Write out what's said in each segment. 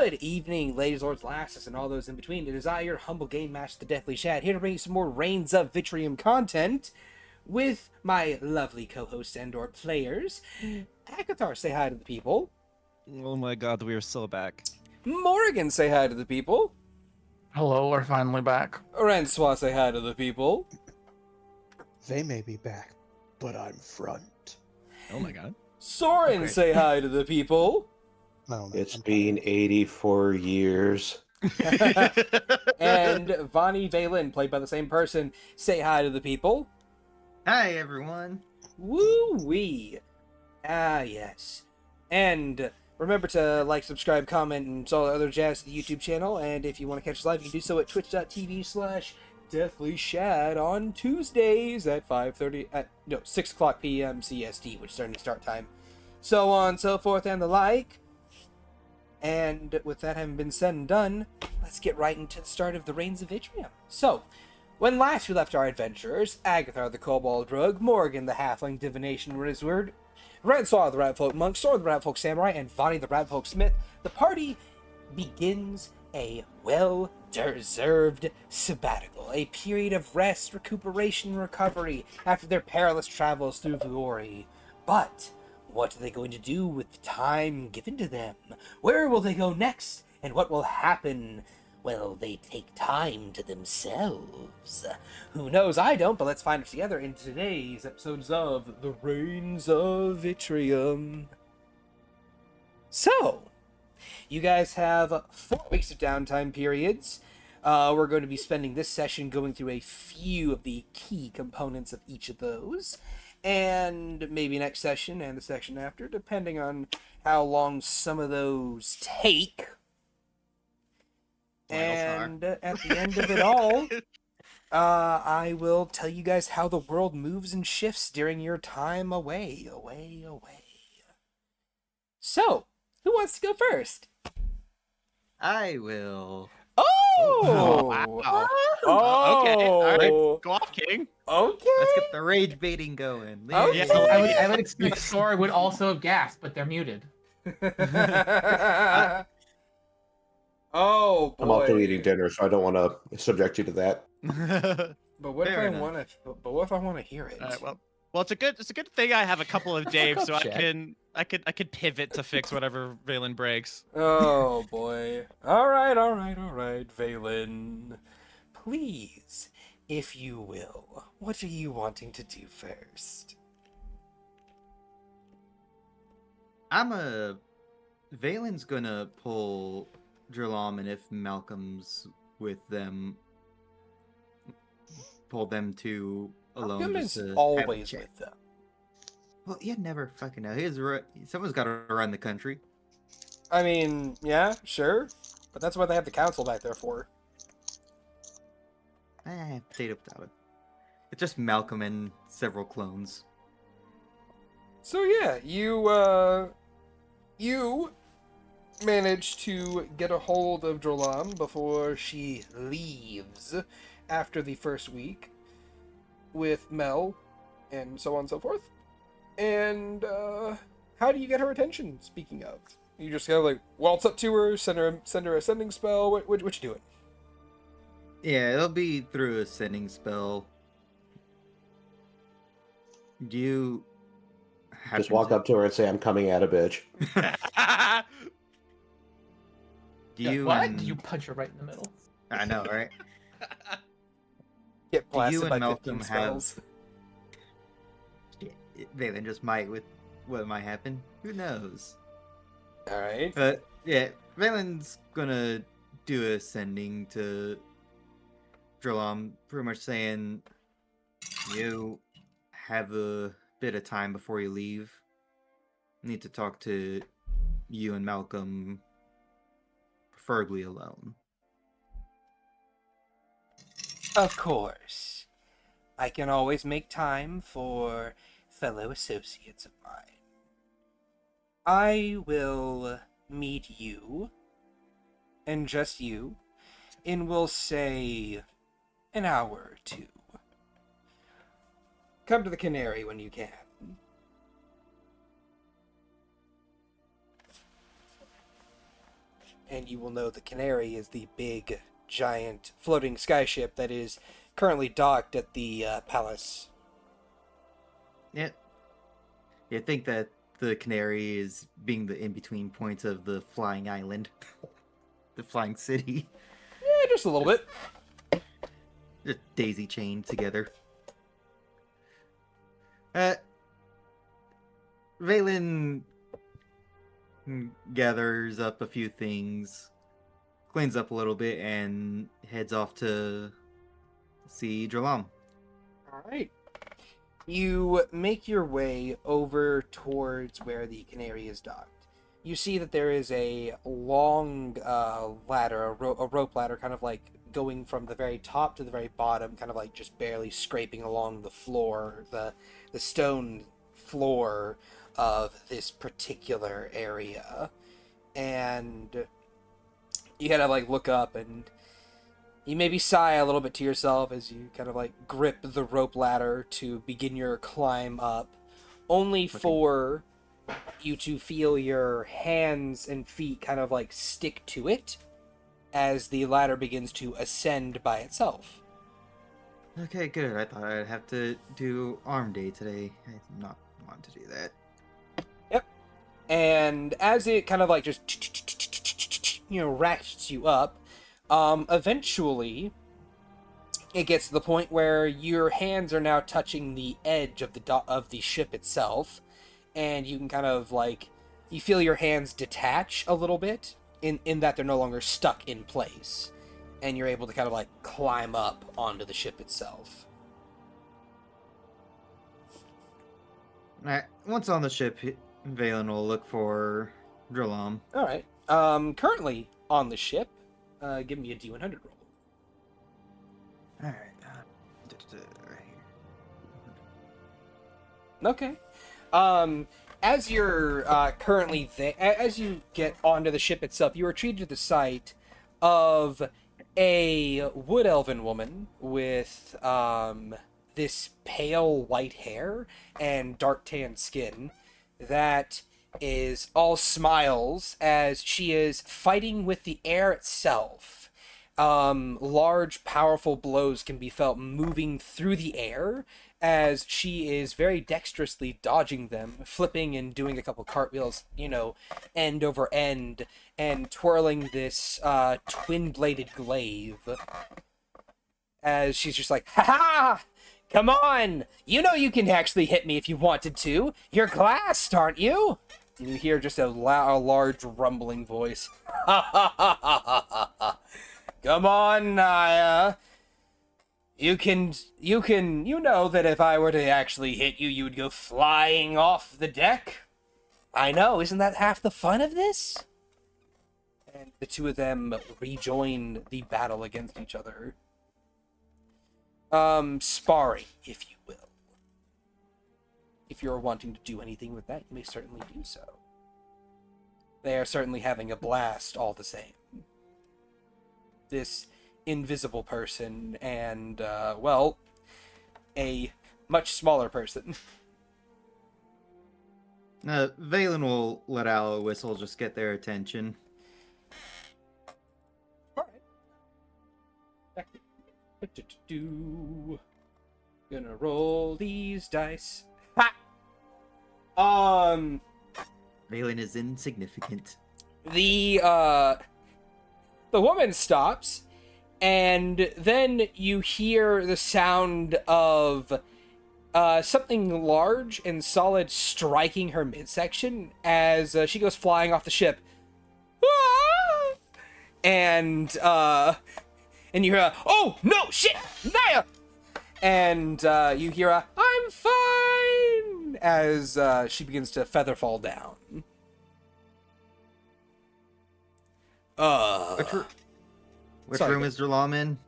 Good evening, ladies, lords, lasses, and all those in between. It is I, your humble game master, the Deathly Shad, here to bring you some more Rains of Vitrium content with my lovely co-hosts and/or players. Akathar, say hi to the people. Oh my god, we are so back. Morrigan, say hi to the people. Hello, we're finally back. Rensois, say hi to the people. They may be back, but I'm front. Oh my god. Soren, Okay. say hi to the people. I don't know. It's been 84 years. And Vonnie Valen, played by the same person, say hi to the people. Hi, everyone. Woo-wee. Ah, yes. And remember to like, subscribe, comment, and all the other jazz to the YouTube channel. And if you want to catch us live, you can do so at twitch.tv/DeathlyShad on Tuesdays at 6 o'clock p.m. CST, which is our new start time. So on, so forth, and the like. And with that having been said and done, let's get right into the start of the Rains of Vitrium. So, when last we left our adventurers, Agathar the Kobold Rogue, Morgan the Halfling Divination Wizard, Rensaw the Ratfolk Monk, Sword the Ratfolk Samurai, and Vonnie the Ratfolk Smith, the party begins a well-deserved sabbatical, a period of rest, recuperation, and recovery after their perilous travels through Vuori. But what are they going to do with the time given to them? Where will they go next? And what will happen? Will they take time to themselves? Who knows? I don't, but let's find out together in today's episodes of The Rains of Vitrium. So, you guys have 4 weeks of downtime periods. We're going to be spending this session going through a few of the key components of each of those. And maybe next session and the session after, depending on how long some of those take. And at the end of it all, I will tell you guys how the world moves and shifts during your time away. So, who wants to go first? I will. Oh! Wow. Oh! Okay, alright. Go off, King. Okay! Let's get the rage baiting going. Okay. Yeah. I would expect Sora would also have gasped, but they're muted. Oh, boy. I'm also eating dinner, so I don't want to subject you to that. But what Fair if enough. I want to hear it? Alright, well, it's a good thing I have a couple of Daves, so Shad. I could pivot to fix whatever Valen breaks. Oh boy. All right, Valen. Please, if you will, what are you wanting to do first? Valen's gonna pull Jerlom, and if Malcolm's with them, pull them two alone. Malcolm just is to have a always chat. with them. Well, you never fucking know. Someone's got to run the country. I mean, yeah, sure, but that's what they have the council back there for. Potato. It's just Malcolm and several clones. So yeah, you manage to get a hold of Drolam before she leaves after the first week with Mel and so on and so forth. And how do you get her attention, speaking of? You just kind of like waltz up to her, send her a sending spell. What you doing? Yeah, it'll be through a sending spell. Do you Just walk up to her and say, I'm coming at a bitch. Do you What? and- You punch her right in the middle. I know, right? Get Do blasted you by and 15 Malcolm spells. Valen just might with what might happen. Who knows? All right. But yeah, Valen's gonna do a sending to Jerlom, pretty much saying you have a bit of time before you leave. Need to talk to you and Malcolm, preferably alone. Of course. I can always make time for fellow associates of mine. I will meet you, and just you, in, we'll say, an hour or two. Come to the Canary when you can. and you will know the Canary is the big, giant, floating skyship that is currently docked at the palace. Yeah. You think that the Canary is being the in-between point of the flying island, the flying city, Yeah, just a little bit. just daisy chained together. Valen gathers up a few things, cleans up a little bit, and heads off to see Dralam. All right. You make your way over towards where the Canary is docked. You see that there is a long ladder, a rope ladder, kind of like going from the very top to the very bottom, kind of like just barely scraping along the floor, the stone floor of this particular area. And you kind of like look up and you maybe sigh a little bit to yourself as you kind of like grip the rope ladder to begin your climb up, only for you to feel your hands and feet kind of like stick to it as the ladder begins to ascend by itself. Okay, good. I thought I'd have to do arm day today. I'm not want to do that. Yep. And as it kind of like just, ratchets you up, eventually it gets to the point where your hands are now touching the edge of the ship itself, and you can kind of like, you feel your hands detach a little bit in that they're no longer stuck in place, and you're able to kind of like climb up onto the ship itself. Alright, once on the ship, Valen will look for Dralam. All right. Currently on the ship, give me a D100 roll. Alright, right here. Okay. As you're currently there, as you get onto the ship itself, you are treated to the sight of a wood elven woman with this pale white hair and dark tan skin that is all smiles as she is fighting with the air itself. Large, powerful blows can be felt moving through the air as she is very dexterously dodging them, flipping and doing a couple cartwheels, end over end, and twirling this twin-bladed glaive. As she's just like, "Ha ha! Come on! You know you can actually hit me if you wanted to. You're glassed, aren't you?" And you hear just a large rumbling voice. "Ha ha ha ha ha ha! Come on, Naya. You know that if I were to actually hit you, you would go flying off the deck. I know, isn't that half the fun of this?" And the two of them rejoin the battle against each other. Sparring, if you will. If you're wanting to do anything with that, you may certainly do so. They are certainly having a blast all the same. This invisible person and, a much smaller person. Valen will let out a whistle, just get their attention. Alright. Gonna roll these dice. Ha! Valen is insignificant. The woman stops, and then you hear the sound of something large and solid striking her midsection as she goes flying off the ship. Ah! And you hear "Oh no, shit, Naya!" And you hear "I'm fine" as she begins to feather fall down. Which Sorry, room is Dralam in?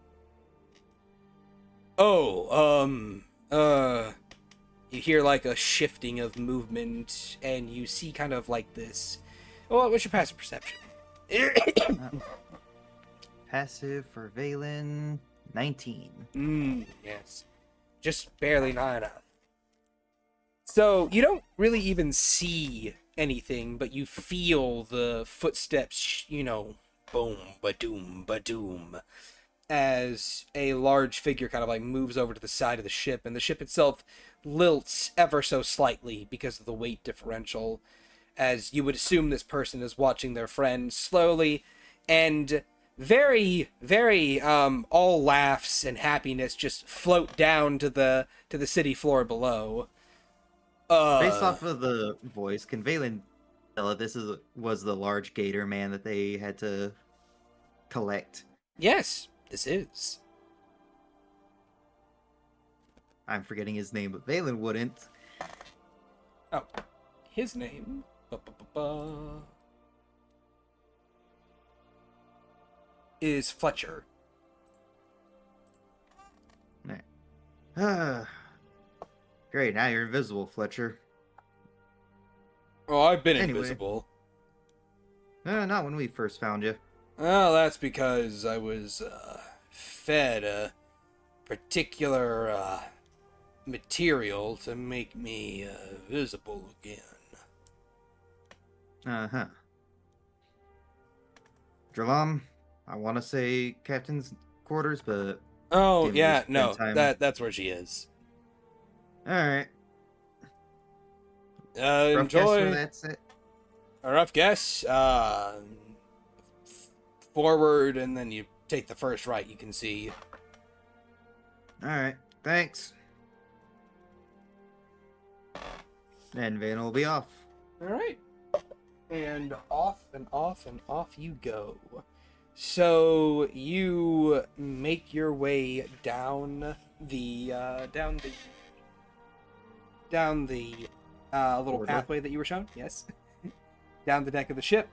You hear like a shifting of movement, and you see kind of like this. Well, what's your passive perception? Passive for Valen, 19. Yes. Just barely not enough. So, you don't really even see anything, but you feel the footsteps, boom, ba-doom, ba-doom, as a large figure kind of like moves over to the side of the ship, and the ship itself lilts ever so slightly because of the weight differential, as you would assume this person is watching their friend slowly and very, very all laughs and happiness just float down to the city floor below. Based off of the voice, can Valen tell if was the large gator man that they had to collect? Yes, this is. I'm forgetting his name, but Valen wouldn't. Oh, his name ba-ba-ba-ba, is Fletcher. Great, now you're invisible, Fletcher. Oh, I've been Anyway. invisible. Not when we first found you. Well, that's because I was fed a particular material to make me visible again. Uh-huh. Dralam, I want to say captain's quarters, but Oh, Didn't yeah, we spend no, time- that's where she is. alright. Rough guess where Enjoy. that's it. A rough guess. Forward, and then you take the first right. You can see. Alright, thanks. And Van will be off. All right, and off and off and off you go. So you make your way down the little Corridor. pathway that you were shown. Yes, down the deck of the ship.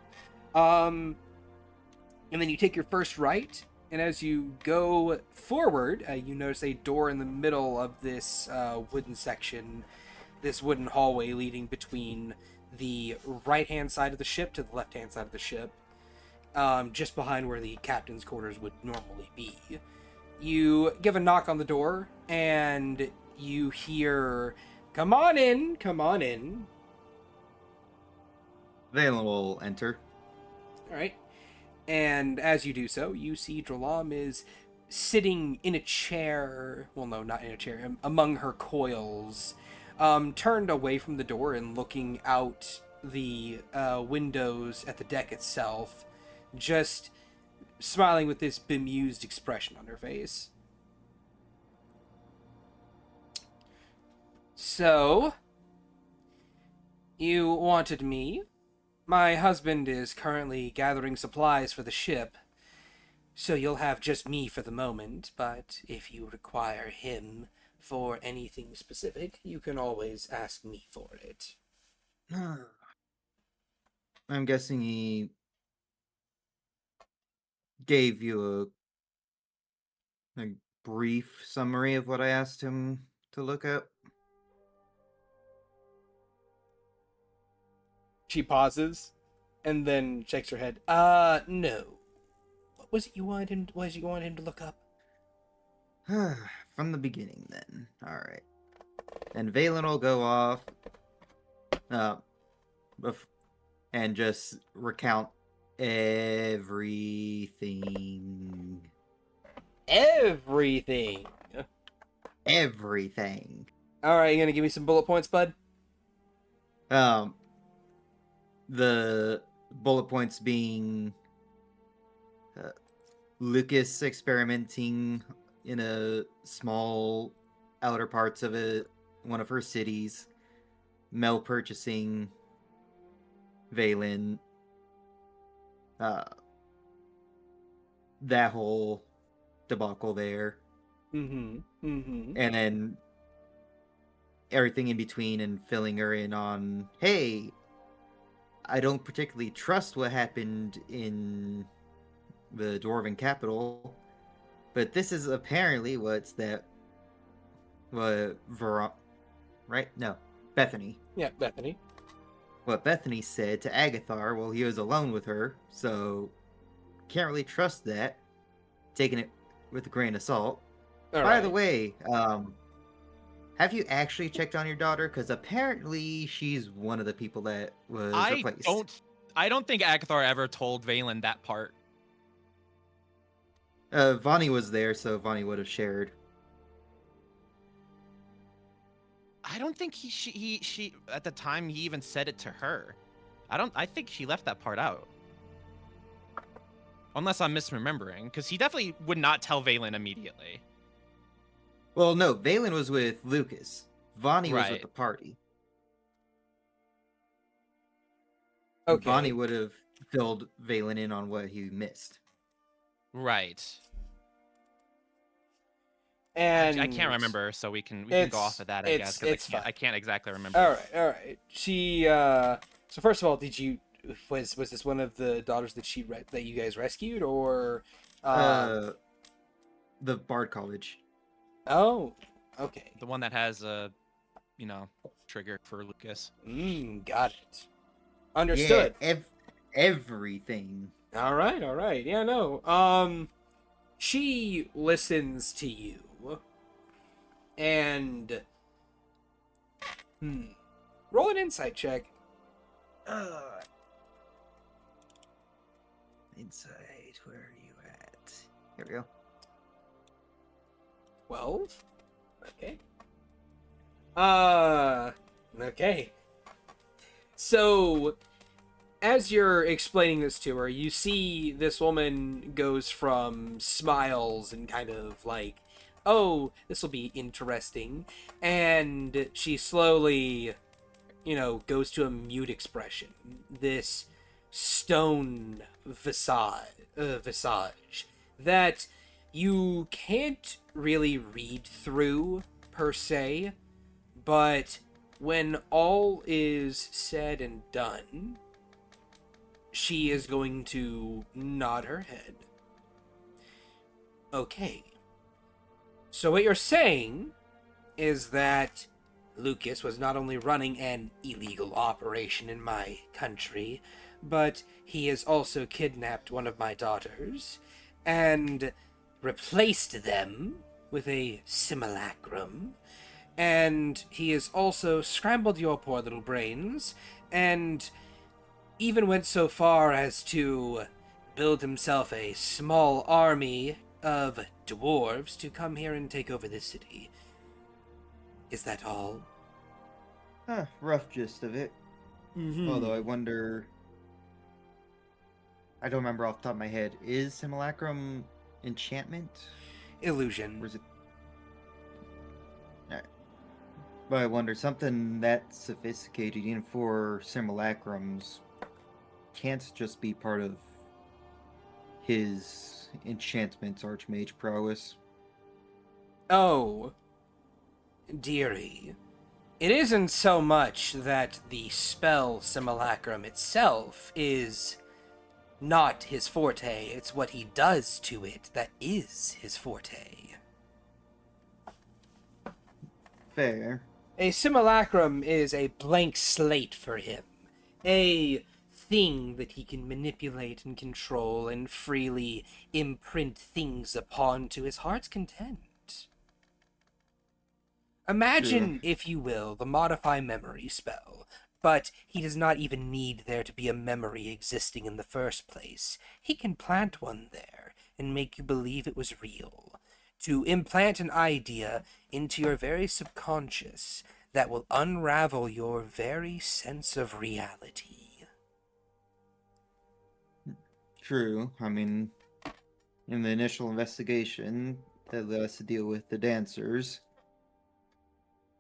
And then you take your first right, and as you go forward, you notice a door in the middle of this wooden section, this wooden hallway leading between the right-hand side of the ship to the left-hand side of the ship, just behind where the captain's quarters would normally be. You give a knock on the door, and you hear, "Come on in, come on in." Valen will enter. All right. And as you do so, you see Dralam is sitting in a chair. Well, no, not in a chair. Among her coils, turned away from the door and looking out the windows at the deck itself, just smiling with this bemused expression on her face. So, you wanted me? My husband is currently gathering supplies for the ship, so you'll have just me for the moment, but if you require him for anything specific, you can always ask me for it. I'm guessing he gave you a brief summary of what I asked him to look up. She pauses, and then shakes her head. No. What was it you wanted him to look up? From the beginning, then. Alright. And Valen will go off and just recount everything. Everything! Everything. Alright, you gonna give me some bullet points, bud? The bullet points being Lucas experimenting in a small outer parts of one of her cities, Mel purchasing Valen, that whole debacle there, Mm-hmm. Mm-hmm. and then everything in between, and filling her in on, hey, I don't particularly trust what happened in the Dwarven capital, but this is apparently what right? No, Bethany. Yeah, Bethany. What Bethany said to Agathar while he was alone with her, so can't really trust that. Taking it with a grain of salt. By the way, have you actually checked on your daughter? Because apparently she's one of the people that was replaced. I don't think Agathar ever told Valen that part. Vonnie was there, so Vonnie would have shared. I don't think she at the time he even said it to her. I think she left that part out. Unless I'm misremembering, because he definitely would not tell Valen immediately. Well, no, Valen was with Lucas. Vonnie was with Right. the party. Okay. Vonnie would have filled Valen in on what he missed. Right. And I can't remember, so we can go off of that, I guess, because fine. I can't exactly remember. All right. She so first of all, was this one of the daughters that that you guys rescued, or The Bard College. oh, okay. The one that has a, trigger for Lucas. Got it. Understood. Yeah, everything. All right. Yeah, no. She listens to you. And roll an insight check. Insight, where are you at? Here we go. 12. Okay. Okay. So, as you're explaining this to her, you see this woman goes from smiles and kind of like, oh, this will be interesting, and she slowly, goes to a mute expression. This stone visage that you can't really read through per se, but when all is said and done, she is going to nod her head. Okay. So what you're saying is that Lucas was not only running an illegal operation in my country, but he has also kidnapped one of my daughters and replaced them with a simulacrum, and he has also scrambled your poor little brains, and even went so far as to build himself a small army of dwarves to come here and take over this city. Is that all? Rough gist of it. Although I wonder... I don't remember off the top of my head. Is Simulacrum enchantment? Illusion. Or is it... Alright. But I wonder, something that sophisticated, even for Simulacrums, can't just be part of his enchantments archmage prowess. Oh, dearie. It isn't so much that the spell Simulacrum itself is not his forte, it's what he does to it that is his forte. Fair. A simulacrum is a blank slate for him. A thing that he can manipulate and control and freely imprint things upon to his heart's content. Imagine, if you will, the modify memory spell, but he does not even need there to be a memory existing in the first place. He can plant one there and make you believe it was real. To implant an idea into your very subconscious that will unravel your very sense of reality. True. I mean, in the initial investigation that led us to deal with the dancers,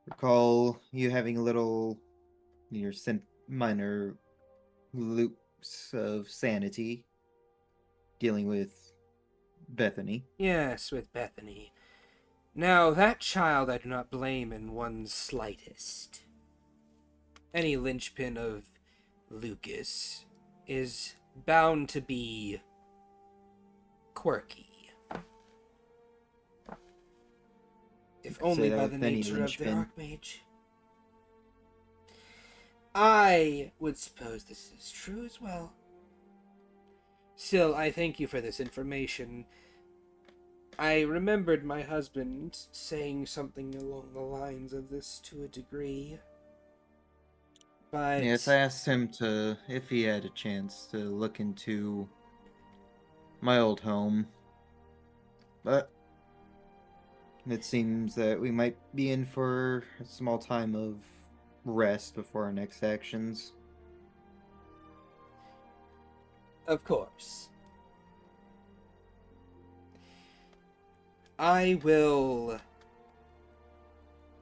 recall you having minor loops of sanity dealing with Bethany. Yes, with Bethany. Now, that child I do not blame in one slightest. Any linchpin of Lucas is bound to be quirky. If only by the nature of the Archmage. I would suppose this is true as well. Still, I thank you for this information. I remembered my husband saying something along the lines of this to a degree. But Yes, I asked him if he had a chance to look into my old home. But it seems that we might be in for a small time of rest before our next actions. Of course. I will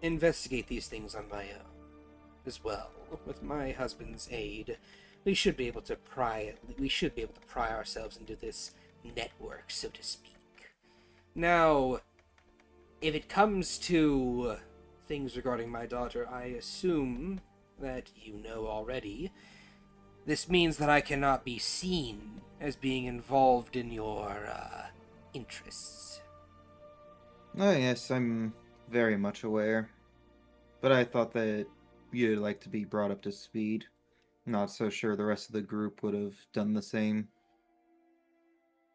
investigate these things on my own as well. With my husband's aid, we should be able to pry ourselves into this network, so to speak. Now, if it comes to things regarding my daughter, I assume that you know already. This means that I cannot be seen as being involved in your interests. Oh, yes, I'm very much aware. But I thought that you'd like to be brought up to speed. Not so sure the rest of the group would have done the same.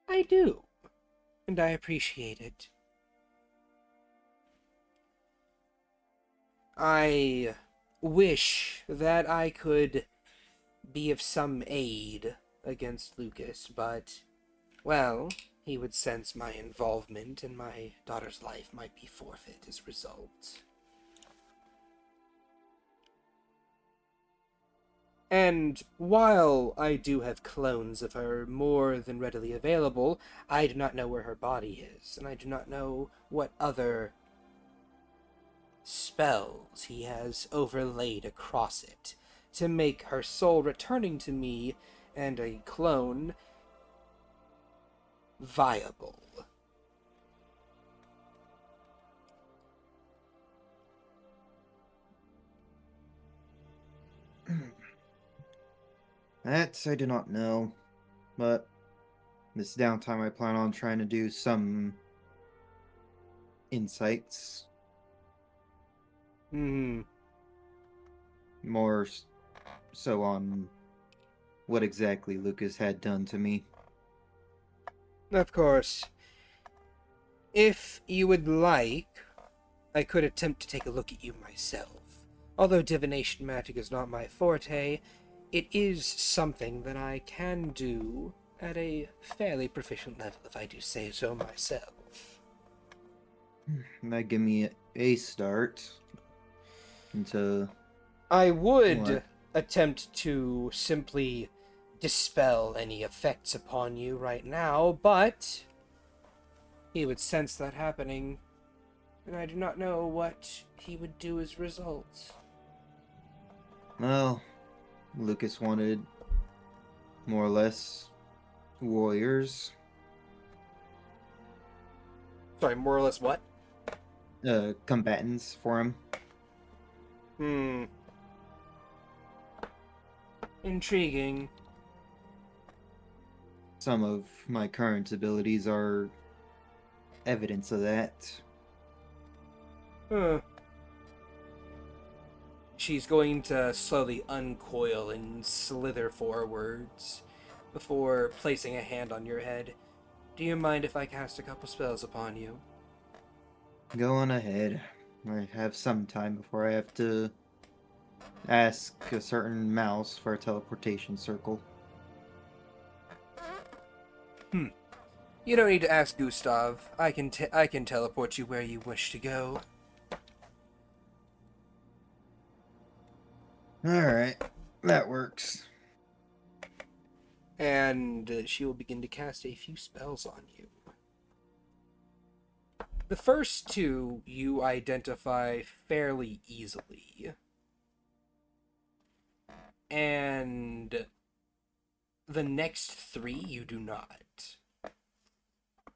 I do, and I appreciate it. I wish that I could be of some aid against Lucas, but, well, he would sense my involvement and my daughter's life might be forfeit as a result. And while I do have clones of her more than readily available, I do not know where her body is, and I do not know what other spells he has overlaid across it to make her soul returning to me and a clone viable. That I do not know, but this downtime I plan on trying to do some insights, more so on what exactly Lucas had done to me. Of course. If you would like, I could attempt to take a look at you myself. Although divination magic is not my forte, it is something that I can do at a fairly proficient level, if I do say so myself. That give me a start into I would what? attempt to simply dispel any effects upon you right now, but he would sense that happening, and I do not know what he would do as a result. Well, Lucas wanted more or less warriors, Sorry, more or less what? combatants for him. Intriguing. Some of my current abilities are evidence of that. Huh. She's going to slowly uncoil and slither forwards before placing a hand on your head. Do you mind if I cast a couple spells upon you? Go on ahead. I have some time before I have to ask a certain mouse for a teleportation circle. You don't need to ask Gustav. I can teleport you where you wish to go. Alright, that works. And she will begin to cast a few spells on you. The first two you identify fairly easily. And the next three you do not.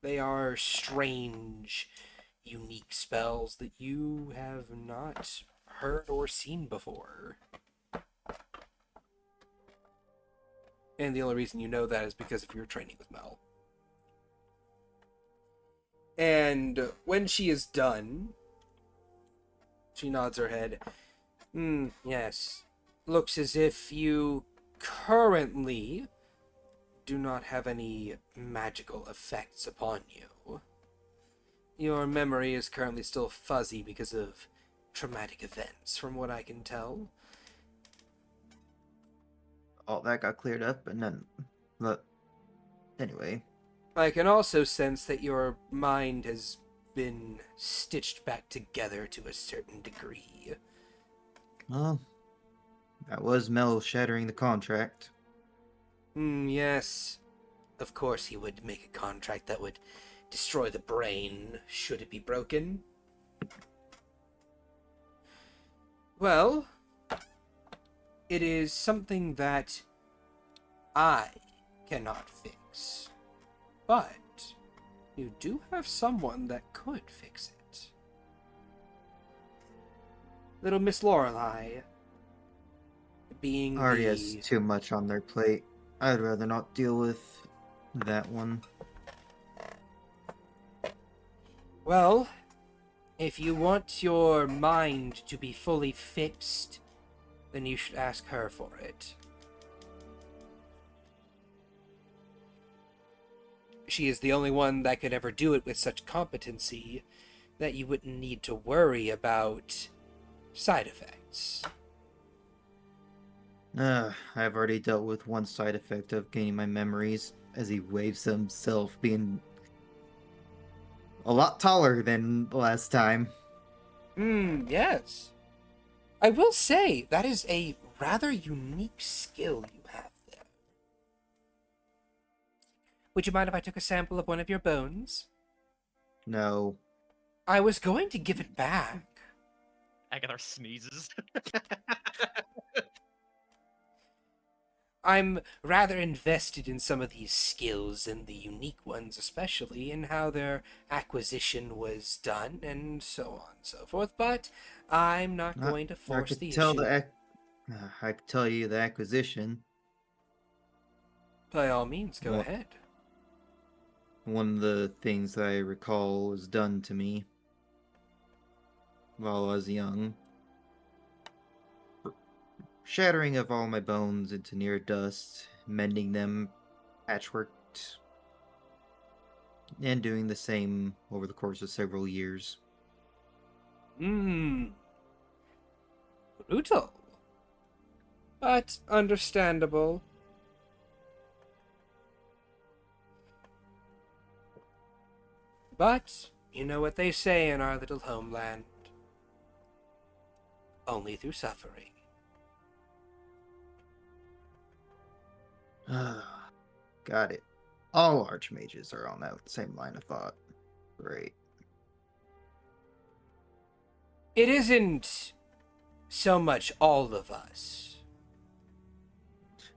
They are strange, unique spells that you have not heard or seen before. And the only reason you know that is because of your training with Mel. And when she is done, she nods her head. Yes. Looks as if you currently do not have any magical effects upon you. Your memory is currently still fuzzy because of traumatic events, from what I can tell. All that got cleared up, and then... Look. Anyway, I can also sense that your mind has been stitched back together to a certain degree. Well, that was Mel shattering the contract. Yes. Of course he would make a contract that would destroy the brain, should it be broken. Well, it is something that I cannot fix. But you do have someone that could fix it. Little Miss Lorelei, being Already the... has too much on their plate. I'd rather not deal with that one. Well, if you want your mind to be fully fixed, then you should ask her for it. She is the only one that could ever do it with such competency that you wouldn't need to worry about side effects. I've already dealt with one side effect of gaining my memories as he waves himself, being a lot taller than the last time. Yes. I will say, that is a rather unique skill you have there. Would you mind if I took a sample of one of your bones? No. I was going to give it back. Agatha sneezes. I'm rather invested in some of these skills and the unique ones especially, and how their acquisition was done and so on and so forth, but I'm not going to force the issue. I could tell you the acquisition. By all means, go What? ahead. One of the things that I recall was done to me while I was young. Shattering of all my bones into near dust, mending them, patchworked, and doing the same over the course of several years. Brutal. But understandable. But, you know what they say in our little homeland. Only through suffering. Got it. All archmages are on that same line of thought. Great. It isn't so much all of us.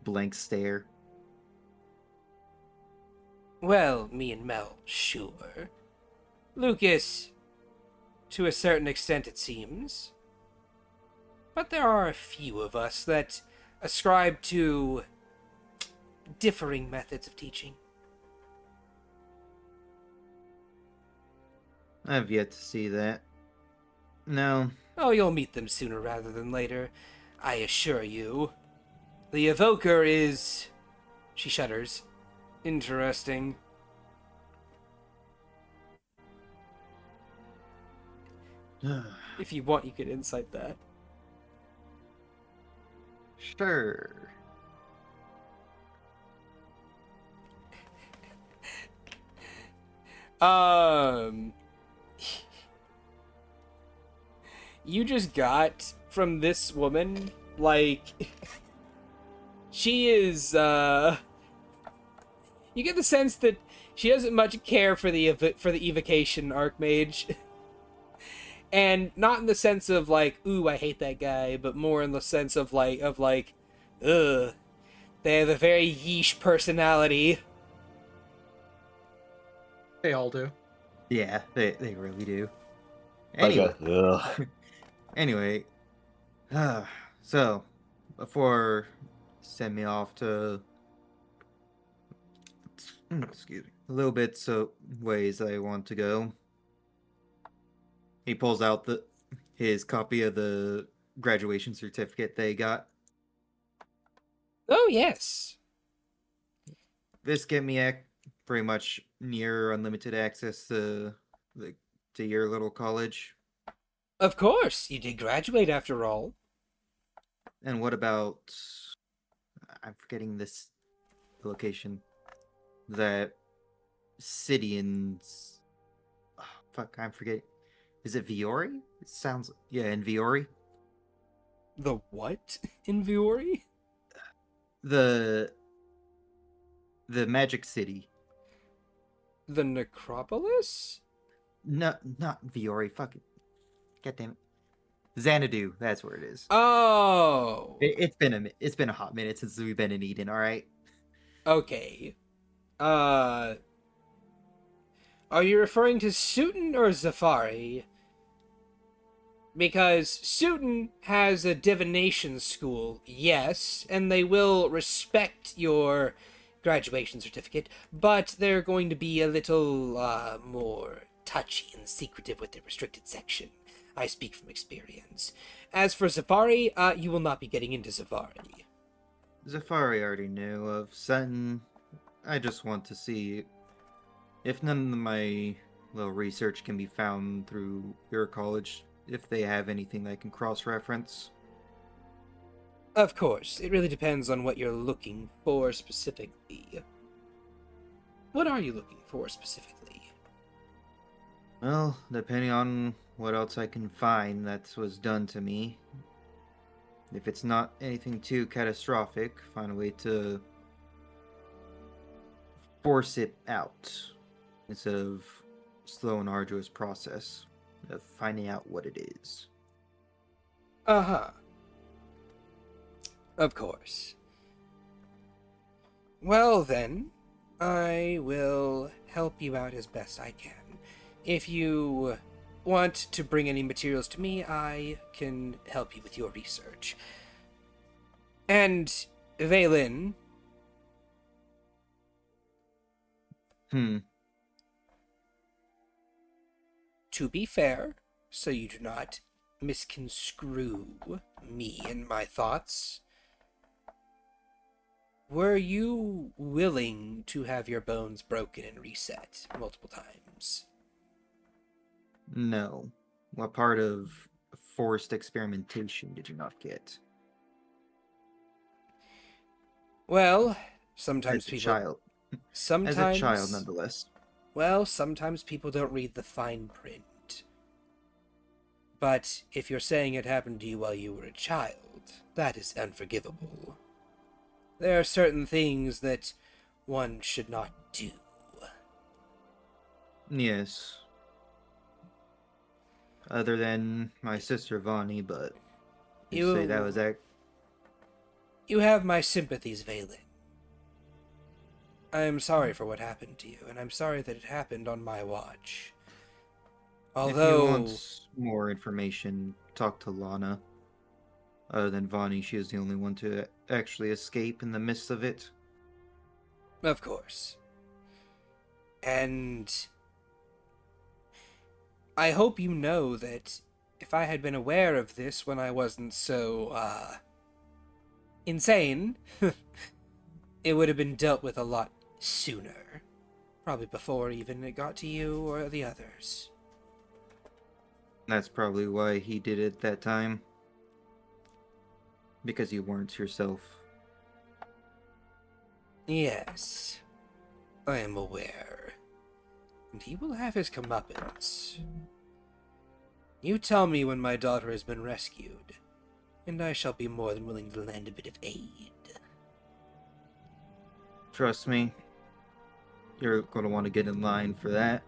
Blank stare. Well, me and Mel, sure. Lucas, to a certain extent it seems. But there are a few of us that ascribe to differing methods of teaching. I've yet to see that. No. Oh, you'll meet them sooner rather than later, I assure you. The evoker is... She shudders. Interesting. If you want, you could insight that. Sure. You just got from this woman, like, she is, you get the sense that she doesn't much care for the evocation archmage. And not in the sense of, like, ooh, I hate that guy, but more in the sense of, like, ugh. They have a very yeesh personality. They all do. Yeah, they really do. Ugh. Anyway, so before send me off to excuse me, a little bit so ways I want to go. He pulls out his copy of the graduation certificate they got. Oh, yes. This get me pretty much near unlimited access to your little college. Of course, you did graduate after all. And what about... I'm forgetting this location. That city in. Oh, fuck, I'm forgetting. Is it Vuori? It sounds. Yeah, in Vuori. The what in Vuori? The magic city. The necropolis? No, not Vuori. Fuck it. God damn it. Xanadu. That's where it is. Oh, It's been a hot minute since we've been in Eden. All right. okay. Uh, are you referring to Sutin or Zafari? Because Sutin has a divination school, yes, and they will respect your graduation certificate, but they're going to be a little more touchy and secretive with their restricted section. I speak from experience. As for Zafari, you will not be getting into Zafari. Zafari already knew of Sutton. I just want to see if none of my little research can be found through your college, if they have anything I can cross-reference. Of course, it really depends on what you're looking for specifically. What are you looking for specifically? Well, depending on what else I can find that was done to me. If it's not anything too catastrophic, find a way to force it out instead of slow and arduous process of finding out what it is. Uh-huh. Of course. Well then, I will help you out as best I can. If you want to bring any materials to me, I can help you with your research. And, Valen, to be fair, so you do not misconstrue me and my thoughts, were you willing to have your bones broken and reset multiple times? No. What part of forced experimentation did you not get? Well, sometimes As a people... child. Sometimes... As a child, nonetheless. Well, sometimes people don't read the fine print. But if you're saying it happened to you while you were a child, that is unforgivable. There are certain things that one should not do. Yes. Other than my sister Vonnie, but you say that was You have my sympathies, Valen. I am sorry for what happened to you, and I'm sorry that it happened on my watch. Although... If you want more information, talk to Lana. Other than Vonnie, she is the only one to actually escape in the midst of it. Of course. And I hope you know that if I had been aware of this when I wasn't so, insane, it would have been dealt with a lot sooner. Probably before even it got to you or the others. That's probably why he did it that time. Because you weren't yourself. Yes, I am aware. And he will have his comeuppance. You tell me when my daughter has been rescued, and I shall be more than willing to lend a bit of aid. Trust me, you're going to want to get in line for that.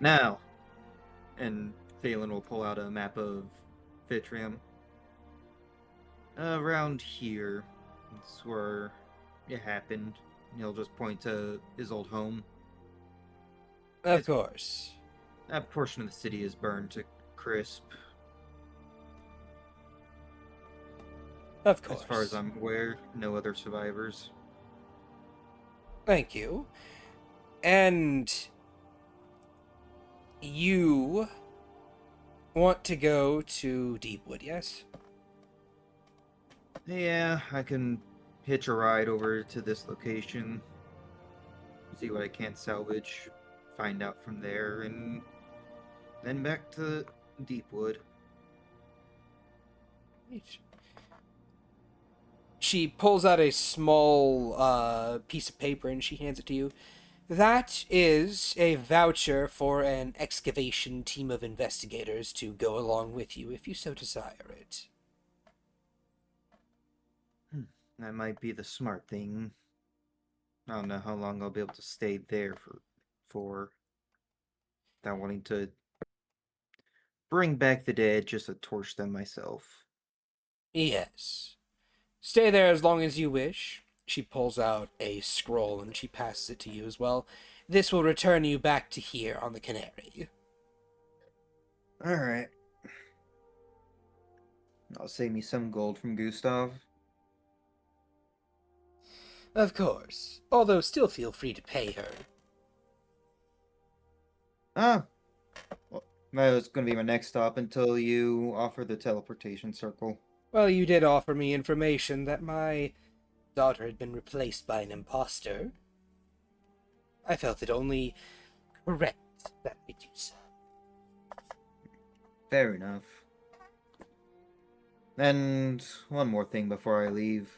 Now, and Phelan will pull out a map of Vitrium. Around here, that's where it happened. He'll just point to his old home. Of course. That portion of the city is burned to crisp. Of course. As far as I'm aware, no other survivors. Thank you. And you want to go to Deepwood, yes? Yeah, I can hitch a ride over to this location, see what I can salvage, find out from there, and then back to Deepwood. Right. She pulls out a small piece of paper and she hands it to you. That is a voucher for an excavation team of investigators to go along with you if you so desire it. That might be the smart thing. I don't know how long I'll be able to stay there for without wanting to bring back the dead just to torch them myself. Yes. Stay there as long as you wish. She pulls out a scroll and she passes it to you as well. This will return you back to here on the Canary. Alright. I'll save me some gold from Gustav. Of course. Although still feel free to pay her. Well, that was going to be my next stop until you offer the teleportation circle. Well, you did offer me information that my daughter had been replaced by an imposter. I felt it only correct that we do so. Fair enough. And one more thing before I leave.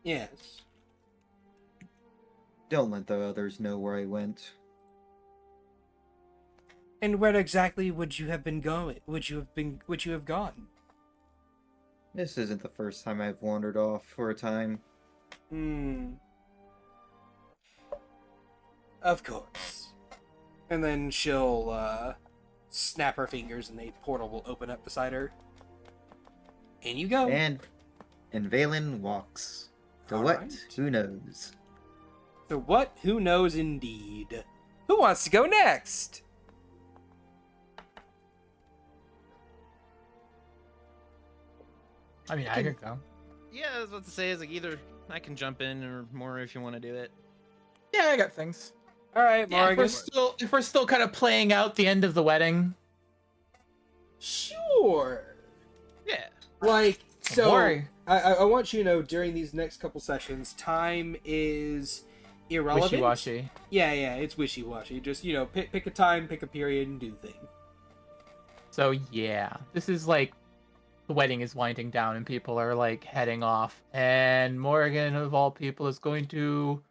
Yes. Don't let the others know where I went. And where exactly would you have been going? Would you have gone? This isn't the first time I've wandered off for a time. Of course. And then she'll snap her fingers and a portal will open up beside her. In you go. And Valen walks. To All what? right. Who knows? So what? Who knows indeed? Who wants to go next? I mean, I could go. Yeah, I was about to say is like either I can jump in or more if you want to do it. Yeah, I got things. All right, Yeah, Morgan. if we're still kind of playing out the end of the wedding. Sure. Yeah. Like, so Vuori. I want you to know during these next couple sessions, time is irrelevant. Wishy-washy. Yeah, it's wishy-washy. Just, pick a time, pick a period, and do the thing. So yeah, this is like the wedding is winding down and people are like heading off, and Morgan of all people is going to,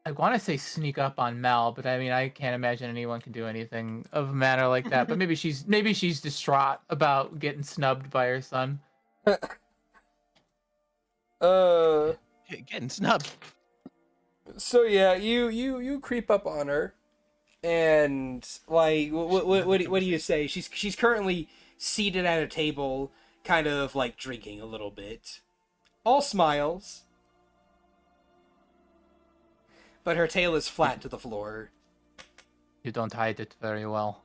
I want to say, sneak up on Mel, but I mean I can't imagine anyone can do anything of a matter like that. But maybe she's distraught about getting snubbed by her son. Getting snubbed. So yeah, you creep up on her, and like, what do you say? She's currently seated at a table, kind of like drinking a little bit, all smiles, but her tail is flat to the floor. You don't hide it very well.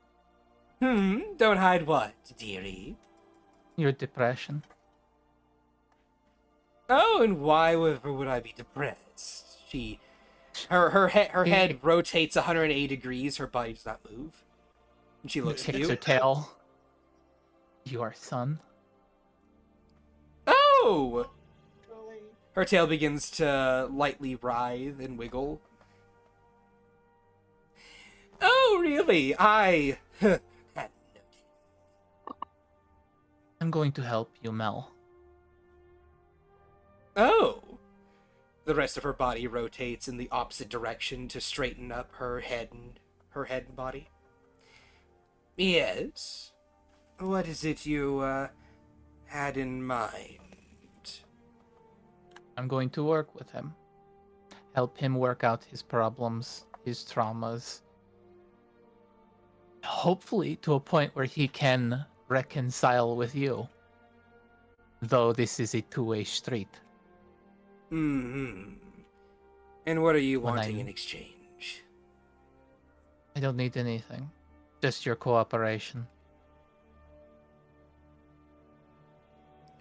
Don't hide what, dearie? Your depression. Oh, and why would I be depressed? Her head rotates 180 degrees. Her body does not move. And she looks at Kicks you. her tail. Your son. Oh! Her tail begins to lightly writhe and wiggle. Oh, really? I hadn't noticed. I'm going to help you, Mel. Oh! The rest of her body rotates in the opposite direction to straighten up her head and body. Yes. What is it you had in mind? I'm going to work with him. Help him work out his problems, his traumas. Hopefully to a point where he can reconcile with you. Though this is a two-way street. And what are you When wanting I'm- in exchange? I don't need anything. Just your cooperation.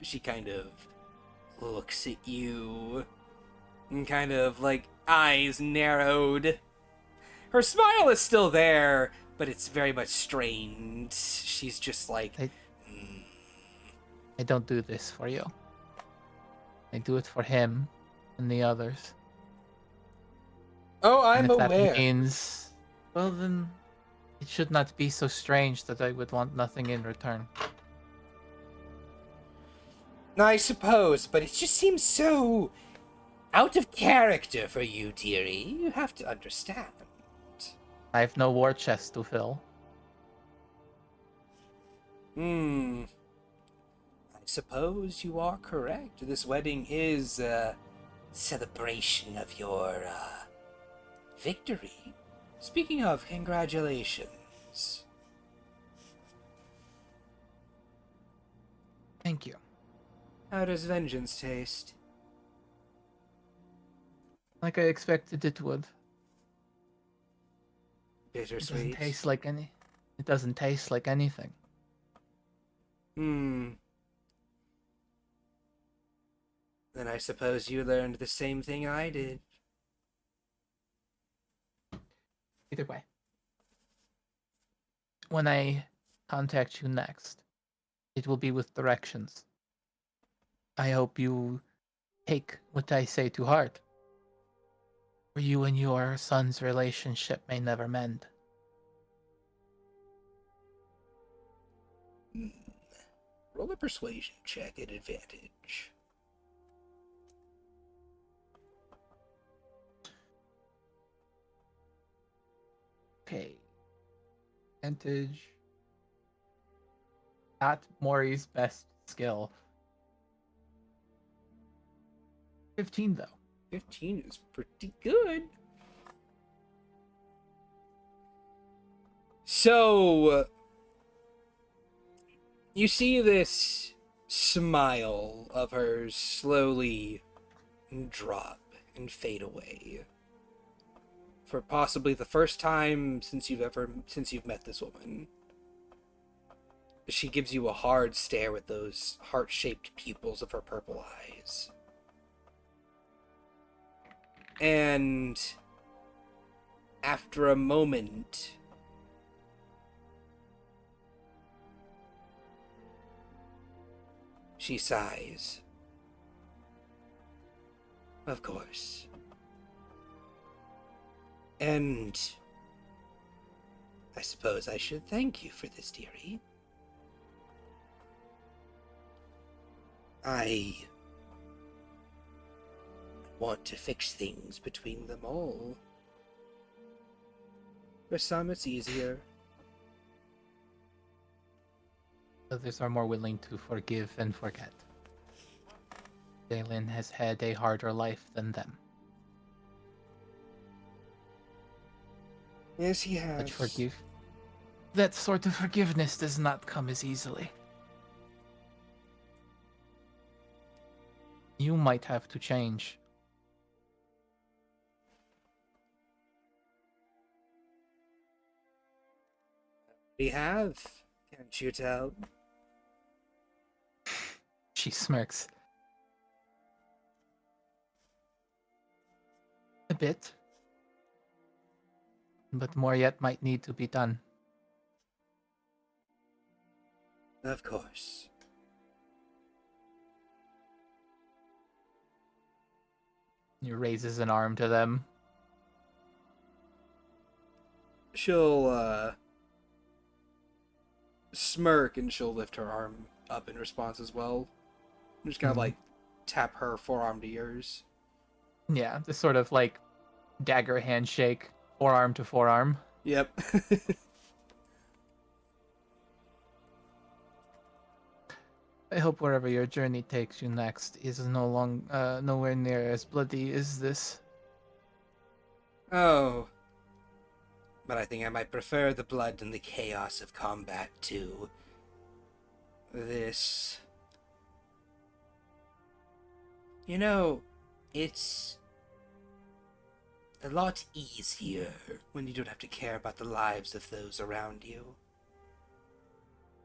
She kind of looks at you and kind of like eyes narrowed. Her smile is still there, but it's very much strained. She's just like, I don't do this for you. I do it for him and the others. oh, I'm And if aware. that means, well then, it should not be so strange that I would want nothing in return. I suppose, but it just seems so out of character for you, dearie. You have to understand. I have no war chest to fill. I suppose you are correct. This wedding is a celebration of your victory. Speaking of, congratulations. Thank you. How does vengeance taste? Like I expected it would. It doesn't Bittersweet. taste like any. It doesn't taste like anything. Then I suppose you learned the same thing I did. Either way. When I contact you next, it will be with directions. I hope you take what I say to heart. For you and your son's relationship may never mend. Roll a persuasion check at advantage. Okay. Advantage. Not Maury's best skill. 15 though. 15 is pretty good. So, you see this smile of hers slowly drop and fade away. For possibly the first time since you've met this woman. She gives you a hard stare with those heart-shaped pupils of her purple eyes. And after a moment, she sighs. Of course. And I suppose I should thank you for this, dearie. I want to fix things between them all. For some, it's easier. Others are more willing to forgive and forget. Dalen has had a harder life than them. Yes, he has. But that sort of forgiveness does not come as easily. You might have to change. We have, can't you tell? She smirks. A bit. But more yet might need to be done. Of course. He raises an arm to them. She'll, smirk and she'll lift her arm up in response as well. Just kind of like tap her forearm to yours. Yeah, this sort of like dagger handshake, forearm to forearm. Yep. I hope wherever your journey takes you next is nowhere near as bloody as this. Oh. But I think I might prefer the blood and the chaos of combat to this. You know, it's a lot easier when you don't have to care about the lives of those around you.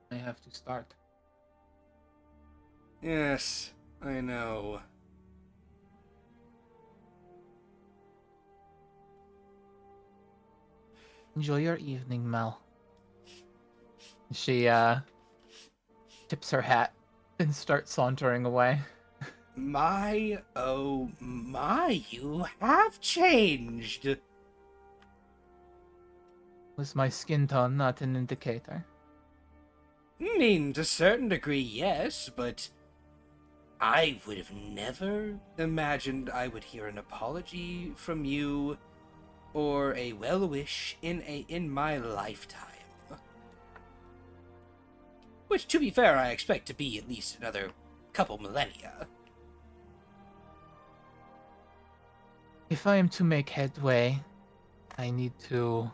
I have to start. Yes, I know. Enjoy your evening, Mel. She tips her hat and starts sauntering away. My, oh my, you have changed. Was my skin tone not an indicator? I mean, to a certain degree, yes, but I would have never imagined I would hear an apology from you or a well wish in my lifetime. Which, to be fair, I expect to be at least another couple millennia. If I am to make headway, I need to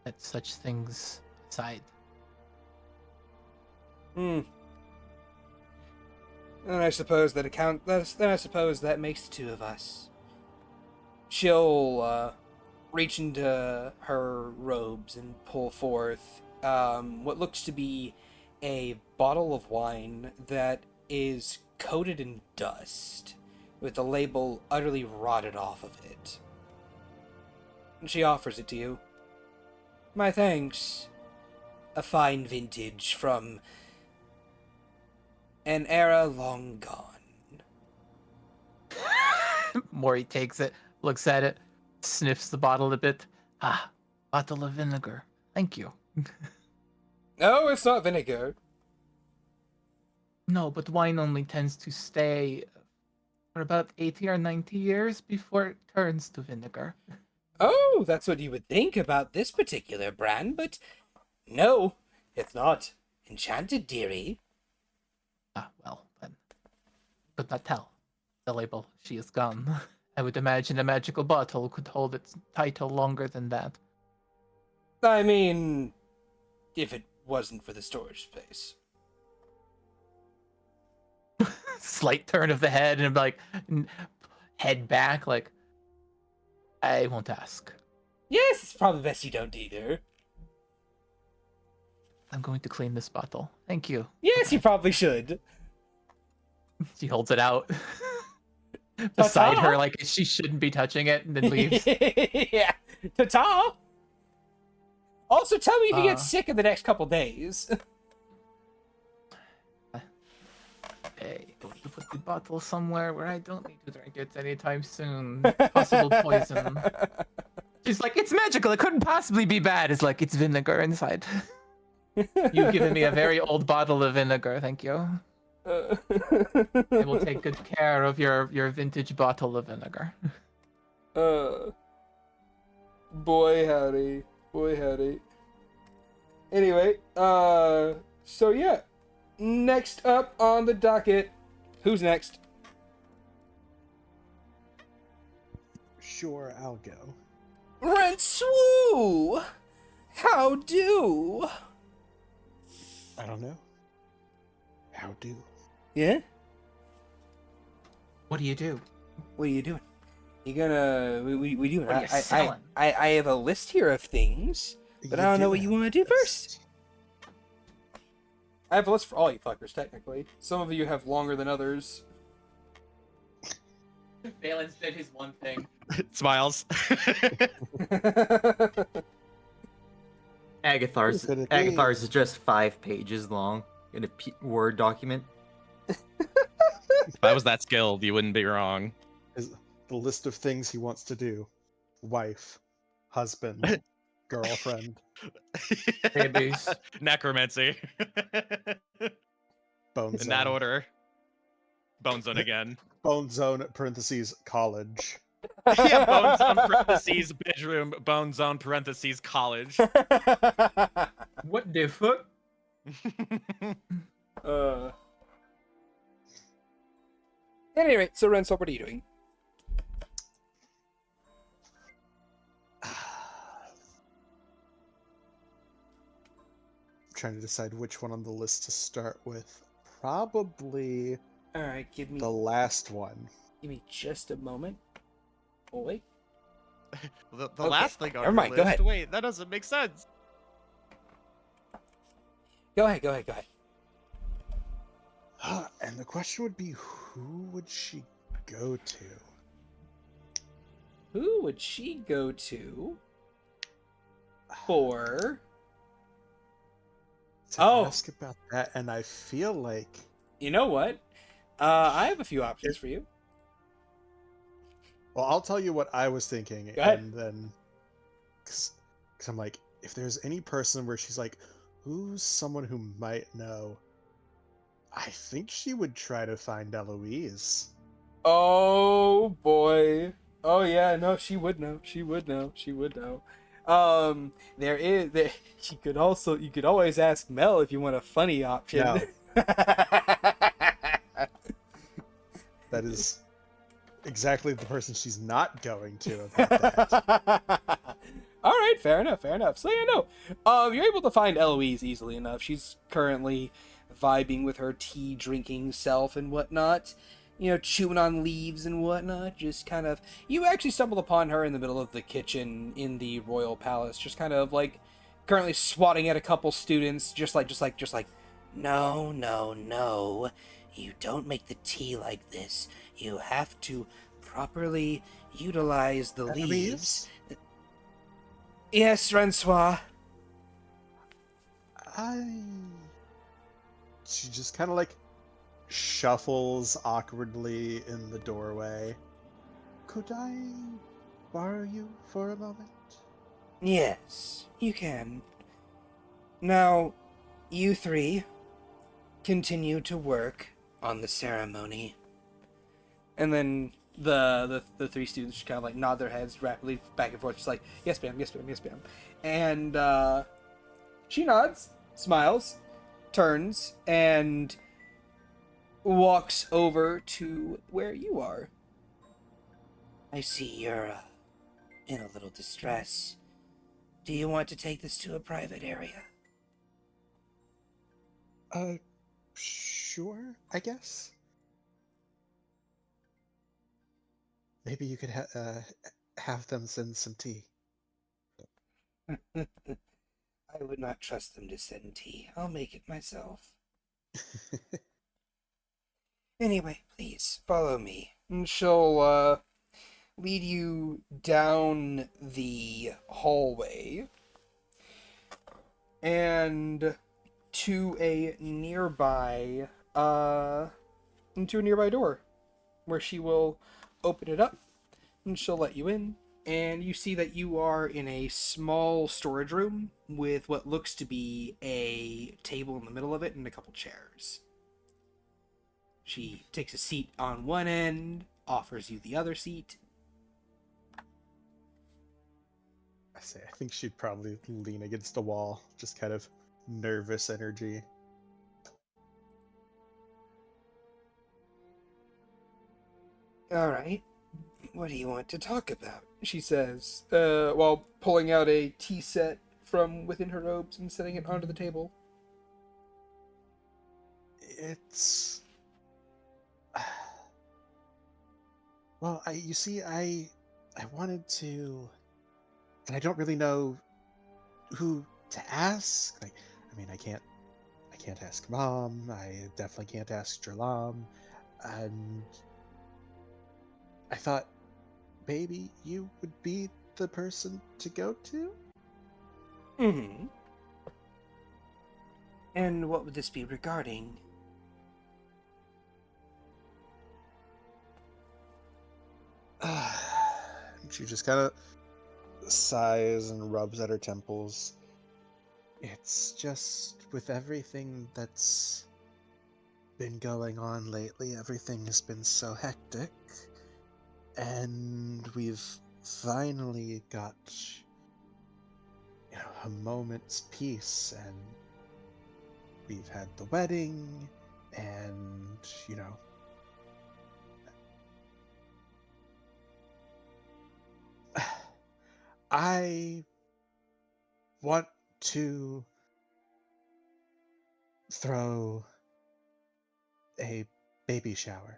set such things aside. Hmm. Then I suppose that makes the two of us. She'll reach into her robes and pull forth what looks to be a bottle of wine that is coated in dust, with the label utterly rotted off of it. And she offers it to you. My thanks. A fine vintage from an era long gone. Mori takes it, looks at it, sniffs the bottle a bit. Ah, bottle of vinegar. Thank you. No, it's not vinegar. No, but wine only tends to stay for about 80 or 90 years before it turns to vinegar. Oh, that's what you would think about this particular brand, but no, it's not. Enchanted, dearie. Ah, well, then. Could not tell. The label, she is gone. I would imagine a magical bottle could hold its title longer than that. I mean, if it wasn't for the storage space. Slight turn of the head and like head back, like, I won't ask. Yes, it's probably best you don't either. I'm going to clean this bottle. Thank you. Yes, you probably should. She holds it out beside Ta-ta! her, like she shouldn't be touching it, and then leaves. Yeah. Ta-ta! Also, tell me if you get Uh. sick in the next couple days. Hey, going to put the bottle somewhere where I don't need to drink it anytime soon. Possible poison. She's like, it's magical. It couldn't possibly be bad. It's like, it's vinegar inside. You've given me a very old bottle of vinegar. Thank you. I will take good care of your vintage bottle of vinegar. Boy howdy. Boy howdy. Anyway, so yeah. Next up on the docket. Who's next? Sure, I'll go. Renswoo! How do? I don't know. How do? Yeah? What do you do? What are you doing? You gonna... We doing... What are you selling? I have a list here of things, but I don't know what you want to do first. I have a list for all you fuckers, technically. Some of you have longer than others. Valence did his one thing. Smiles. Agathar's Could it be? Agathar's is just 5 pages long in a Word document. If I was that skilled, you wouldn't be wrong. Is the list of things he wants to do: wife, husband, girlfriend, Babies. Necromancy. bone In zone. that order. Bone zone again. Bone zone parentheses college. Yeah, bone zone parentheses bedroom, bone zone parentheses college. What the fuck? At any rate, so Renzo, what are you doing? Trying to decide which one on the list to start with. Probably Alright, give me the last one. just a moment. Oh, wait. The Okay, last thing on never your mind, go list. ahead. Wait, that doesn't make sense. Go ahead. And the question would be, who would she go to? Who would she go to for... To Oh. ask about that, and I feel like You know what? I have a few options for you. well, I'll tell you what I was thinking, Go ahead. and then because I'm like, if there's any person where she's like, who's someone who might know, I think she would try to find Eloise. Oh boy. Oh yeah, no, she would know. She would know. She would know. There you could always ask Mel if you want a funny option. No. That is exactly the person she's not going to about that. All right, fair enough, fair enough. So yeah, no, you're able to find Eloise easily enough. She's currently vibing with her tea drinking self and whatnot, you know, chewing on leaves and whatnot. Just kind of, you actually stumbled upon her in the middle of the kitchen in the royal palace, just kind of like currently swatting at a couple students, just like, no, no, no, you don't make the tea like this. You have to properly utilize the leaves. Yes, Francois. She just kind of like shuffles awkwardly in the doorway. Could I borrow you for a moment? Yes, you can. Now, you three continue to work on the ceremony. And then the three students kind of like nod their heads rapidly back and forth, just like, yes, ma'am, yes, ma'am, yes, ma'am. And she nods, smiles, turns, and walks over to where you are. I see you're in a little distress. Do you want to take this to a private area? Sure, I guess. Maybe you could have them send some tea. I would not trust them to send tea. I'll make it myself. Anyway, please, follow me. And she'll, lead you down the hallway and to a nearby door where she will open it up and she'll let you in, and you see that you are in a small storage room with what looks to be a table in the middle of it and a couple chairs. She takes a seat on one end, offers you the other seat. I think she'd probably lean against the wall, just kind of nervous energy. All right. What do you want to talk about? She says, while pulling out a tea set from within her robes and setting it onto the table. It's well, I wanted to, and I don't really know who to ask. Like, I mean, I can't ask Mom. I definitely can't ask Jerlam, and I thought maybe you would be the person to go to. Mm-hmm. And what would this be regarding? She just kind of sighs and rubs at her temples. It's just with everything that's been going on lately, everything has been so hectic, and we've finally got, a moment's peace, and we've had the wedding, and I want to throw a baby shower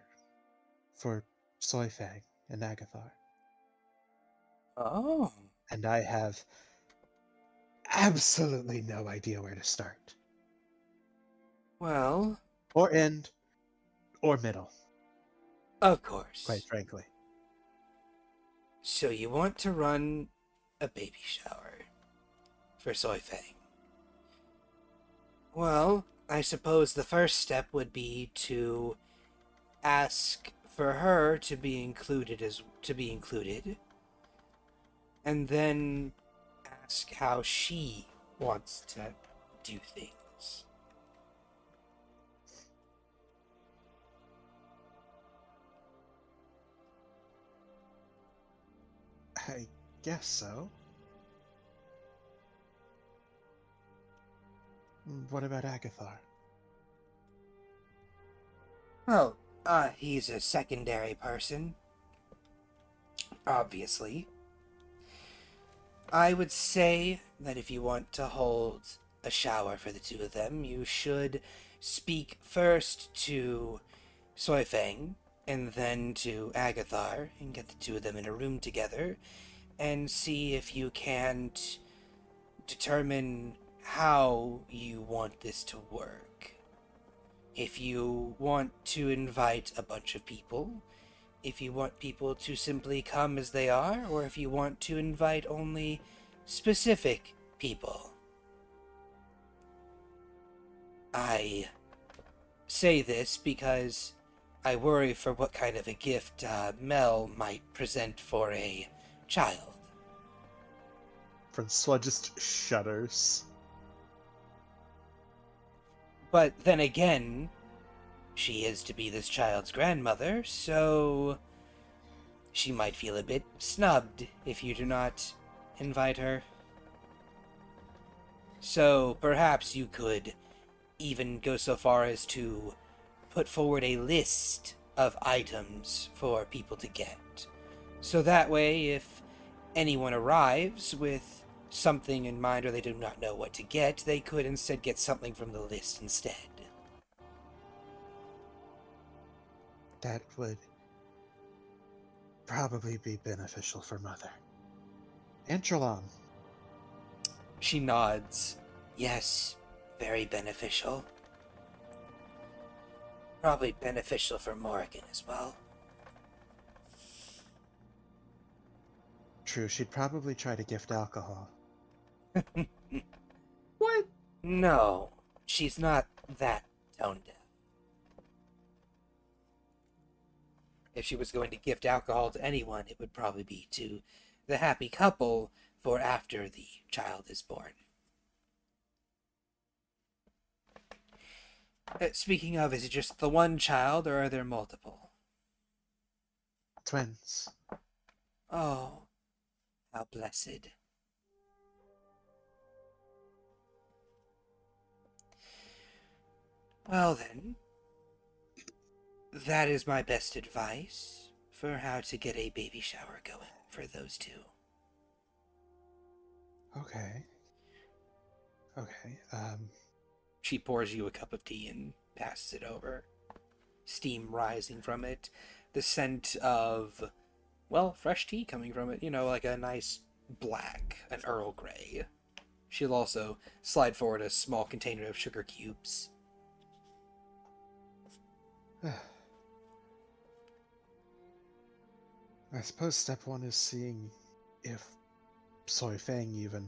for Soy Fang and Agathar. Oh. And I have absolutely no idea where to start. Well, Or end, or middle, of course. quite frankly. So you want to run a baby shower for Soy Fang. Well, I suppose the first step would be to ask for her to be included, and then ask how she wants to do things. I guess so. What about Agathar? Well, he's a secondary person, obviously. I would say that if you want to hold a shower for the two of them, you should speak first to Soifeng and then to Agathar and get the two of them in a room together and see if you can't determine how you want this to work. If you want to invite a bunch of people, if you want people to simply come as they are, or if you want to invite only specific people. I say this because I worry for what kind of a gift Mel might present for a child. Francois just shudders. But then again, she is to be this child's grandmother, so she might feel a bit snubbed if you do not invite her. So perhaps you could even go so far as to put forward a list of items for people to get. So that way, if anyone arrives with something in mind or they do not know what to get, they could instead get something from the list instead. That would probably be beneficial for Mother. And Trelawn. She nods. Yes, very beneficial. Probably beneficial for Morrigan as well. True, she'd probably try to gift alcohol. What? No, she's not that tone deaf. If she was going to gift alcohol to anyone, it would probably be to the happy couple for after the child is born. Speaking of, is it just the one child, or are there multiple? Twins. Oh, how blessed. Well then, that is my best advice for how to get a baby shower going for those two. Okay. Okay, She pours you a cup of tea and passes it over. Steam rising from it. The scent of, well, fresh tea coming from it. You know, like a nice black, an Earl Grey. She'll also slide forward a small container of sugar cubes. I suppose step one is seeing if Soy Fang even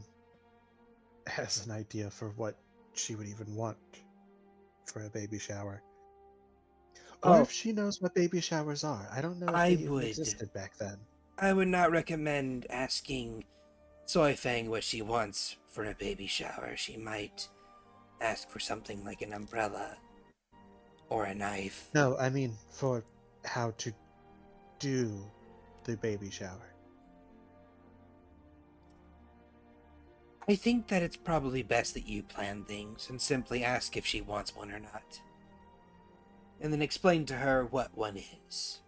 has an idea for what she would even want for a baby shower. Or Oh, if she knows what baby showers are. I don't know if I they even would. existed back then. I would not recommend asking Soy Fang what she wants for a baby shower. She might ask for something like an umbrella or a knife. No, I mean for how to do the baby shower. I think that it's probably best that you plan things and simply ask if she wants one or not. And then explain to her what one is.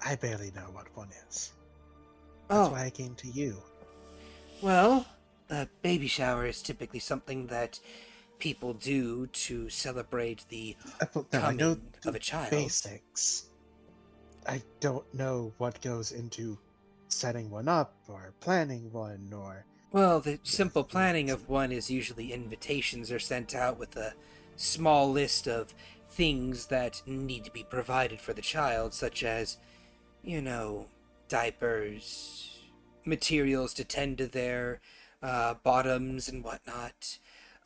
I barely know what one is. That's why I came to you. Well, a baby shower is typically something that people do to celebrate the I know coming of a child. basics. I don't know what goes into setting one up or planning one or... Well, the simple planning of one is usually invitations are sent out with a small list of things that need to be provided for the child, such as, you know, diapers, materials to tend to their bottoms and whatnot,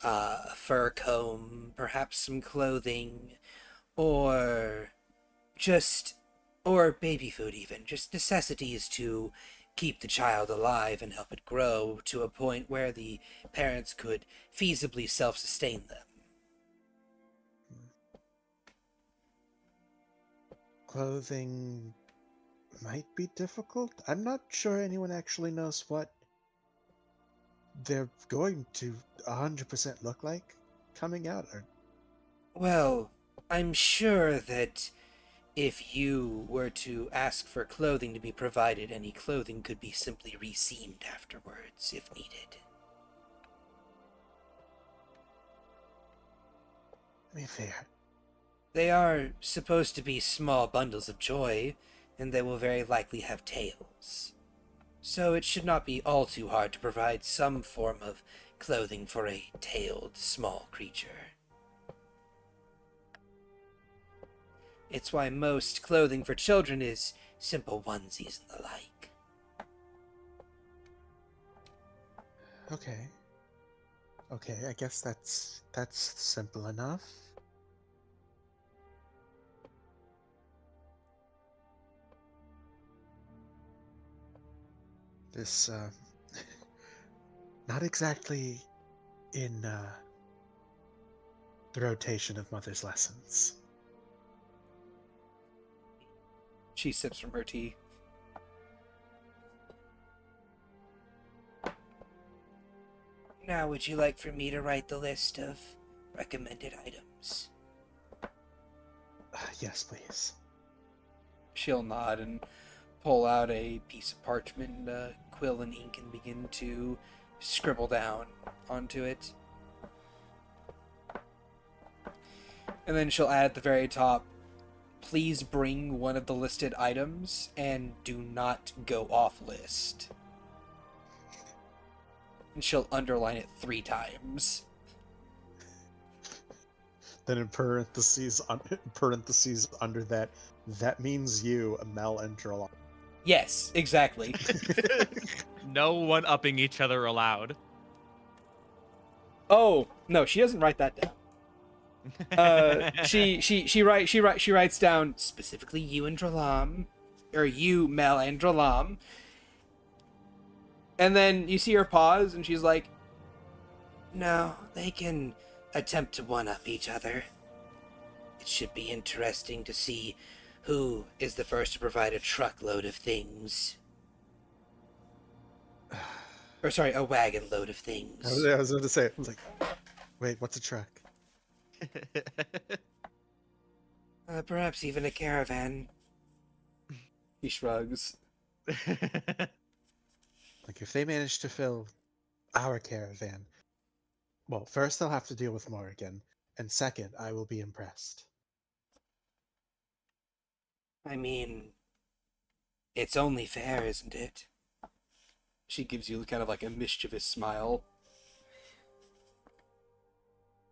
a fur comb, perhaps some clothing, or or baby food even, just necessities to keep the child alive and help it grow to a point where the parents could feasibly self-sustain them. Clothing, might be difficult. I'm not sure anyone actually knows what they're going to 100% look like coming out. Or Well, I'm sure that if you were to ask for clothing to be provided, any clothing could be simply reseamed afterwards, if needed. to be fair, They are supposed to be small bundles of joy, and they will very likely have tails. So it should not be all too hard to provide some form of clothing for a tailed small creature. It's why most clothing for children is simple onesies and the like. okay. Okay, I guess that's simple enough. This not exactly in the rotation of Mother's lessons. She sips from her tea. Now, would you like for me to write the list of recommended items? Yes, please. She'll nod and pull out a piece of parchment, quill and ink, and begin to scribble down onto it. And then she'll add at the very top, please bring one of the listed items and do not go off list. And she'll underline it 3 times. Then in parentheses under that, that means you, Mel and Drolon. Yes, exactly. No one upping each other allowed. Oh, no, she doesn't write that down. She writes down specifically you and Dralam, or you, Mel and Dralam. And then you see her pause, and she's like, "No, they can attempt to one-up each other. It should be interesting to see who is the first to provide a truckload of things. Or sorry, a wagon load of things. I was going to say, I was like, wait, what's a truck? Perhaps even a caravan." He shrugs. Like, if they manage to fill our caravan, well, first they'll have to deal with Morrigan, and second, I will be impressed. I mean, it's only fair, isn't it? She gives you kind of like a mischievous smile.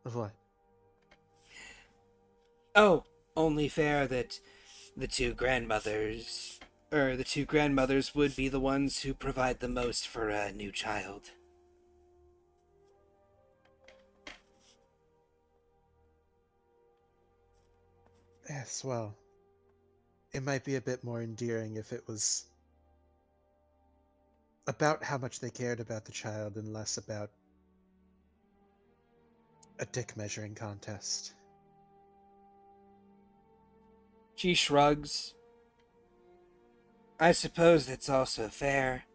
Of what? Oh, only fair that the two grandmothers would be the ones who provide the most for a new child. Yes, well, it might be a bit more endearing if it was about how much they cared about the child and less about a dick measuring contest. She shrugs. I suppose that's also fair.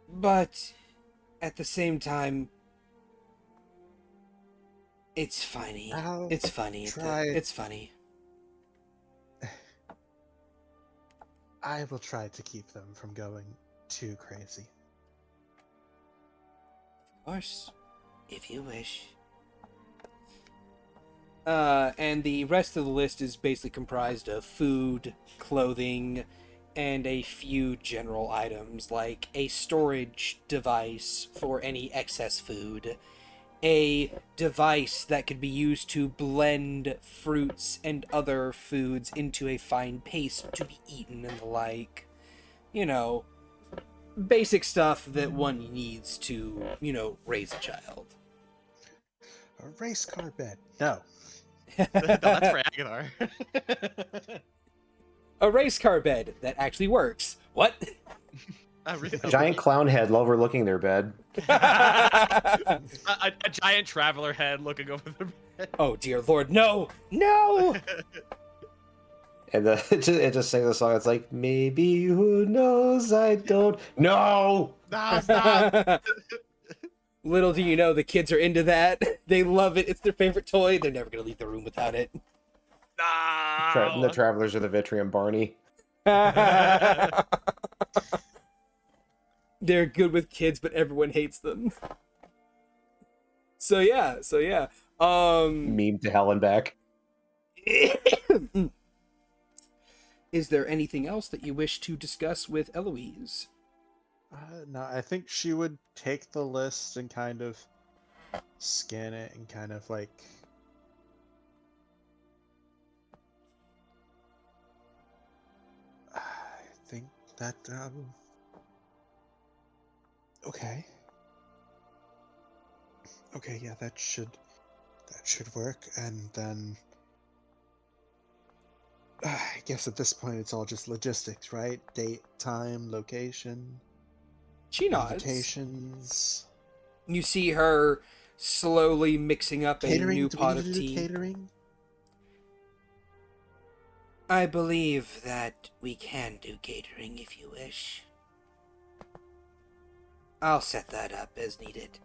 But at the same time, it's funny. I'll It's funny. try- It's funny. I will try to keep them from going too crazy. Of course, if you wish. And the rest of the list is basically comprised of food, clothing, and a few general items like a storage device for any excess food, a device that could be used to blend fruits and other foods into a fine paste to be eaten and the like. You know, basic stuff that one needs to, raise a child. A race car bed? No. No, that's for Aguilar. A race car bed that actually works. What? Really? A giant clown head overlooking their bed. A giant traveler head looking over the bed. Oh dear lord, no! No! And then it just sings a song. It's like, maybe who knows? I don't. No! No, stop. Little do you know, the kids are into that. They love it. It's their favorite toy. They're never gonna leave the room without it. The No. Travelers of the Vitrium Barney. They're good with kids, but everyone hates them. So yeah. Meme to hell and back. Is there anything else that you wish to discuss with Eloise? No, I think she would take the list and kind of scan it and kind of like. I think that okay. Okay, yeah, that should work. And then I guess at this point it's all just logistics, right? Date, time, location, She nods. invitations. You see her slowly mixing up Catering? a new Do we pot need of to do tea. catering? I believe that we can do catering if you wish. I'll set that up as needed.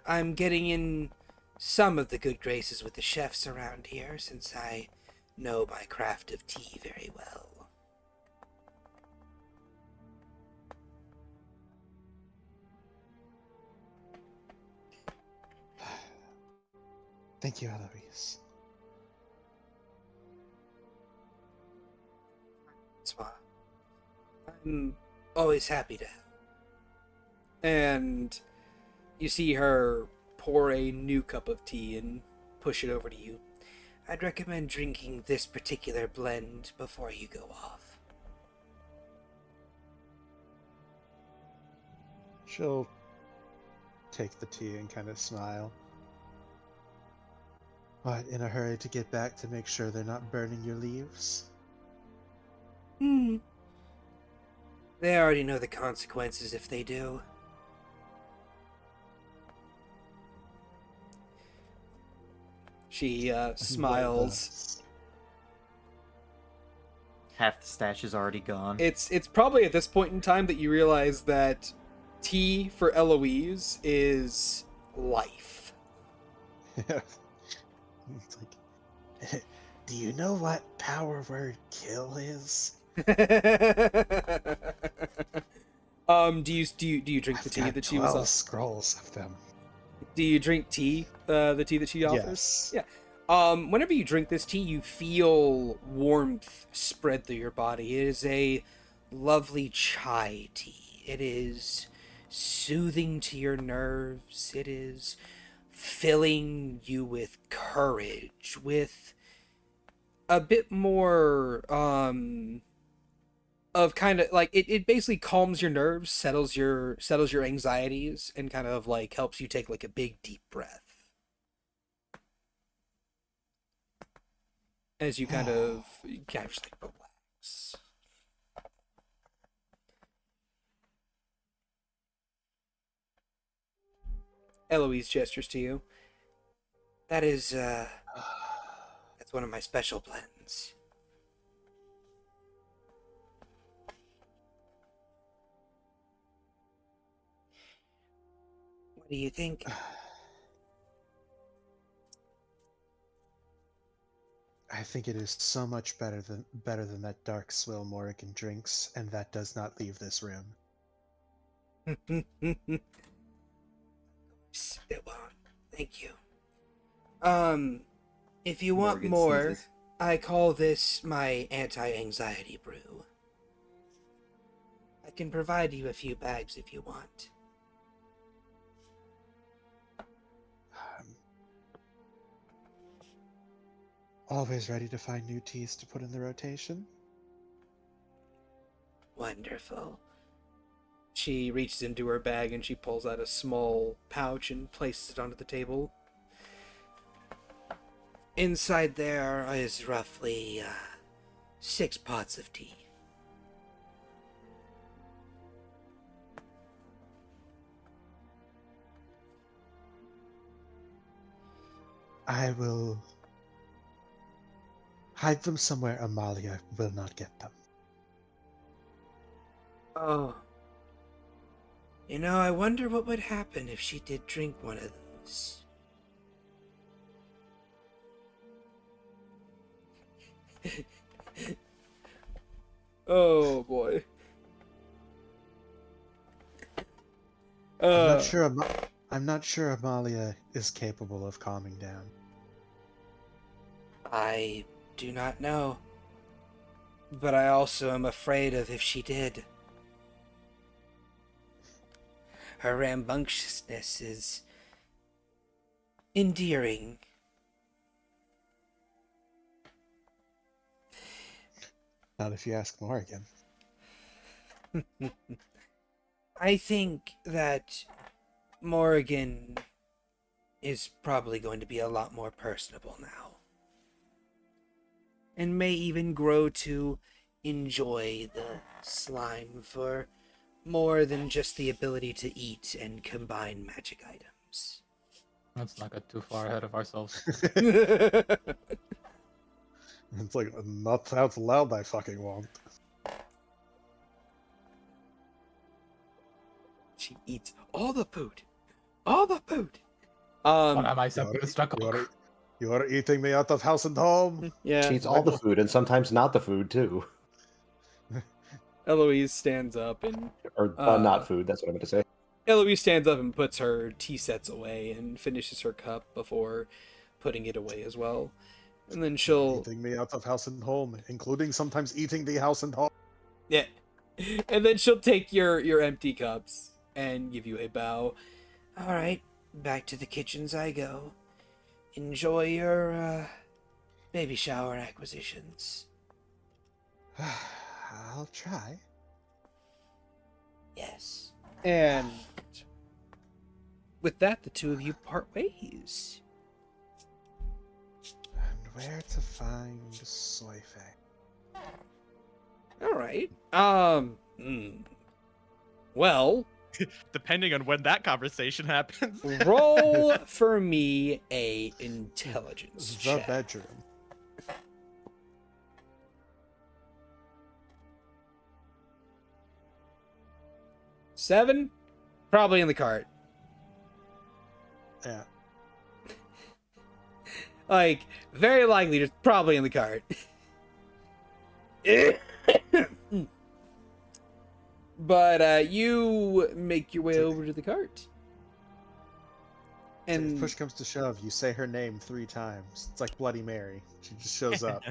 I'm getting in some of the good graces with the chefs around here, since I know my craft of tea very well. Thank you, Eloise. That's why I'm always happy to help. And you see her pour a new cup of tea and push it over to you. I'd recommend drinking this particular blend before you go off. She'll take the tea and kind of smile. What, in a hurry to get back to make sure they're not burning your leaves? They already know the consequences if they do. She smiles. Half the stash is already gone. It's probably at this point in time that you realize that tea for Eloise is life. It's like, do you know what power word kill is? Do you drink the tea I've that got she was 12 scrolls of them. Do you drink tea? The tea that she offers? Yes. Yeah. Whenever you drink this tea, you feel warmth spread through your body. It is a lovely chai tea. It is soothing to your nerves. It is filling you with courage, with a bit more of kind of like it basically calms your nerves, settles your anxieties, and kind of like helps you take like a big deep breath as you kind of just like relax. Eloise gestures to you. That is that's one of my special blends. What do you think? I think it is so much better than that dark swill Morrigan drinks, and that does not leave this room. Well, thank you. If you want Morgan more, sneezes. I call this my anti-anxiety brew. I can provide you a few bags if you want. Always ready to find new teas to put in the rotation. Wonderful. She reaches into her bag and she pulls out a small pouch and places it onto the table. Inside there is roughly 6 pots of tea. I will Hide them somewhere Amalia will not get them. Oh. You know, I wonder what would happen if she did drink one of those. Oh boy. I'm not sure Amalia is capable of calming down. I do not know. But I also am afraid of if she did. Her rambunctiousness is endearing. Not if you ask Morrigan. I think that Morrigan is probably going to be a lot more personable now. And may even grow to enjoy the slime for more than just the ability to eat and combine magic items. Let's not get too far ahead of ourselves. It's like, not out loud, I fucking won't. She eats all the food. All the food. What am I supposed to cook? You are eating me out of house and home. Yeah. She eats all the food and sometimes not the food too. Eloise stands up and Or not food, that's what I meant to say. Eloise stands up and puts her tea sets away and finishes her cup before putting it away as well. And then she'll Eating me out of house and home, including sometimes eating the house and home. yeah. And then she'll take your empty cups and give you a bow. All right, back to the kitchens I go. Enjoy your baby shower acquisitions. I'll try. Yes. And with that, the two of you part ways. And where to find soy fang? All right. Well, Depending on when that conversation happens. roll for me a intelligence The check. bedroom. 7? Probably in the cart. Yeah. Like, very likely, just probably in the cart. But you make your way over to the cart. If And push comes to shove, you say her name 3 times. It's like Bloody Mary. She just shows up.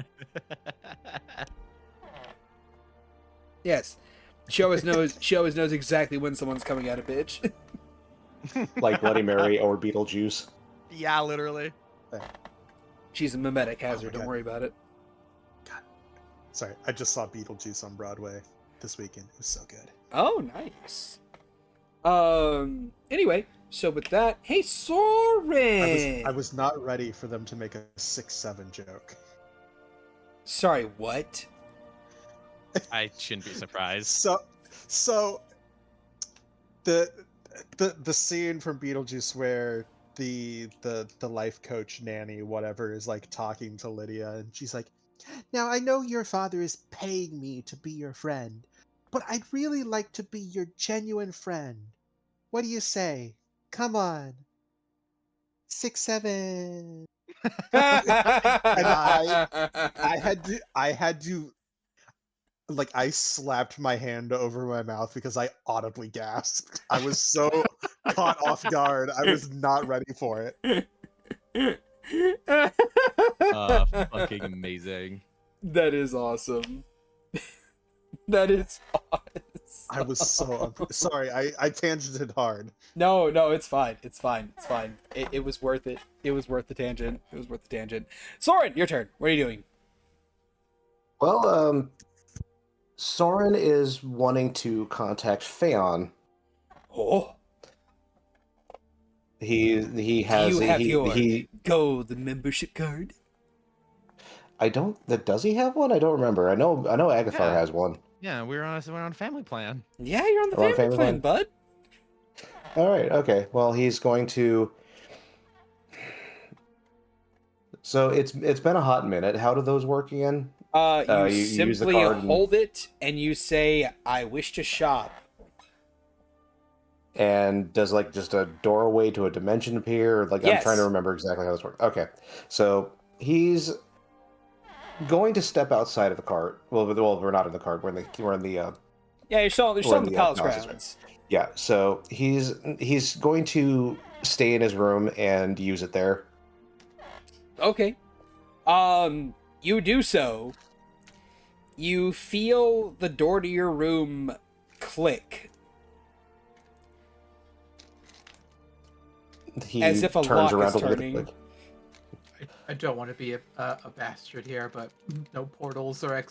yes, she always knows exactly when someone's coming at a bitch. Like Bloody Mary or Beetlejuice. Yeah, literally. She's a mimetic hazard, God. don't worry about it. Sorry, I just saw Beetlejuice on Broadway this weekend. It was so good. Oh, nice. Anyway, so with that, hey, Soren! I was not ready for them to make a 6-7 joke. Sorry, what? I shouldn't be surprised. So the scene from Beetlejuice where the life coach nanny whatever is like talking to Lydia and she's like, now I know your father is paying me to be your friend, but I'd really like to be your genuine friend. What do you say? Come on. 6-7. And I had to like I slapped my hand over my mouth because I audibly gasped. I was so caught off guard. I was not ready for it. Fucking amazing. That is awesome. That is awesome. I was so sorry. I tangented hard. No, it's fine. It's fine. It was worth it. It was worth the tangent. Soren, your turn. What are you doing? Well, Soren is wanting to contact Phaon. Oh, He has do you have your he gold membership card? I don't does he have one? I don't remember. I know Agathar Yeah. has one. Yeah, we're on a family plan. Yeah, you're on the We're on family plan, bud. All right, okay. Well, he's going to So it's been a hot minute. How do those work again? You You use the simply card and, hold it and you say, "I wish to shop." does like just a doorway to a dimension appear? Like I'm trying to Yes. remember exactly how this works. Okay, so he's going to step outside of the cart. Well, we're not in the cart. We're in the Yeah, you're still in the palace palace, grounds. yeah. So he's going to stay in his room and use it there. Okay. You do so. You feel the door to your room click. He As if a turns lock around is to look at the turning. click. I don't want to be a bastard here, but no portals or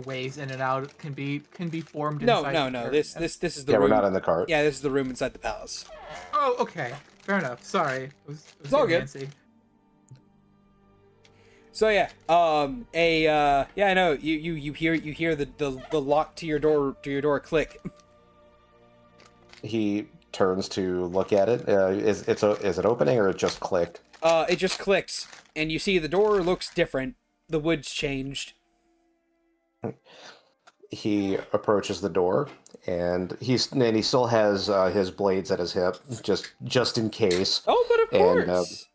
ways in and out can be formed No, inside. no, no. This is the Yeah, room. we're not in the cart. Yeah, this is the room inside the palace. Oh, okay, fair enough. Sorry, it was It's all getting good. antsy. So yeah, yeah, no, you hear the lock to your door click. He turns to look at it. Is it opening or it just clicked? It just clicks, and you see the door looks different. The wood's changed. He approaches the door, and he still has his blades at his hip, just in case. Oh, but of And course.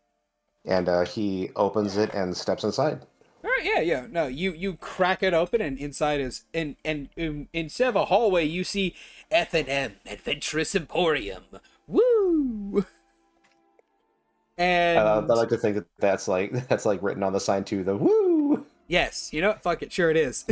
he opens it and steps inside. All right, yeah. No, you crack it open, and inside is and instead of a hallway, you see F&M Adventurous Emporium. Woo! And I like to think that that's like written on the sign too. The woo. yes, you know what? Fuck it, sure it is.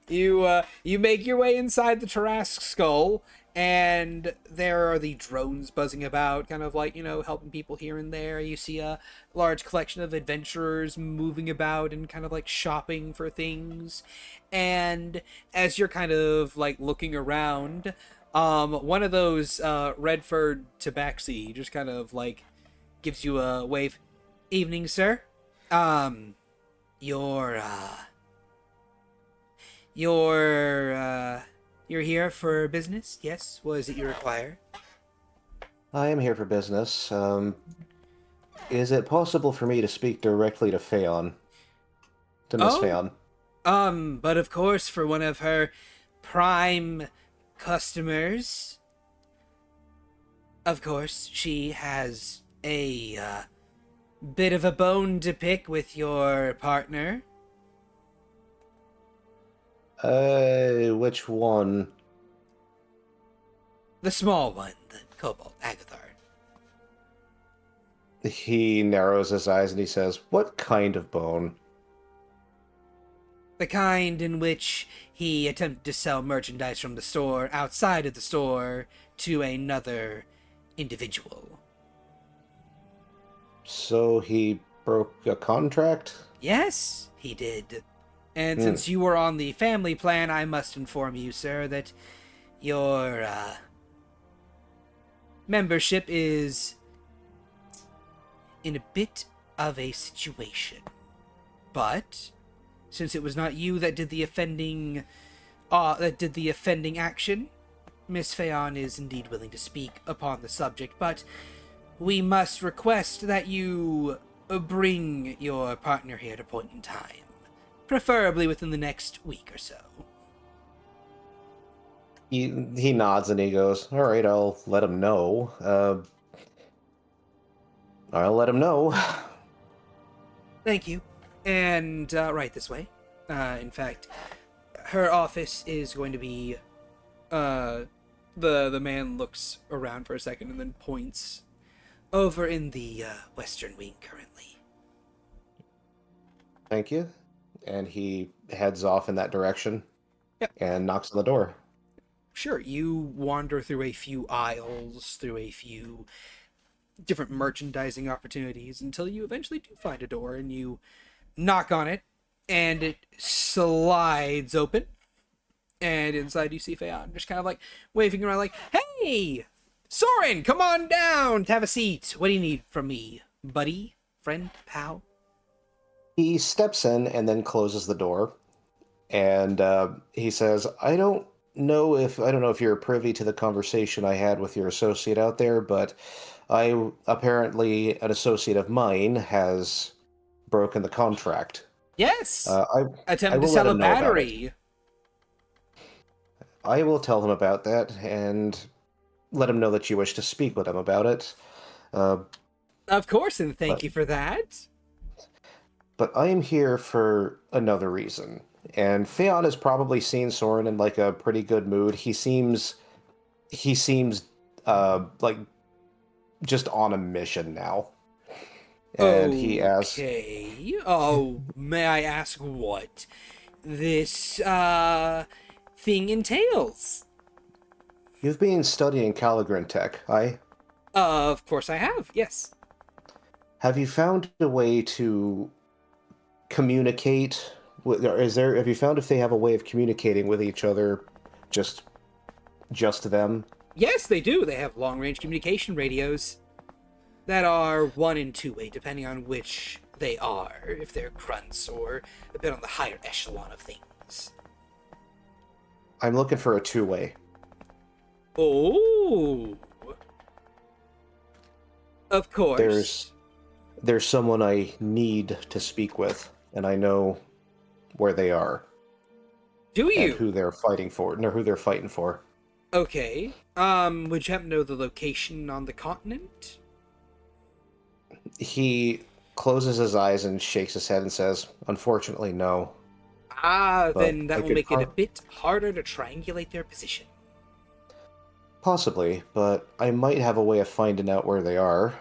You make your way inside the Tarrasque skull, and there are the drones buzzing about, kind of like, helping people here and there. You see a large collection of adventurers moving about and kind of like shopping for things. And as you're kind of like looking around, one of those red-furred tabaxi just kind of like gives you a wave. Evening, sir. You're you're here for business? Yes? What is it you require? I am here for business. Is it possible for me to speak directly to Phaon? To Miss Oh. Phaon? But of course, for one of her prime customers, of course, she has a bit of a bone to pick with your partner. Which one? The small one, the kobold, Agathar. He narrows his eyes and he says, "What kind of bone?" The kind in which he attempted to sell merchandise from the store outside of the store to another individual. So he broke a contract? Yes, he did. And since you were on the family plan, I must inform you, sir, that your membership is in a bit of a situation. But since it was not you that did the offending action, Miss Phaon is indeed willing to speak upon the subject, but we must request that you bring your partner here at a point in time, preferably within the next week or so. He nods and he goes, "All right, I'll let him know. I'll let him know." Thank you. And right this way. In fact, her office is going to be. The man looks around for a second and then points over in the western wing currently. Thank you. And he heads off in that direction. Yep. And knocks on the door. Sure, you wander through a few aisles, through a few different merchandising opportunities until you eventually do find a door and you knock on it and it slides open. And inside you see Phaon just kind of like waving around like, "Hey! Soren, come on down! Have a seat. What do you need from me? Buddy? Friend? Pal?" He steps in and then closes the door. And he says, I don't know if you're privy to the conversation I had with your associate out there, but apparently an associate of mine has broken the contract. Yes. I Attempt to will sell let a him know about it. battery. I will tell him about that and let him know that you wish to speak with him about it. Uh, Of course, and thank But- you for that. but I am here for another reason. And Theon has probably seen Soren in like a pretty good mood. He seems like just on a mission now. And he asks, Okay. Oh, may I ask what this thing entails? "You've been studying cal-gr-n tech, aye? Of course I have. Yes. Have you found a way to communicate with, or have you found if they have a way of communicating with each other, just them?" Yes, they do. They have long-range communication radios that are 1 and 2-way, depending on which they are, if they're grunts or a bit on the higher echelon of things. I'm looking for a two-way. Oh. Of course. There's someone I need to speak with, and I know where they are Do and you? who they're fighting for, or who they're fighting for. Okay. Would you happen to know the location on the continent? He closes his eyes and shakes his head and says, "Unfortunately, no." Ah, But then I that will could make it a prob- bit harder to triangulate their position. Possibly, but I might have a way of finding out where they are,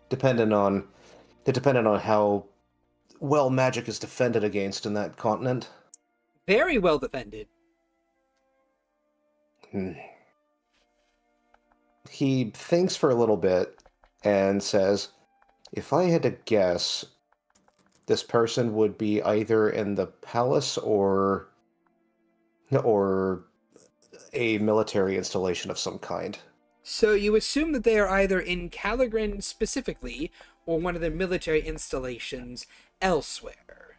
depending on how well magic is defended against in that continent. Very well defended. Hmm. He thinks for a little bit and says, "If I had to guess, this person would be either in the palace or a military installation of some kind." So you assume that they are either in ch-ldr-n specifically, or one of their military installations elsewhere.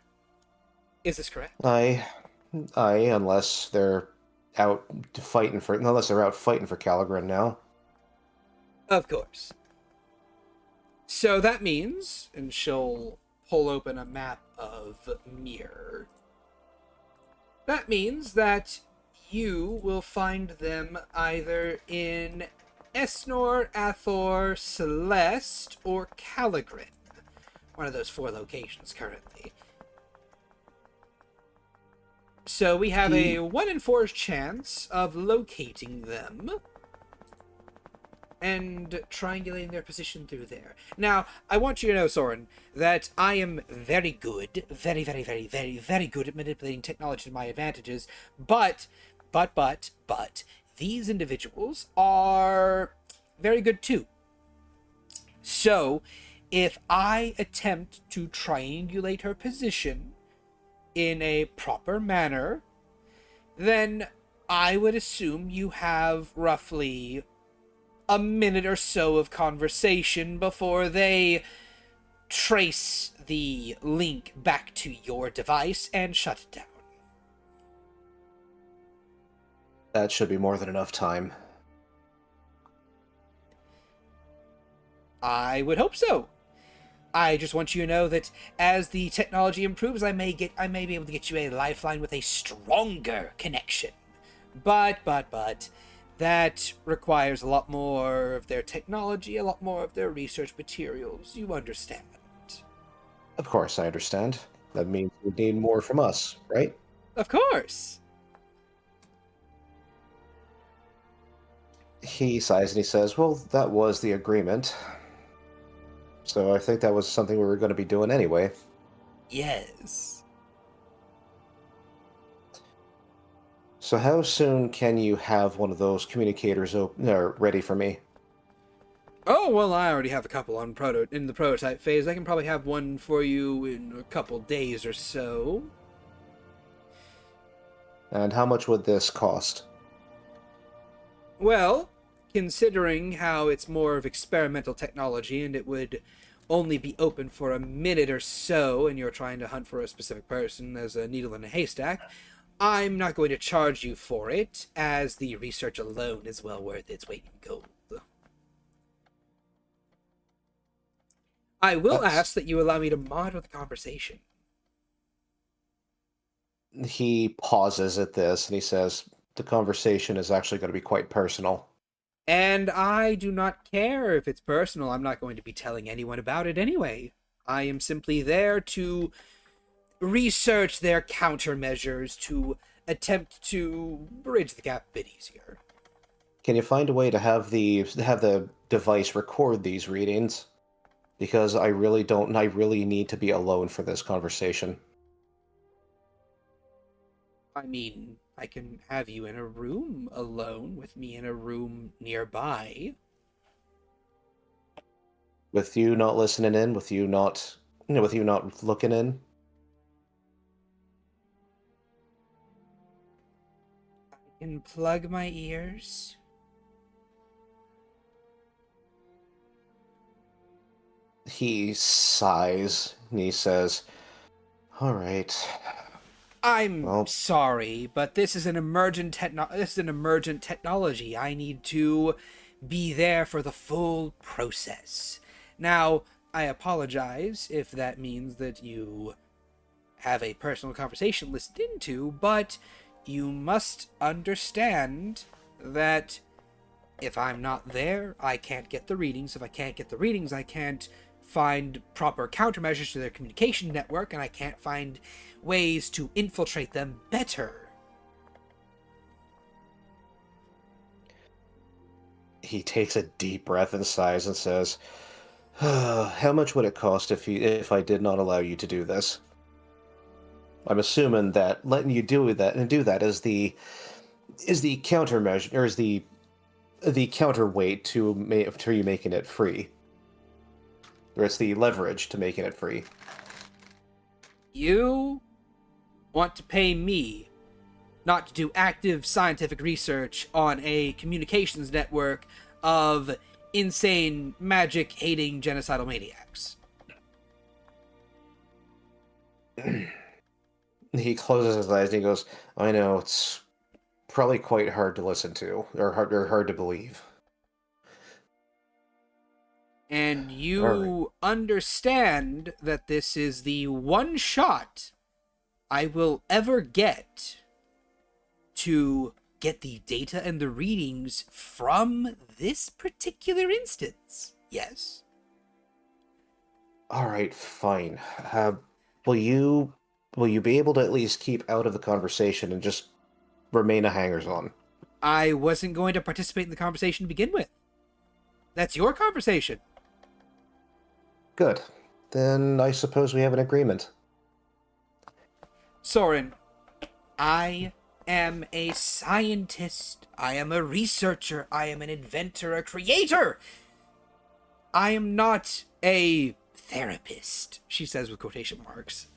Is this correct? Unless they're out fighting for ch-ldr-n now. Of course. So that means, and she'll pull open a map of Mir. That means that you will find them either in Esnor, Athor, Celeste, or ch-ldr-n. One of those 4 locations currently. So we have a 1 in 4 chance of locating them and triangulating their position through there. Now, I want you to know, Soren, that I am very good, very, very, very, very, very good at manipulating technology to my advantages, but, these individuals are very good too. So, if I attempt to triangulate her position in a proper manner, then I would assume you have roughly a minute or so of conversation before they trace the link back to your device and shut it down. That should be more than enough time. I would hope so. I just want you to know that as the technology improves, I may be able to get you a lifeline with a stronger connection. But that requires a lot more of their technology, a lot more of their research materials. You understand? Of course, I understand. That means you need more from us, right? Of course. He sighs and he says, "Well, that was the agreement. So I think that was something we were going to be doing anyway." Yes. So how soon can you have one of those communicators ready for me? Oh, well, I already have a couple in the prototype phase. I can probably have one for you in a couple days or so. And how much would this cost? Well, considering how it's more of experimental technology and it would only be open for a minute or so and you're trying to hunt for a specific person as a needle in a haystack, I'm not going to charge you for it, as the research alone is well worth its weight in gold. I will That's- ask that you allow me to monitor the conversation. He pauses at this and he says, the conversation is actually going to be quite personal. And I do not care if it's personal. I'm not going to be telling anyone about it anyway. I am simply there to research their countermeasures to attempt to bridge the gap a bit easier. Can you find a way to have the device record these readings? Because I really need to be alone for this conversation. I mean, I can have you in a room alone with me in a room nearby. With you not listening in, with you not looking in. I can plug my ears. He sighs and he says, "All right. I'm Well, sorry, but this is an emergent technology. I need to be there for the full process. Now, I apologize if that means that you have a personal conversation listened into, but you must understand that if I'm not there, I can't get the readings. If I can't get the readings, I can't find proper countermeasures to their communication network, and I can't find ways to infiltrate them better." He takes a deep breath and sighs and says, "How much would it cost if I did not allow you to do this?" I'm assuming that letting you do that is the countermeasure, or is the counterweight to you making it free, or it's the leverage to making it free. You want to pay me not to do active scientific research on a communications network of insane, magic-hating, genocidal maniacs. He closes his eyes and he goes, "I know, it's probably quite hard to listen to, or hard to believe." And All you understand that this is the one shot I will ever get to get the data and the readings from this particular instance. Yes? All right, fine. Will you be able to at least keep out of the conversation and just remain a hangers-on? I wasn't going to participate in the conversation to begin with. That's your conversation. Good. Then I suppose we have an agreement. Soren, I am a scientist. I am a researcher. I am an inventor, a creator. I am not a therapist, she says with quotation marks.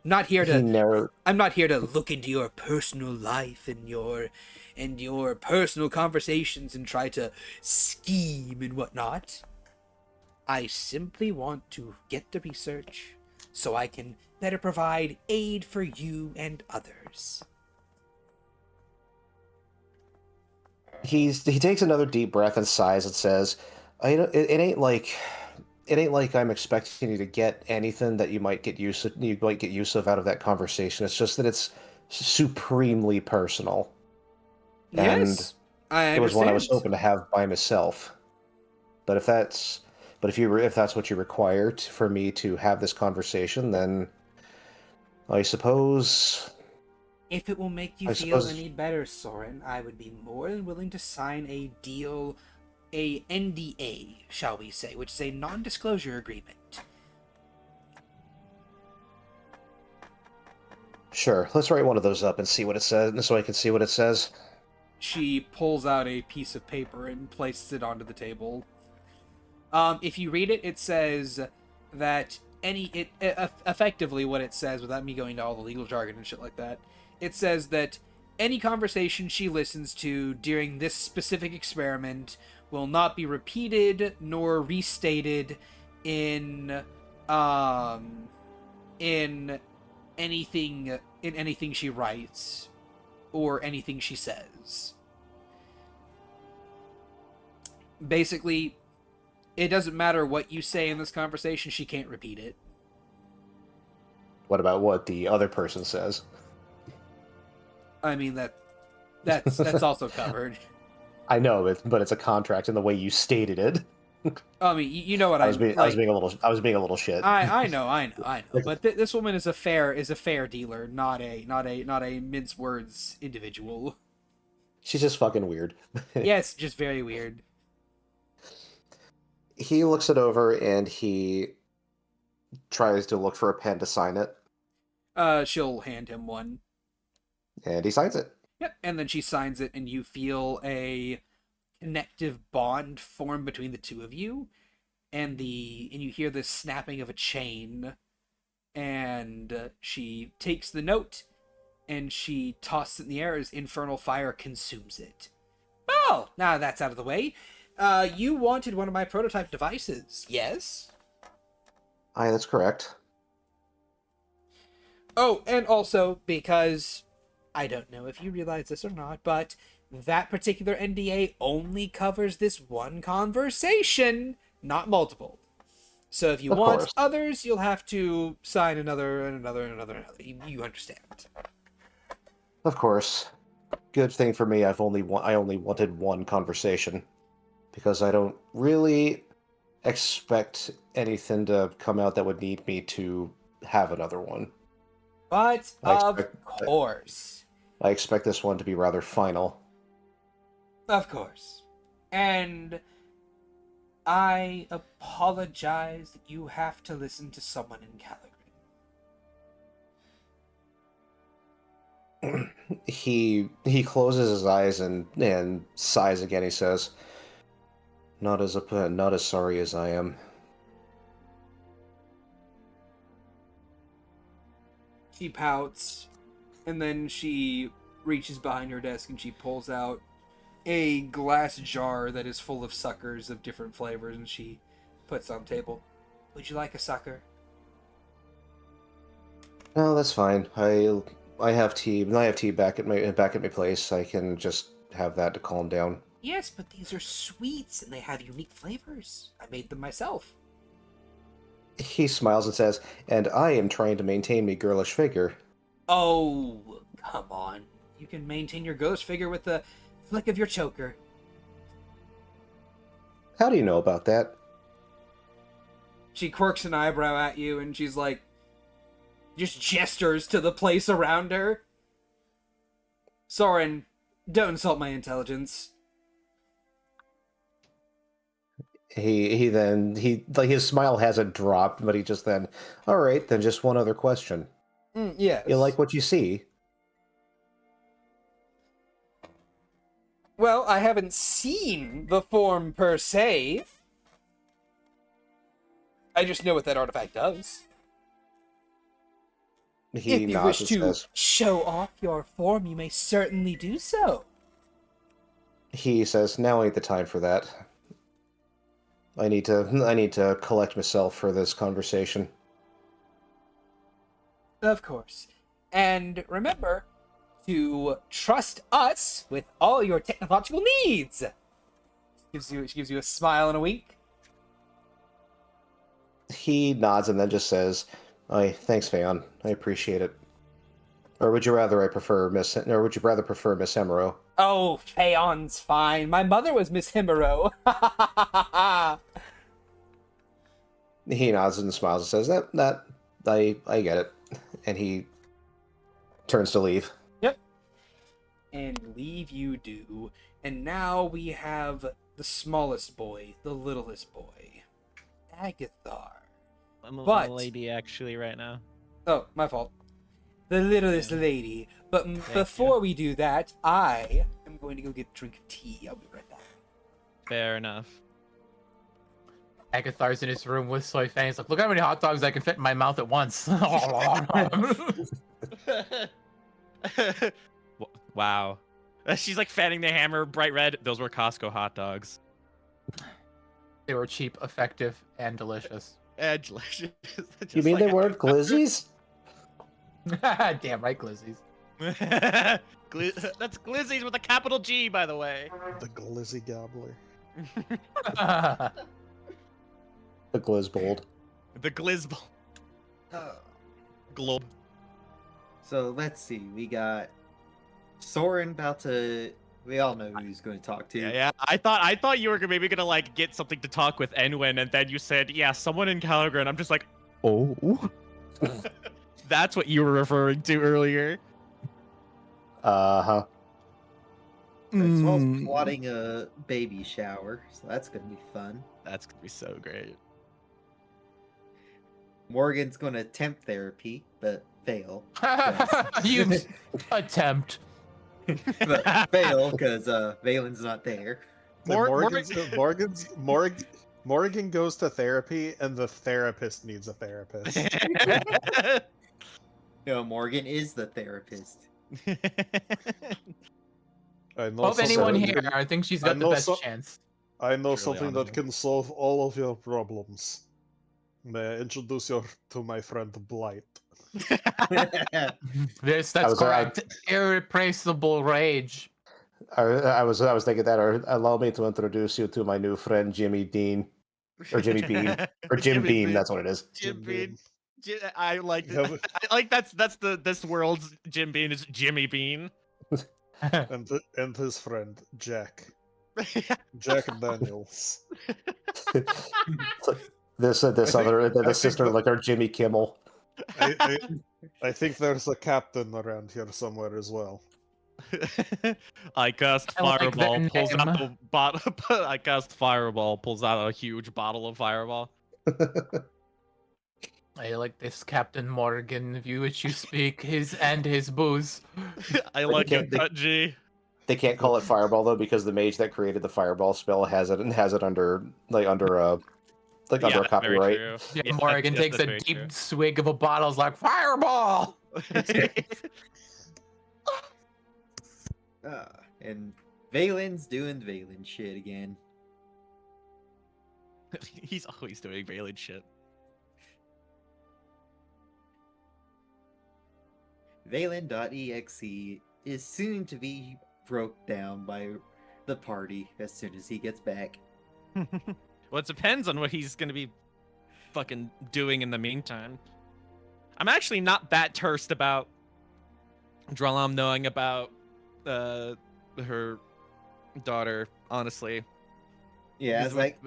I'm not here to look into your personal life and your personal conversations and try to scheme and whatnot. I simply want to get the research so I can better provide aid for you and others. He takes another deep breath and sighs and says, it ain't like I'm expecting you to get anything that you might get use of out of that conversation. It's just that it's supremely personal. Yes, I And it was one I was understand. hoping to have by myself. But if that's what you require for me to have this conversation, then I suppose If it will make you feel any better, Soren, I would be more than willing to sign a deal, a NDA, shall we say, which is a non-disclosure agreement. Sure. Let's write one of those up and see what it says, so I can see what it says. She pulls out a piece of paper and places it onto the table. If you read it, it says that effectively what it says, without me going to all the legal jargon and shit like that, it says that any conversation she listens to during this specific experiment will not be repeated nor restated in anything she writes or anything she says. Basically, it doesn't matter what you say in this conversation, she can't repeat it. What about what the other person says? I mean, that's also covered. I know, but it's a contract in the way you stated it. I mean, you know what I was being a little shit. I know. But this woman is a fair dealer, not a mince words individual. She's just fucking weird. Yeah, it's just very weird. He looks it over and he tries to look for a pen to sign it, She'll hand him one. and he signs it. Yep, and then she signs it, and you feel a connective bond form between the two of you, and you hear the snapping of a chain, and she takes the note, and she tosses it in the air as infernal fire consumes it. Oh, now that's out of the way. You wanted one of my prototype devices, yes? Aye, that's correct. Oh, and also, because I don't know if you realize this or not, but that particular NDA only covers this one conversation, not multiple. So if you Of want course. others, you'll have to sign another and another and another and another. You understand. Of course. Good thing for me, I only wanted one conversation, because I don't really expect anything to come out that would need me to have another one. But, of course. I expect this one to be rather final. Of course. And I apologize that you have to listen to someone in Caligan. He closes his eyes and sighs again. He says, not as sorry as I am." She pouts, and then she reaches behind her desk and she pulls out a glass jar that is full of suckers of different flavors, and she puts on the table. Would you like a sucker? No, that's fine. I have tea. I have tea back at my place. I can just have that to calm down. Yes, but these are sweets and they have unique flavors. I made them myself. He smiles and says, "And I am trying to maintain my girlish figure." Oh, come on. You can maintain your ghost figure with the flick of your choker. How do you know about that? She quirks an eyebrow at you and she's like, just gestures to the place around her. Soren, don't insult my intelligence. He his smile hasn't dropped, but he just then, all right, then just one other question. Yes. You like what you see? Well, I haven't seen the form per se. I just know what that artifact does. He If you nods wish and to says, show off your form, you may certainly do so. he says, now ain't the time for that. I need to collect myself for this conversation. Of course. And remember to trust us with all your technological needs. She gives you a smile and a wink. He nods and then just says, thanks, Phaon. I appreciate it. Or would you rather prefer Miss Emero? Oh, Phaon's fine. My mother was Miss Himuro. He nods and smiles and says, that I get it. And he turns to leave. Yep. And leave you do. And now we have the smallest boy, the littlest boy, Agathar. I'm a But- lady actually right now. Oh, my fault. The littlest Yeah. lady. But Thank before you. we do that, I am going to go get a drink of tea. I'll be right back. Fair enough. Agathar's in his room with soy fangs. Like, look how many hot dogs I can fit in my mouth at once. Wow. She's like fanning the hammer bright red. Those were Costco hot dogs. They were cheap, effective, and delicious. And delicious. You mean they weren't glizzies? Damn right, Glizzies. That's Glizzies with a capital G, by the way. The glizzy gobbler. The Glizbold. The Glizball globe. So let's see. We got Soren about to. We all know who he's going to talk to. Yeah. I thought you were maybe gonna like get something to talk with Enwin, and then you said, "Yeah, someone in Caligra," and I'm just like, "Oh." That's what you were referring to earlier. Uh-huh. As well as plotting a baby shower, so that's going to be fun. That's gonna be so great. Morgan's going to attempt therapy, but fail. You attempt. But fail because Valen's not there. Morgan goes to therapy, and the therapist needs a therapist. No, Morgan is the therapist. I know Of anyone something- here, I think she's got the know best so- chance. I know Truly something that honorable. can solve all of your problems. May I introduce you to my friend Blight? Yes, I that's was- correct. Irrepressible rage. I was thinking that, or allow me to introduce you to my new friend Jimmy Dean. Or Jimmy Beam. Or Jim Jimmy Beam, Beam. that's what it is. Jim Beam. Bean. I like. Yeah, I like that's this world's Jim Bean is Jimmy Bean. and his friend Jack Daniels. This I think sister that- like our Jimmy Kimmel. I think there's a captain around here somewhere as well. I cast I like fireball. that Pulls out name. the bottle. I cast fireball. Pulls out a huge bottle of fireball. I like this Captain Morgan, of which you speak, his booze. I But like you your can't- cut, G. They can't call it fireball though because the mage that created the fireball spell has it under under a Yeah, that's very copyright. true. Yeah, Yeah, Morgan takes that's a very deep true. swig of a bottle, is like, fireball! And Valen's doing Valen shit again. He's always doing Valen shit. Valen.exe is soon to be broke down by the party as soon as he gets back. Well, it depends on what he's gonna be fucking doing in the meantime. I'm actually not that tersed about Dralam knowing about her daughter, honestly. Yeah, it's like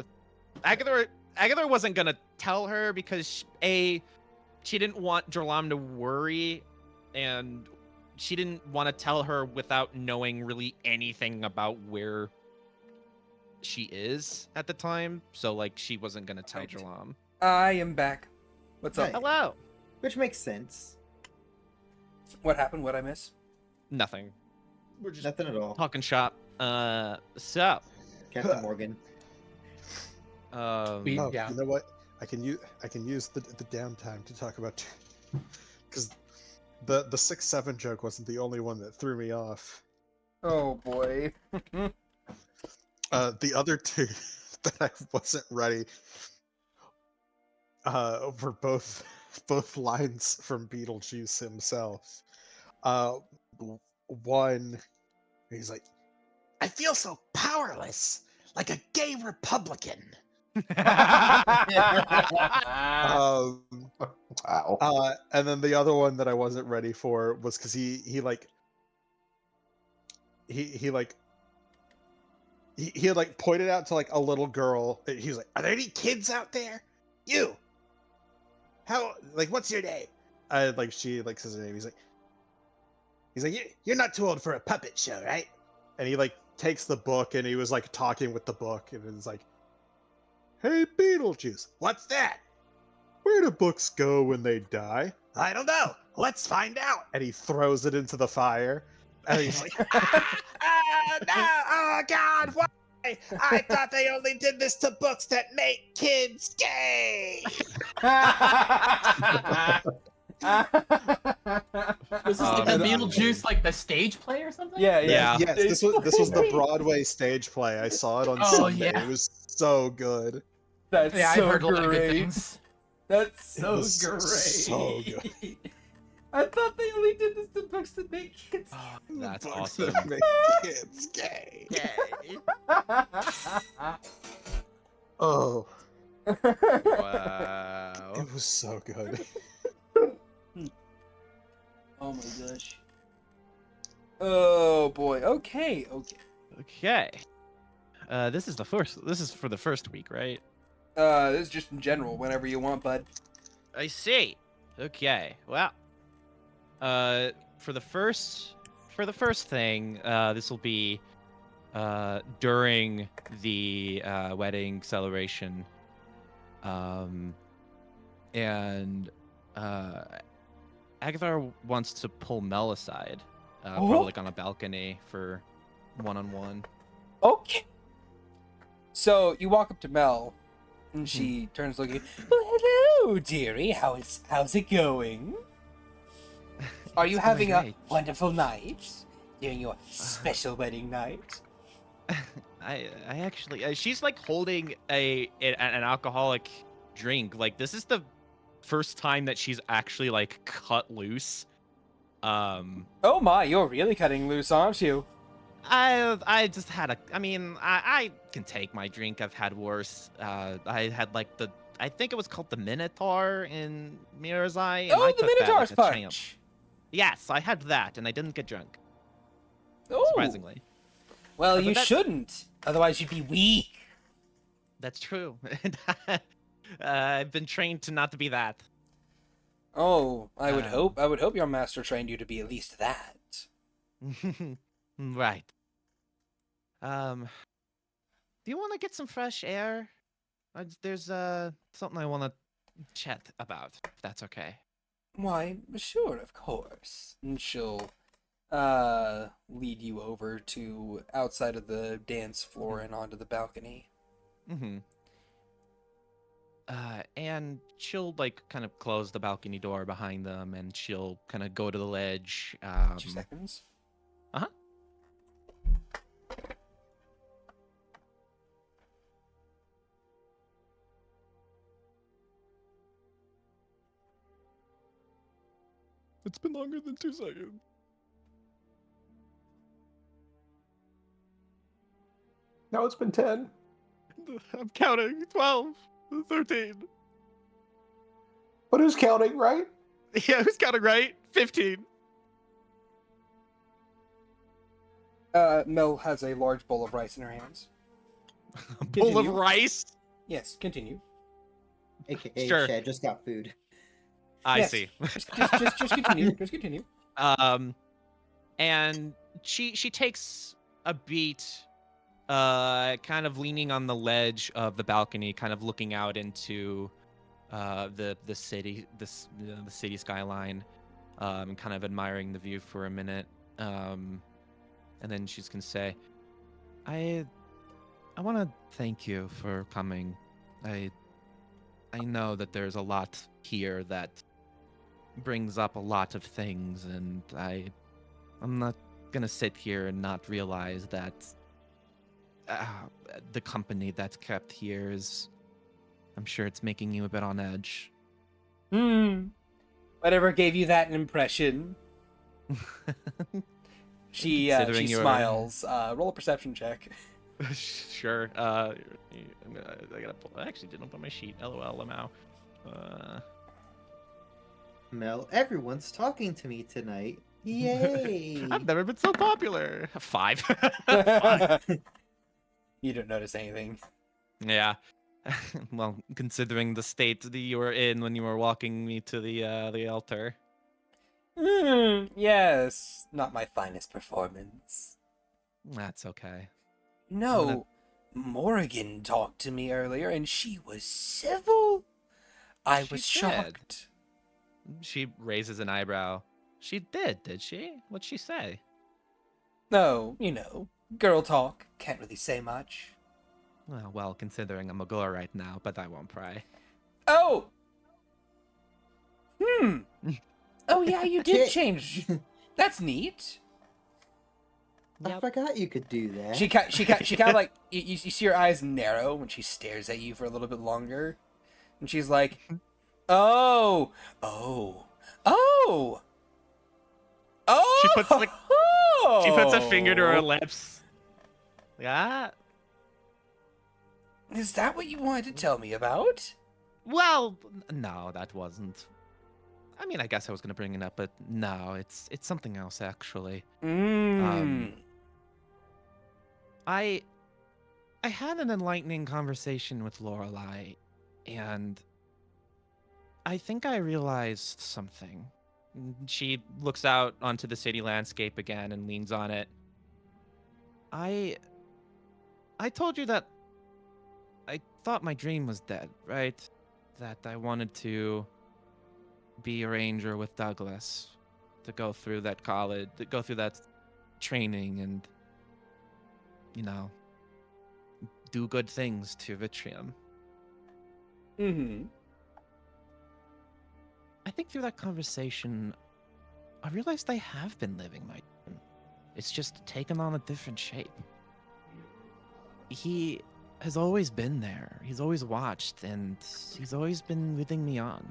Agatha wasn't gonna tell her because she didn't want Dralam to worry, and she didn't want to tell her without knowing really anything about where she is at the time. So like she wasn't gonna tell Right. Dralam. I am back. What's up? Hi. Hello. which makes sense. What happened? What I miss? Nothing. We're just Nothing at all. talking shop. So Captain Morgan. We- Oh, yeah. you know what? I can use the downtime to talk about because the 6-7 joke wasn't the only one that threw me off. Oh boy. The other two that I wasn't ready were both lines from Beetlejuice himself. One, he's like, "I feel so powerless, like a gay Republican." Wow. And then the other one that I wasn't ready for was because he had like pointed out to like a little girl. He's like, "Are there any kids out there? You? How? Like, what's your name?" Like she like says her name. He's like, "You're not too old for a puppet show, right?" And he like takes the book and he was like talking with the book and it's like, "Hey, Beetlejuice, what's that? Where do books go when they die?" "I don't know. Let's find out." And he throws it into the fire. And he's like, no, oh God, why? I thought they only did this to books that make kids gay. Was this Oh, like the no. Beetlejuice, like the stage play or something? Yeah. Yes, this was the Broadway stage play. I saw it on Oh, Sunday. yeah. It was so good. That's Yeah, so I've heard a lot of good great. things. That's It so was great. so good. I thought they only did this to books that make kids. That's Books awesome. that make kids gay. Oh, Wow. It was so good. Oh my gosh. Oh boy. Okay. Okay. This is for the first week, right? This is just in general. Whenever you want, bud. I see. Okay. Well, for the first thing, this will be during the wedding celebration. And Agatha wants to pull Mel aside, Oh. probably like on a balcony for one-on-one. Okay. So you walk up to Mel, and she turns looking. Well, hello, dearie. How's it going? Are you It's having going a great. wonderful night during your special wedding night? I actually, she's like holding an alcoholic drink. Like this is the first time that she's actually like cut loose. Oh my, you're really cutting loose, aren't you? I just had I can take my drink. I've had worse. I had like I think it was called the Minotaur in Mirror's Eye. And I Oh, the took that Minotaur's like a champ. punch. Yes, I had that, and I didn't get drunk. Oh. Surprisingly. Well, But you that's- shouldn't. Otherwise, you'd be weak. That's true. I've been trained to not to be that. Oh, I would Um. hope. I would hope your master trained you to be at least that. Right. Do you want to get some fresh air? There's something I want to chat about, if that's okay. Why, sure, of course. And she'll lead you over to outside of the dance floor and onto the balcony. Mm-hmm. And she'll like kind of close the balcony door behind them, and she'll kind of go to the ledge. 2 seconds. Uh-huh. It's been longer than 2 seconds. Now it's been 10. I'm counting. 12, 13. But who's counting, right? Yeah, who's counting right? 15. Mel has a large bowl of rice in her hands. A bowl of Continue. rice? Yes, continue. AKA Sure. Shad just got food. I Yes. see. Just continue. Just continue. And she takes a beat, kind of leaning on the ledge of the balcony, kind of looking out into the city, the city skyline, and kind of admiring the view for a minute. And then she's gonna say, I want to thank you for coming. I know that there's a lot here that brings up a lot of things, and I'm not gonna sit here and not realize that the company that's kept here is, I'm sure it's making you a bit on edge. Whatever gave you that impression? She Considering you're- smiles. Roll a perception check. Sure. I gotta pull. I actually didn't put my sheet. LOL, Lamau. Mel, everyone's talking to me tonight. Yay! I've never been so popular. 5. You don't notice anything. Yeah. Well, considering the state that you were in when you were walking me to the altar. Yes. Not my finest performance. That's okay. No, Morrigan talked to me earlier and she was civil. I She was did. shocked. She raises an eyebrow. She did she? What'd she say? No, girl talk. Can't really say much. Well, considering I'm a girl right now, but I won't pry. Oh! Oh yeah, you did Okay. change. That's neat. I forgot you could do that. She kind of like you see her eyes narrow when she stares at you for a little bit longer, and she's like, "Oh, oh, oh, oh." She puts, like- She puts a finger to her lips. Yeah. Is that what you wanted to tell me about? Well, no, that wasn't. I mean, I guess I was gonna bring it up, but no, it's something else actually. I had an enlightening conversation with Lorelei, and I think I realized something. She looks out onto the city landscape again and leans on it. I told you that I thought my dream was dead, right? That I wanted to be a ranger with Douglas, to go through that college, to go through that training and, you know, do good things to Vitrium. Mm-hmm. I think through that conversation, I realized I have been living my dream. It's just taken on a different shape. He has always been there. He's always watched, and he's always been leading me on.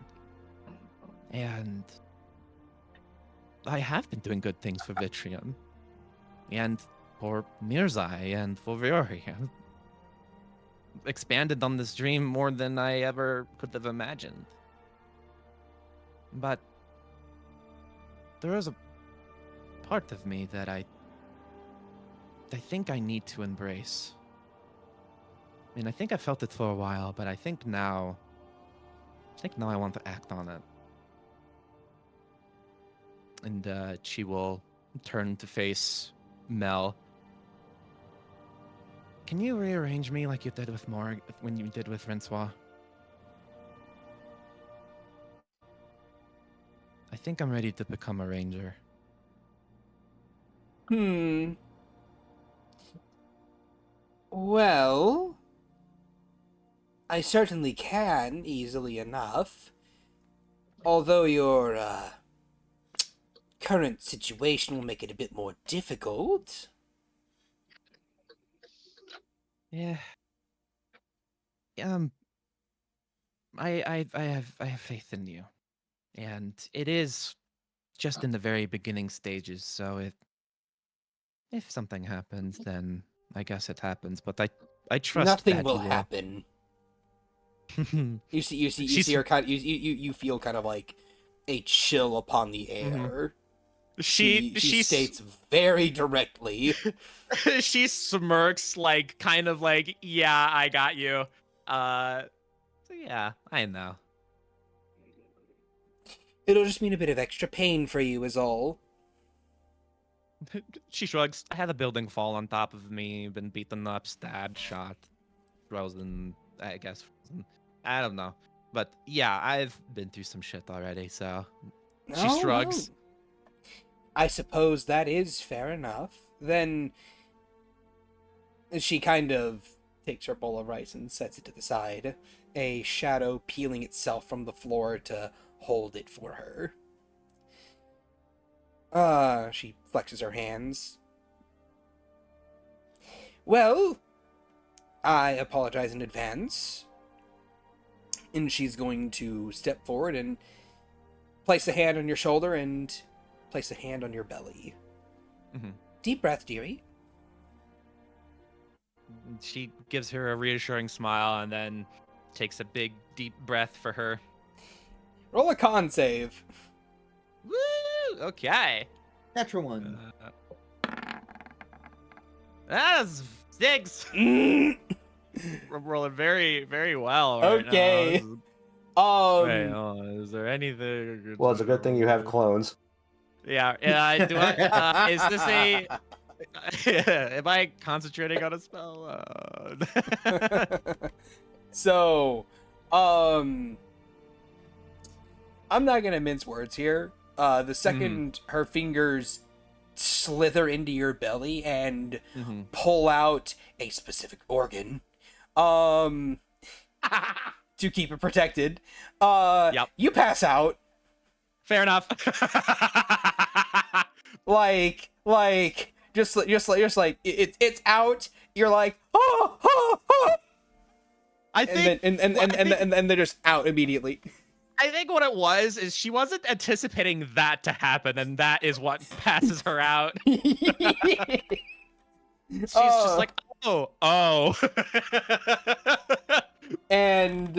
And I have been doing good things for Vitrium, and for Mirzai, and for Vuori. I've expanded on this dream more than I ever could have imagined. But there is a part of me that I think I need to embrace. I mean, I think I felt it for a while, but I think now I want to act on it. And she will turn to face Mel. Can you rearrange me like you did with Morg when you did with Francois? I think I'm ready to become a ranger. Well, I certainly can, easily enough. Although your current situation will make it a bit more difficult. Yeah. I have faith in you, and it is just in the very beginning stages. So if something happens, then I guess it happens. But I trust Nothing that will you will. happen. You see her kind of, you feel kind of like a chill upon the air. She states very directly. She smirks, like, kind of like, yeah, I got you. So yeah, I know. It'll just mean a bit of extra pain for you is all. She shrugs. I had a building fall on top of me, been beaten up, stabbed, shot, frozen, I guess. Frozen. I don't know. But yeah, I've been through some shit already, so she shrugs. Well, I suppose that is fair enough. Then she kind of takes her bowl of rice and sets it to the side, a shadow peeling itself from the floor to hold it for her. She flexes her hands. Well, I apologize in advance. And she's going to step forward and place a hand on your shoulder and place a hand on your belly. Mm-hmm. Deep breath, dearie. She gives her a reassuring smile and then takes a big, deep breath for her. Roll a con save. Woo! Okay. Natural one. That's 6. Mm. We're rolling very, very well right Okay. now. Wait, is there anything? Well, it's a good thing you have clones. Yeah. Yeah. Do I? Is this a? Am I concentrating on a spell? So, I'm not gonna mince words here. The second her fingers slither into your belly and pull out a specific organ, to keep it protected, you pass out. Fair enough. like just like it's out. You're like, oh. I think, and they're just out immediately. I think what it was is she wasn't anticipating that to happen, and that is what passes her out. She's just like, Oh. And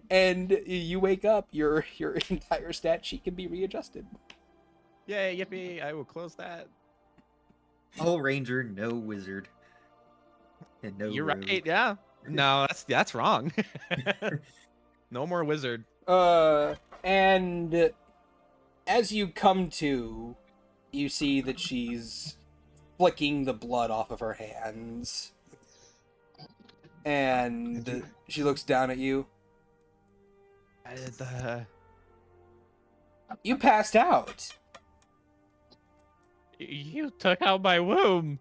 and you wake up, your entire stat sheet can be readjusted. Yay, yippee! I will close that. All ranger, no wizard, and no You're rogue. right. Yeah. No, that's wrong. No more wizard. And as you come to, you see that she's flicking the blood off of her hands. And she looks down at you. You passed out. You took out my womb.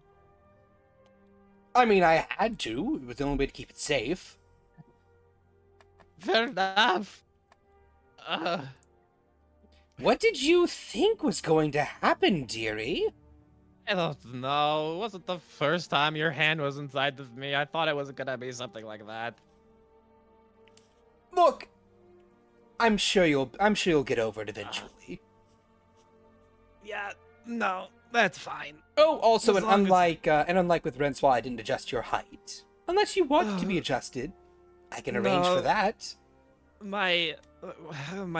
I mean, I had to. It was the only way to keep it safe. Fair enough. What did you think was going to happen, dearie? I don't know. It wasn't the first time your hand was inside of me. I thought it was gonna be something like that. Look, I'm sure you'll get over it eventually. Yeah, no, that's fine. Oh, also, As long as- unlike with Renswell, I didn't adjust your height. Unless you want it to be adjusted, I can arrange for No. that. My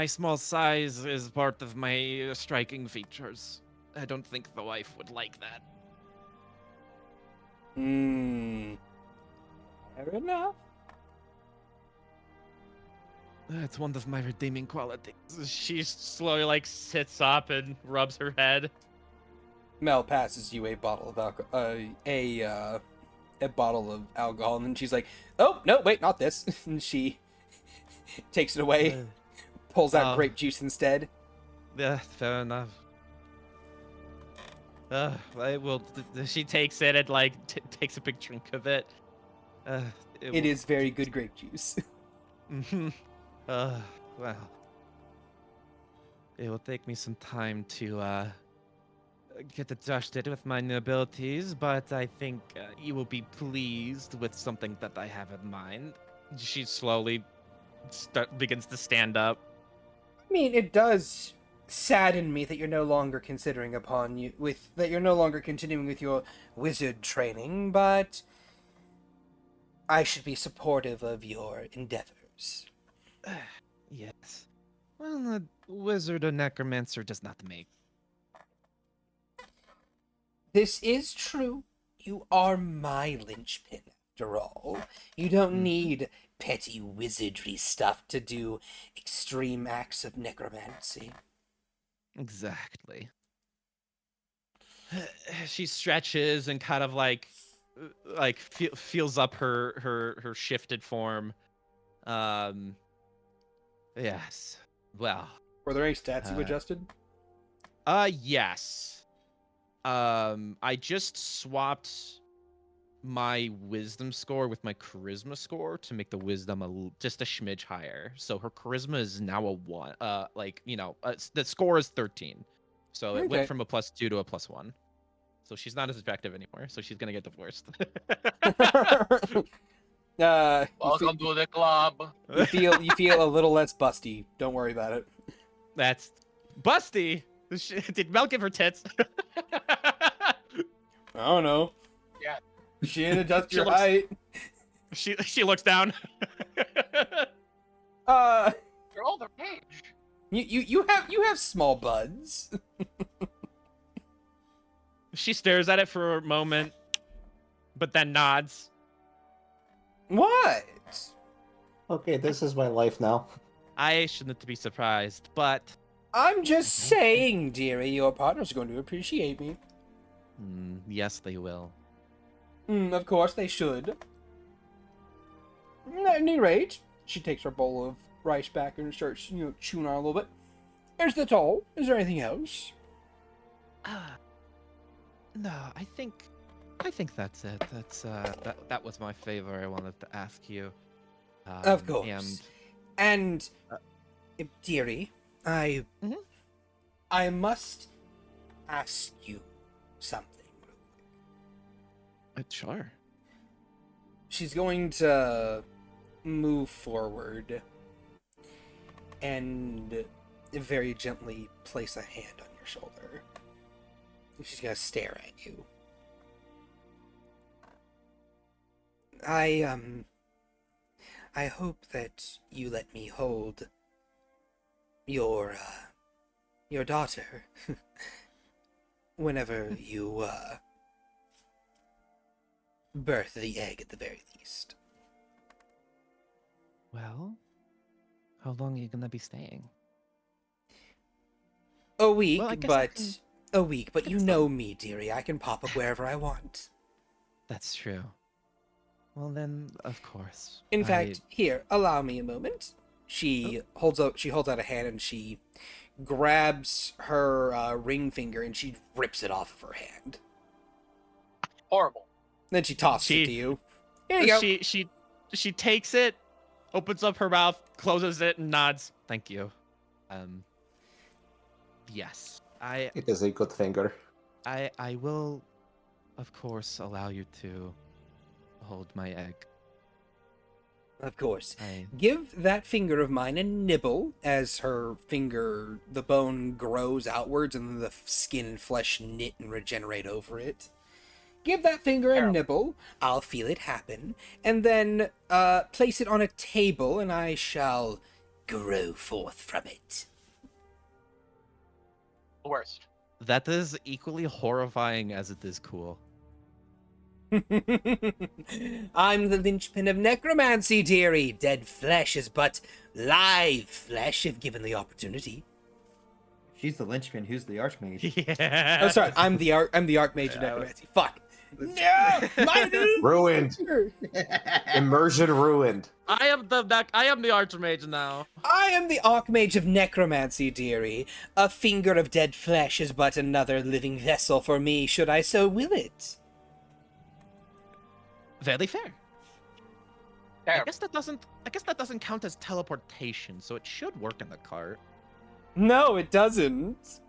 small size is part of my striking features. I don't think the wife would like that. Fair enough. That's one of my redeeming qualities. She slowly sits up and rubs her head. Mel passes you a bottle of alcohol, a bottle of alcohol, and then she's like, "Oh no, wait, not this." And she takes it away, pulls out grape juice instead. Yeah, fair enough. She takes it and takes a big drink of it. It is very good grape juice. Well, it will take me some time to get adjusted with my new abilities, but I think you will be pleased with something that I have in mind. She slowly begins to stand up. I mean, it does sadden me that you're no longer continuing with your wizard training, but I should be supportive of your endeavors. Yes. Well, a wizard or necromancer does not make. This is true. You are my linchpin, after all. You don't need petty wizardry stuff to do extreme acts of necromancy. Exactly. She stretches and kind of feels up her shifted form. Yes. Well. Were there any stats you adjusted? Yes. I just swapped my wisdom score with my charisma score to make the wisdom just a smidge higher. So her charisma is now a 1. The score is 13. So it went from a +2 to a +1. So she's not as attractive anymore. So she's gonna get divorced. Welcome to the club. You feel a little less busty. Don't worry about it. That's busty. Did Mel give her tits? I don't know. Yeah. She didn't adjust your looks- height. She looks down. You're older age. You have small buds. She stares at it for a moment, but then nods. What? Okay, this is my life now. I shouldn't be surprised, but I'm just saying, dearie, your partner's going to appreciate me. yes, they will. Of course they should. At any rate, she takes her bowl of rice back and starts, chewing on it a little bit. Is that all? Is there anything else? No, I think that's it. That was my favor I wanted to ask you. Of course. And dearie, I must ask you something. Sure. She's going to move forward and very gently place a hand on your shoulder. She's going to stare at you. I hope that you let me hold your daughter whenever you birth the egg at the very least. Well, how long are you gonna be staying? A week, Well, I guess but a week. But can you still- know me, dearie. I can pop up wherever I want. That's true. Well then, of course. In fact, here, allow me a moment. She holds out a hand and she grabs her ring finger and she rips it off of her hand. Horrible. Then she tosses it to you. Here you go. She takes it, opens up her mouth, closes it, and nods. Thank you. Yes, It is a good finger. I will, of course, allow you to hold my egg. Of course. I Give that finger of mine a nibble as her finger, the bone grows outwards and the skin and flesh knit and regenerate over it. Give that finger a Terrible. nibble, I'll feel it happen, and then place it on a table and I shall grow forth from it. The worst. that is equally horrifying as it is cool. I'm the linchpin of necromancy, dearie. Dead flesh is but live flesh if given the opportunity. She's the linchpin. Who's the archmage? Yeah. Oh, sorry, I'm the archmage of necromancy. Fuck. No, my Ruined. Immersion ruined. I am the archmage now. I am the archmage of necromancy, dearie. A finger of dead flesh is but another living vessel for me, should I so will it. Very fair. I Terrible. guess that doesn't count as teleportation, so it should work in the cart. No, it doesn't.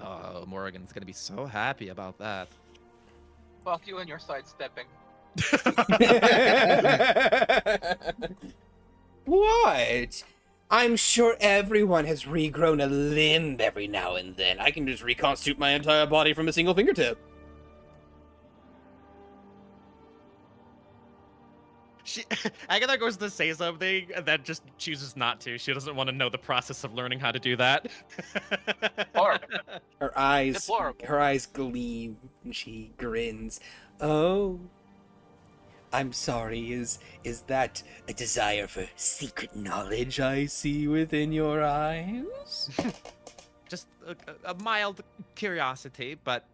Oh, Morrigan's gonna be so happy about that. Fuck you and your sidestepping. What? I'm sure everyone has regrown a limb every now and then. I can just reconstitute my entire body from a single fingertip. Agatha goes to say something and then just chooses not to. She doesn't want to know the process of learning how to do that. Horrible. Her eyes Deplorable. gleam and she grins. Oh, I'm sorry. Is that a desire for secret knowledge I see within your eyes? Just a mild curiosity, but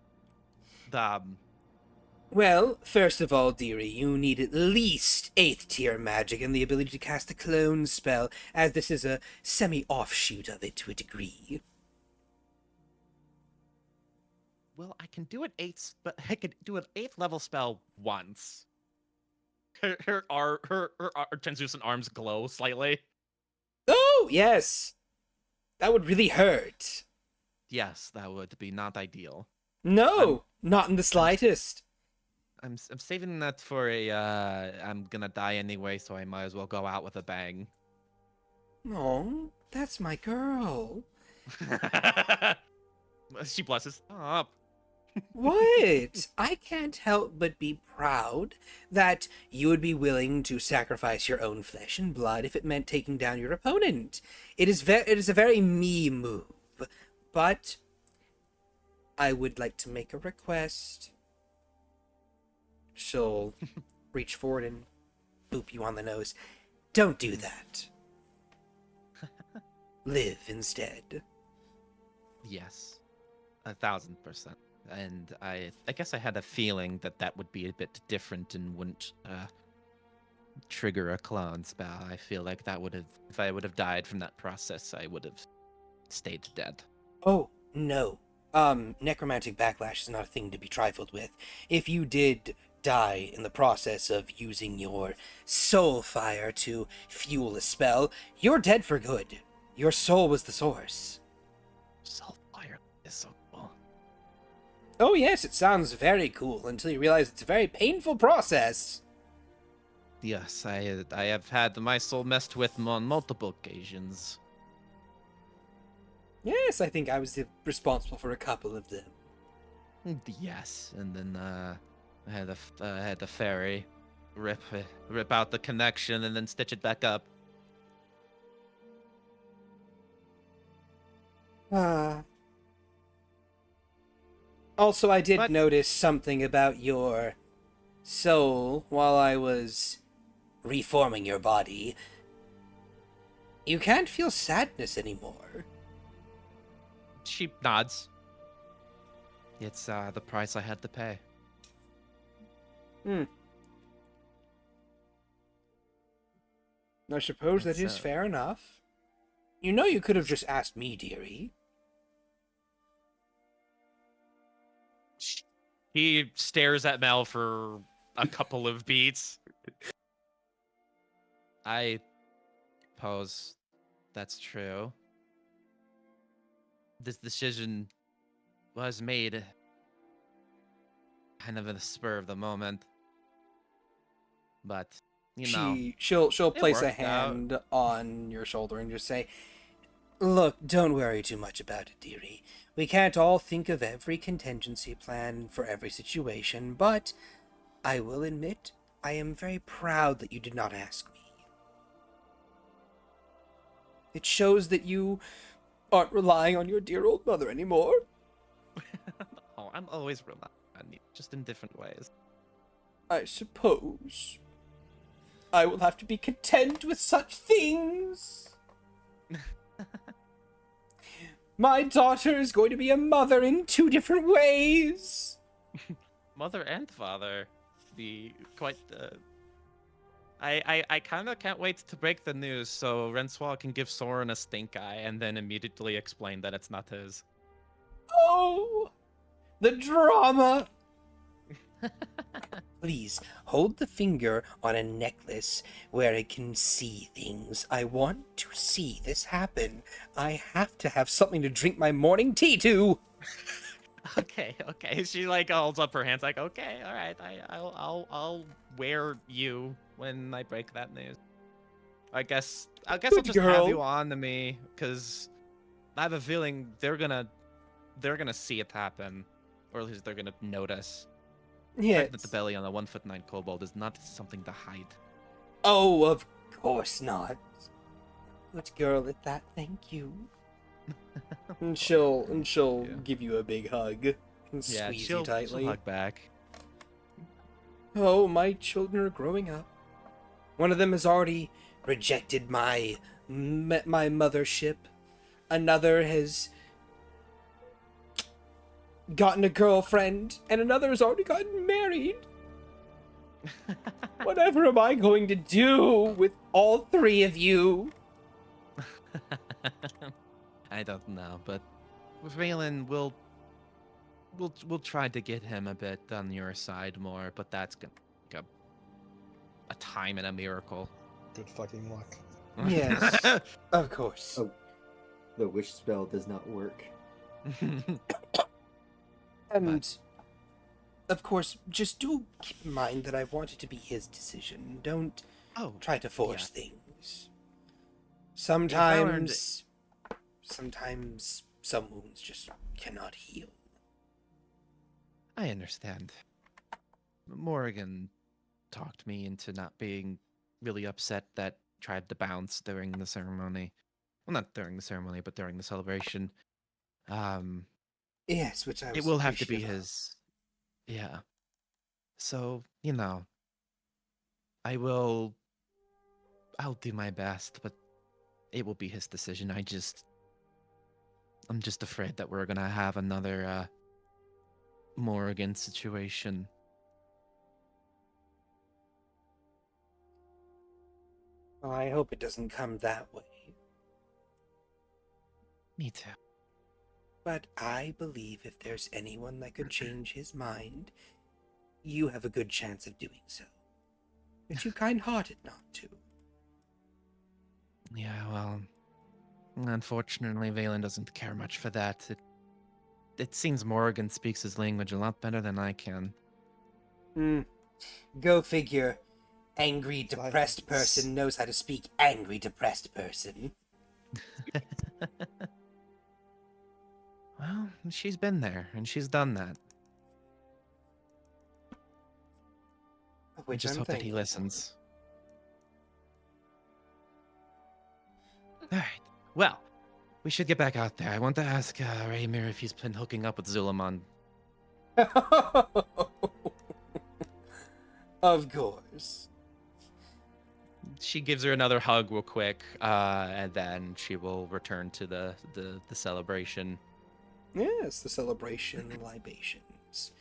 Well, first of all, dearie, you need at least 8th tier magic and the ability to cast a clone spell, as this is a semi-offshoot of it to a degree. well, I can do but I could do an 8th level spell once. Her translucent arms glow slightly. Oh, yes! That would really hurt. Yes, that would be not ideal. No, not in the slightest. I'm saving that for I'm gonna die anyway, so I might as well go out with a bang. Oh, that's my girl. She blushes. Stop. What? I can't help but be proud that you would be willing to sacrifice your own flesh and blood if it meant taking down your opponent. It is a very me move, but I would like to make a request. She'll reach forward and boop you on the nose. Don't do that. Live instead. Yes, 1000%. And I guess I had a feeling that would be a bit different and wouldn't trigger a clone spell. I feel like that would have, if I would have died from that process, I would have stayed dead. Oh, no. Necromantic backlash is not a thing to be trifled with. If you did die in the process of using your soul fire to fuel a spell, you're dead for good. Your soul was the source. Soulfire is so cool. Oh yes, it sounds very cool until you realize it's a very painful process. Yes, I have had my soul messed with on multiple occasions. Yes, I think I was responsible for a couple of them. Yes, and then I had a fairy rip out the connection and then stitch it back up. Also, I did But- notice something about your soul while I was reforming your body. You can't feel sadness anymore. She nods. It's the price I had to pay. I suppose that It's, is fair enough. You know you could have just asked me, dearie. He stares at Mel for a couple of beats. I suppose that's true. This decision was made kind of in the spur of the moment. But, you know, She'll it place a worked out. hand on your shoulder and just say, "Look, don't worry too much about it, dearie. We can't all think of every contingency plan for every situation, but I will admit I am very proud that you did not ask me. It shows that you aren't relying on your dear old mother anymore." Oh, I'm always relying on you, just in different ways. "I suppose I will have to be content with such things. My daughter is going to be a mother in 2 different ways." Mother and father be quite I kind of can't wait to break the news so Rensoir can give Soren a stink eye and then immediately explain that it's not his. Oh, the drama. Please, hold the finger on a necklace where it can see things. I want to see this happen. I have to have something to drink my morning tea to. Okay. She like holds up her hands like, okay, all right, I'll wear you when I break that news. I guess I'll Good just have you girl. on to me because I have a feeling they're gonna see it happen, or at least they're gonna notice. The Yes. fact that the belly on a 1'9" kobold is not something to hide. Oh, of course not. Good girl at that, thank you. And she'll Yeah. give you a big hug and Yeah, squeeze you she'll tightly. hug back. Oh, my children are growing up. One of them has already rejected my mothership. Another has gotten a girlfriend, and another has already gotten married. Whatever am I going to do with all 3 of you? I don't know, but with Valen, we'll try to get him a bit on your side more, but that's gonna take a time and a miracle. Good fucking luck. Yes, of course. Oh, the wish spell does not work. And, of course, just do keep in mind that I want it to be his decision. Don't Oh, try to force yeah. things. Sometimes some wounds just cannot heal. I understand. Morrigan talked me into not being really upset that tried to bounce during the ceremony. Well, not during the ceremony, but during the celebration. Yes, which I was It will have to be appreciative of. his. Yeah. So, you know, I'll do my best, but it will be his decision. I'm just afraid that we're gonna have another Morrigan situation. I hope it doesn't come that way. Me too. But I believe if there's anyone that could change his mind, you have a good chance of doing so. You're too kind-hearted not to. Yeah, well, unfortunately, Valen doesn't care much for that. It seems Morrigan speaks his language a lot better than I can. Go figure. Angry, depressed Silence. person knows how to speak angry, depressed person. Well, she's been there, and she's done that. I just hope that he listens. All right. Well, we should get back out there. I want to ask Raymir if he's been hooking up with Zulaman. Of course. She gives her another hug real quick, and then she will return to the celebration. Yes, the celebration libations.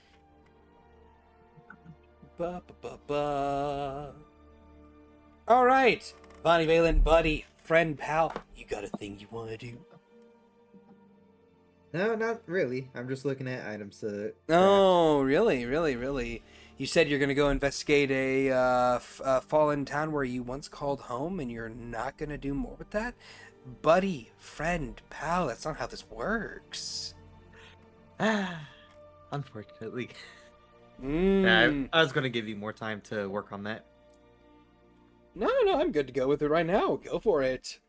Ba ba ba ba. All right, Bonnie Valen, buddy, friend, pal, you got a thing you want to do? No, not really. I'm just looking at items to craft. Oh, really, really, really? You said you're gonna go investigate a fallen town where you once called home, and you're not gonna do more with that, buddy, friend, pal. That's not how this works. Unfortunately. Mm. Yeah, I was going to give you more time to work on that. No, I'm good to go with it right now. Go for it.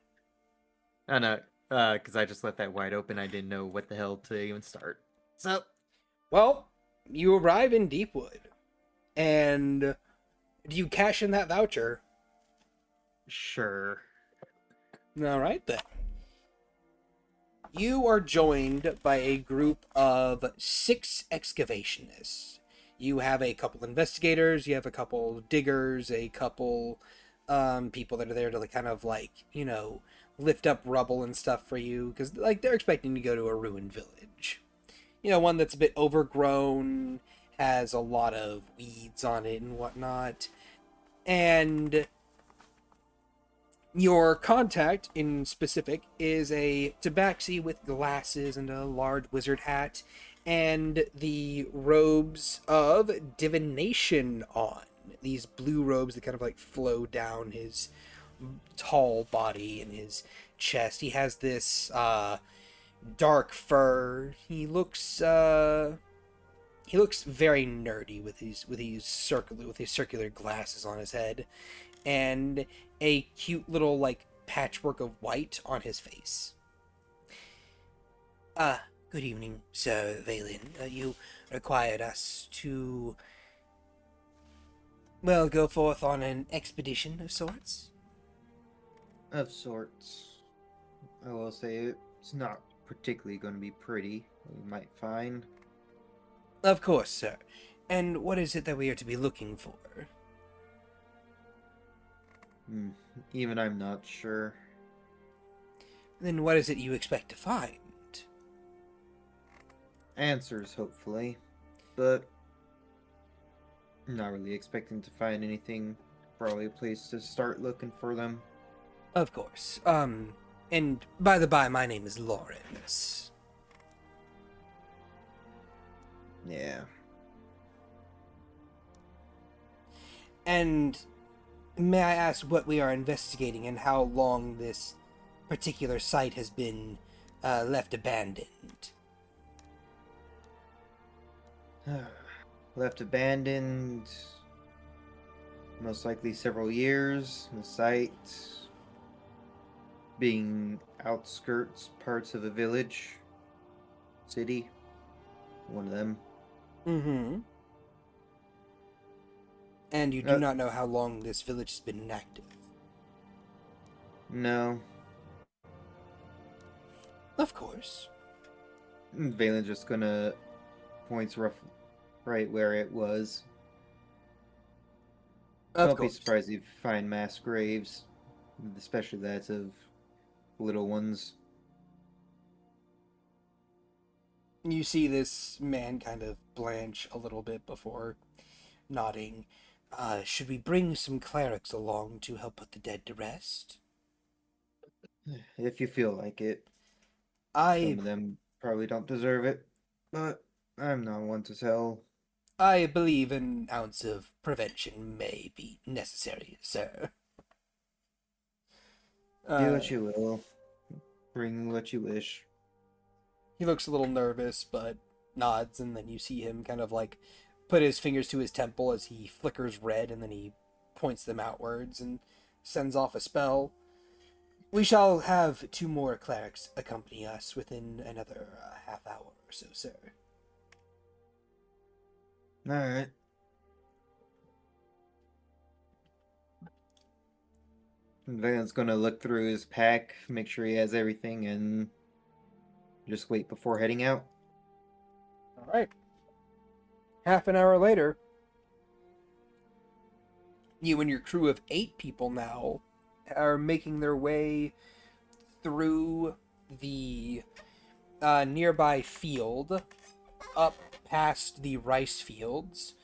Oh, no, because I just left that wide open. I didn't know what the hell to even start. So, Well, you arrive in Deepwood, and do you cash in that voucher? sure. All right, then. You are joined by a group of 6 excavationists. You have a couple investigators, you have a couple diggers, a couple people that are there to kind of lift up rubble and stuff for you, because they're expecting to go to a ruined village. One that's a bit overgrown, has a lot of weeds on it and whatnot. And your contact in specific is a tabaxi with glasses and a large wizard hat and the robes of divination on. These blue robes that kind of flow down his tall body and his chest. He has this dark fur. He looks very nerdy with his circular glasses on his head, and a cute little patchwork of white on his face. Good evening, Sir Valen. You required us to, go forth on an expedition of sorts? Of sorts. I will say it's not particularly going to be pretty. You might find. Of course, sir. And what is it that we are to be looking for? Even I'm not sure. Then what is it you expect to find? Answers, hopefully. But I'm not really expecting to find anything. Probably a place to start looking for them. Of course. And by the by, my name is Lawrence. Yeah. And may I ask what we are investigating and how long this particular site has been left abandoned? Left abandoned. Most likely several years. The site being outskirts parts of a village. City. One of them. Mm-hmm. And you do not know how long this village has been inactive? No. Of course. Valen's just gonna points right where it was. Don't be surprised if you find mass graves, especially that of little ones. You see this man kind of blanch a little bit before nodding. Should we bring some clerics along to help put the dead to rest? If you feel like it. Some of them probably don't deserve it, but I'm not one to tell. I believe an ounce of prevention may be necessary, sir. Do what you will. Bring what you wish. He looks a little nervous, but nods, and then you see him kind of put his fingers to his temple as he flickers red, and then he points them outwards and sends off a spell. We shall have 2 more clerics accompany us within another half hour or so, sir. Alright. Valen's gonna look through his pack, make sure he has everything, and just wait before heading out. All right. Half an hour later, you and your crew of 8 people now are making their way through the nearby field, up past the rice fields,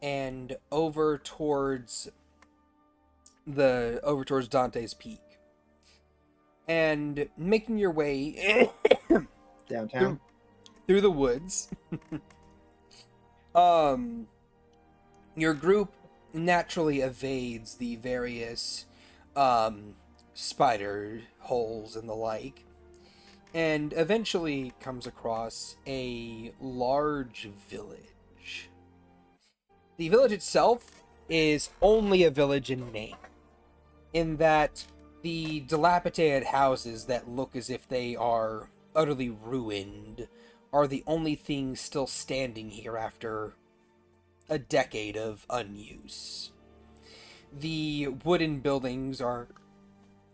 and over towards Dante's Peak, and making your way Downtown. through the woods. Your group naturally evades the various spider holes and the like, and eventually comes across a large village. The village itself is only a village in name, in that the dilapidated houses that look as if they are utterly ruined are the only things still standing here after a decade of unuse. The wooden buildings are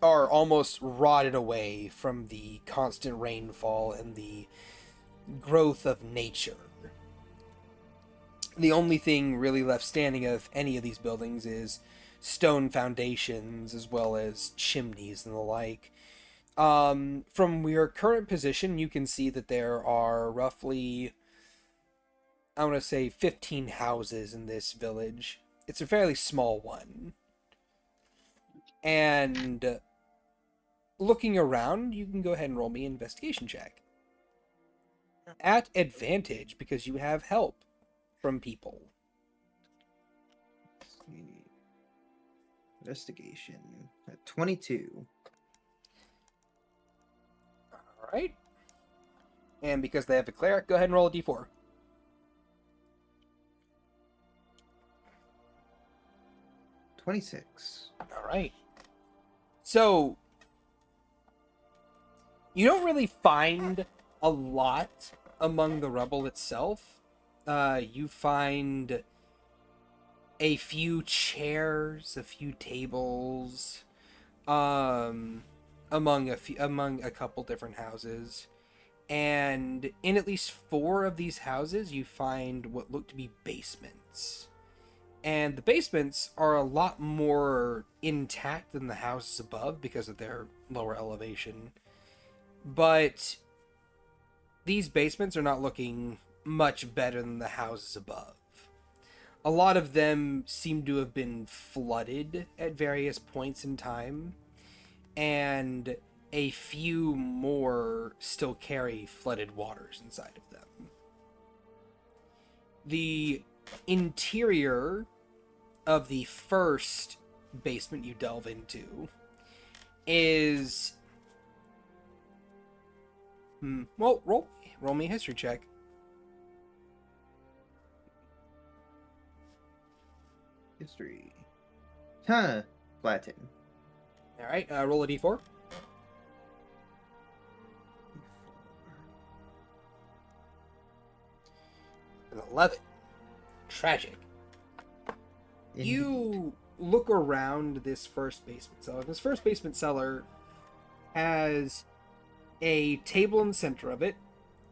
almost rotted away from the constant rainfall and the growth of nature. The only thing really left standing of any of these buildings is stone foundations as well as chimneys and the like. From your current position, you can see that there are roughly, I want to say, 15 houses in this village. It's a fairly small one. And looking around, you can go ahead and roll me an investigation check. At advantage, because you have help from people. Let's see. Investigation at 22. Alright. And because they have a cleric, go ahead and roll a d4. 26. Alright. So, you don't really find a lot among the rubble itself. You find a few chairs, a few tables, among a couple different houses. And in at least 4 of these houses, you find what look to be basements. And the basements are a lot more intact than the houses above because of their lower elevation. But these basements are not looking much better than the houses above. A lot of them seem to have been flooded at various points in time, and a few more still carry flooded waters inside of them. The interior of the first basement you delve into is... well, roll me a history check. History. Huh. Latin. Alright, roll a d4. 11. Tragic. You look around this first basement cellar. This first basement cellar has a table in the center of it,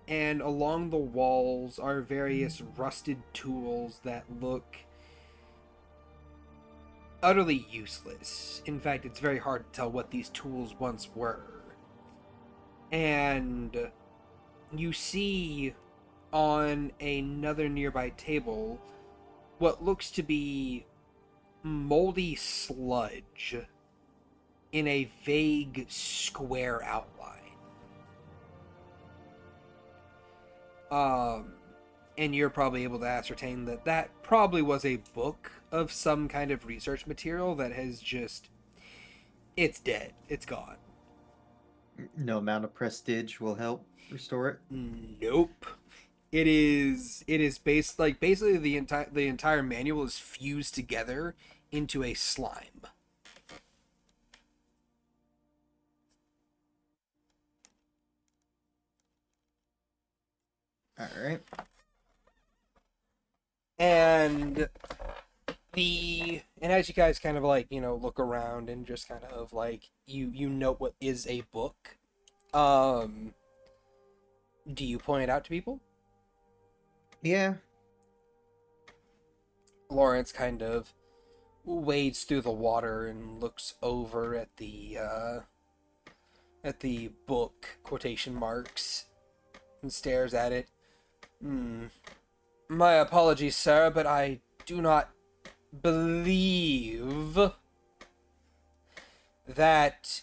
and along the walls are various rusted tools that look utterly useless. In fact, it's very hard to tell what these tools once were. And you see on another nearby table what looks to be moldy sludge in a vague square outline. And you're probably able to ascertain that that probably was a book of some kind of research material that has just... it's dead. It's gone. No amount of prestige will help restore it. Nope. It is basically the entire manual is fused together into a slime. All right. And And as you guys kind of like, look around and just kind of like you note what is a book. Do you point it out to people? Yeah. Lawrence kind of wades through the water and looks over at the book, quotation marks, and stares at it. My apologies, sir, but I do not believe that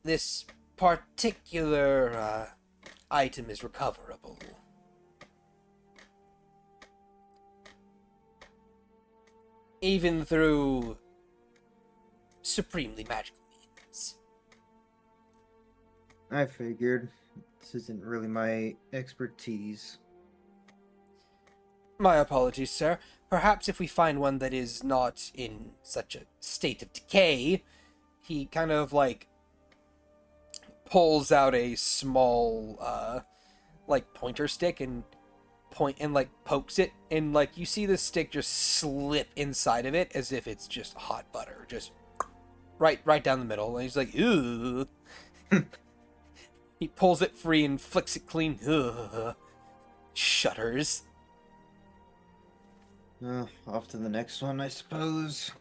this particular item is recoverable. Even through supremely magical means. I figured. This isn't really my expertise. My apologies, sir. Perhaps if we find one that is not in such a state of decay, he kind of like pulls out a small like pointer stick and like pokes it, and like you see the stick just slip inside of it as if it's just hot butter, just right down the middle. And he's like, "Ooh." He pulls it free and flicks it clean. Ugh. Shudders. Off to the next one, I suppose.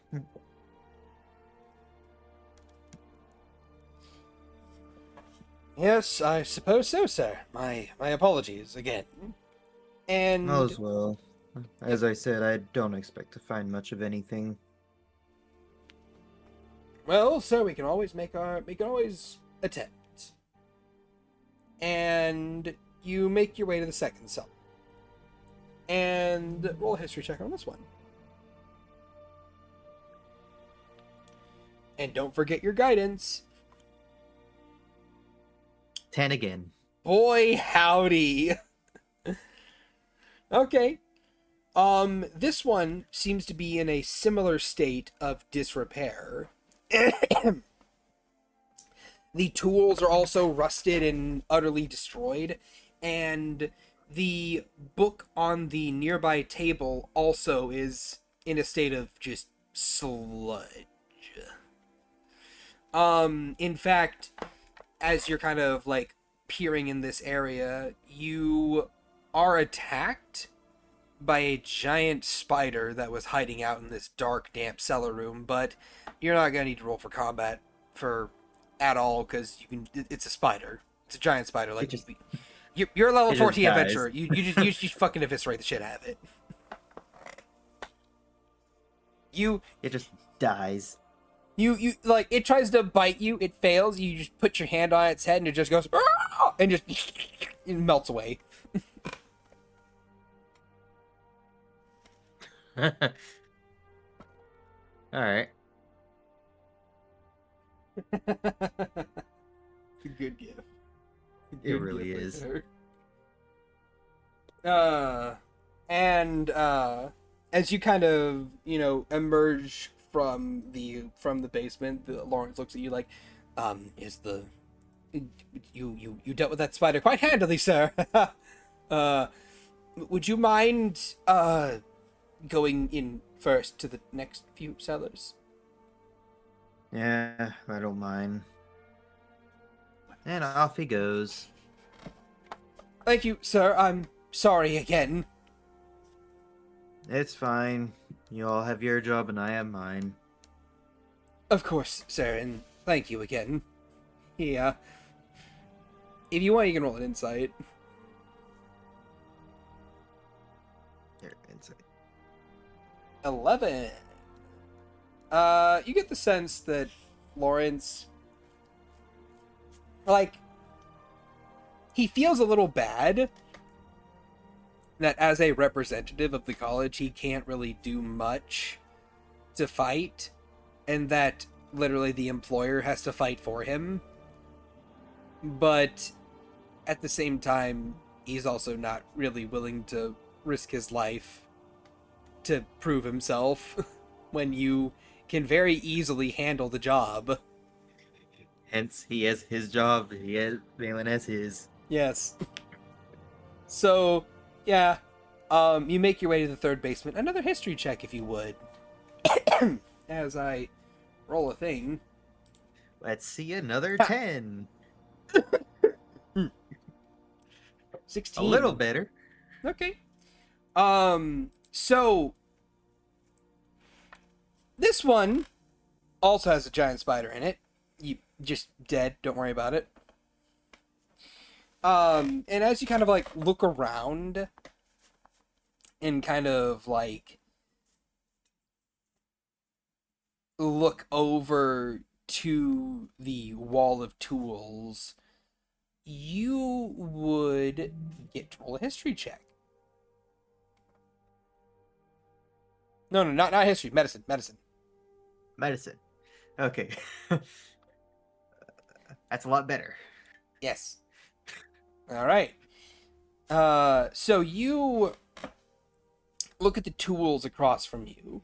Yes, I suppose so, sir. My apologies again. And All's well. As I said, I don't expect to find much of anything. well, sir, we can always attempt. And you make your way to the second cell. And roll a history check on this one. And don't forget your guidance. 10 again. Boy, howdy. Okay. This one seems to be in a similar state of disrepair. The tools are also rusted and utterly destroyed, and the book on the nearby table also is in a state of just sludge. In fact, as you're kind of like peering in this area, you are attacked by a giant spider that was hiding out in this dark, damp cellar room, but you're not gonna need to roll for combat at all, because it's a spider. It's a giant spider. Like, you're a level it just 14 dies. adventurer. You just fucking eviscerate the shit out of it. It just dies. You like, it tries to bite you, it fails, you just put your hand on its head and it just goes "Argh!" and just it melts away. Alright. It's a good gift. It really is. And as you kind of, emerge from the basement, Lawrence looks at you like, you dealt with that spider quite handily, sir. Would you mind going in first to the next few cellars? Yeah, I don't mind. And off he goes. Thank you, sir. I'm sorry again. It's fine. You all have your job and I have mine. Of course, sir, and thank you again. Yeah. If you want, you can roll an insight. Here, insight. 11. You get the sense that Lawrence, like, he feels a little bad that as a representative of the college, he can't really do much to fight, and that literally the employer has to fight for him. But at the same time, he's also not really willing to risk his life to prove himself when you can very easily handle the job. Hence, he has his job. Valen has his. Yes. So, yeah. You make your way to the third basement. Another history check, if you would. as I roll a thing. Let's see another Ha. 10. 16. A little better. Okay. So this one also has a giant spider in it. You just dead, don't worry about it. And as you kind of like look around and kind of like look over to the wall of tools, you would get to roll a history check. No, not history. Medicine. Medicine. Okay. That's a lot better. Yes. All right. So you look at the tools across from you,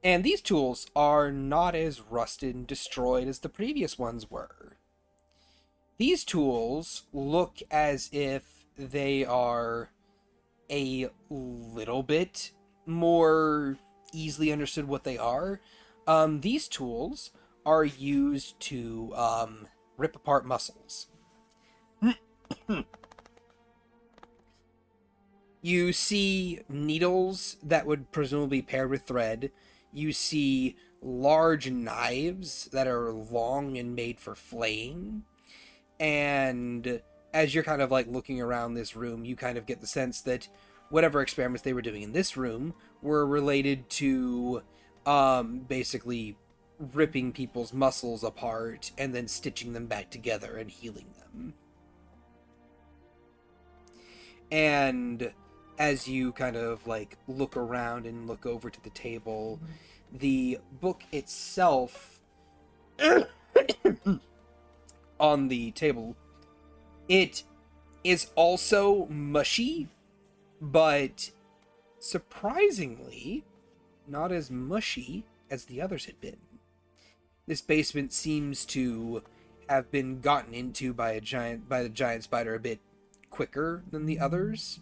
and these tools are not as rusted and destroyed as the previous ones were. These tools look as if they are a little bit more easily understood what they are. These tools are used to rip apart muscles. You see needles that would presumably be paired with thread. You see large knives that are long and made for flaying. And as you're kind of like looking around this room, you kind of get the sense that whatever experiments they were doing in this room were related to basically ripping people's muscles apart and then stitching them back together and healing them. And as you kind of like look around and look over to the table, the book itself on the table, it is also mushy, but surprisingly not as mushy as the others had been. This basement seems to have been gotten into by the giant spider a bit quicker than the others,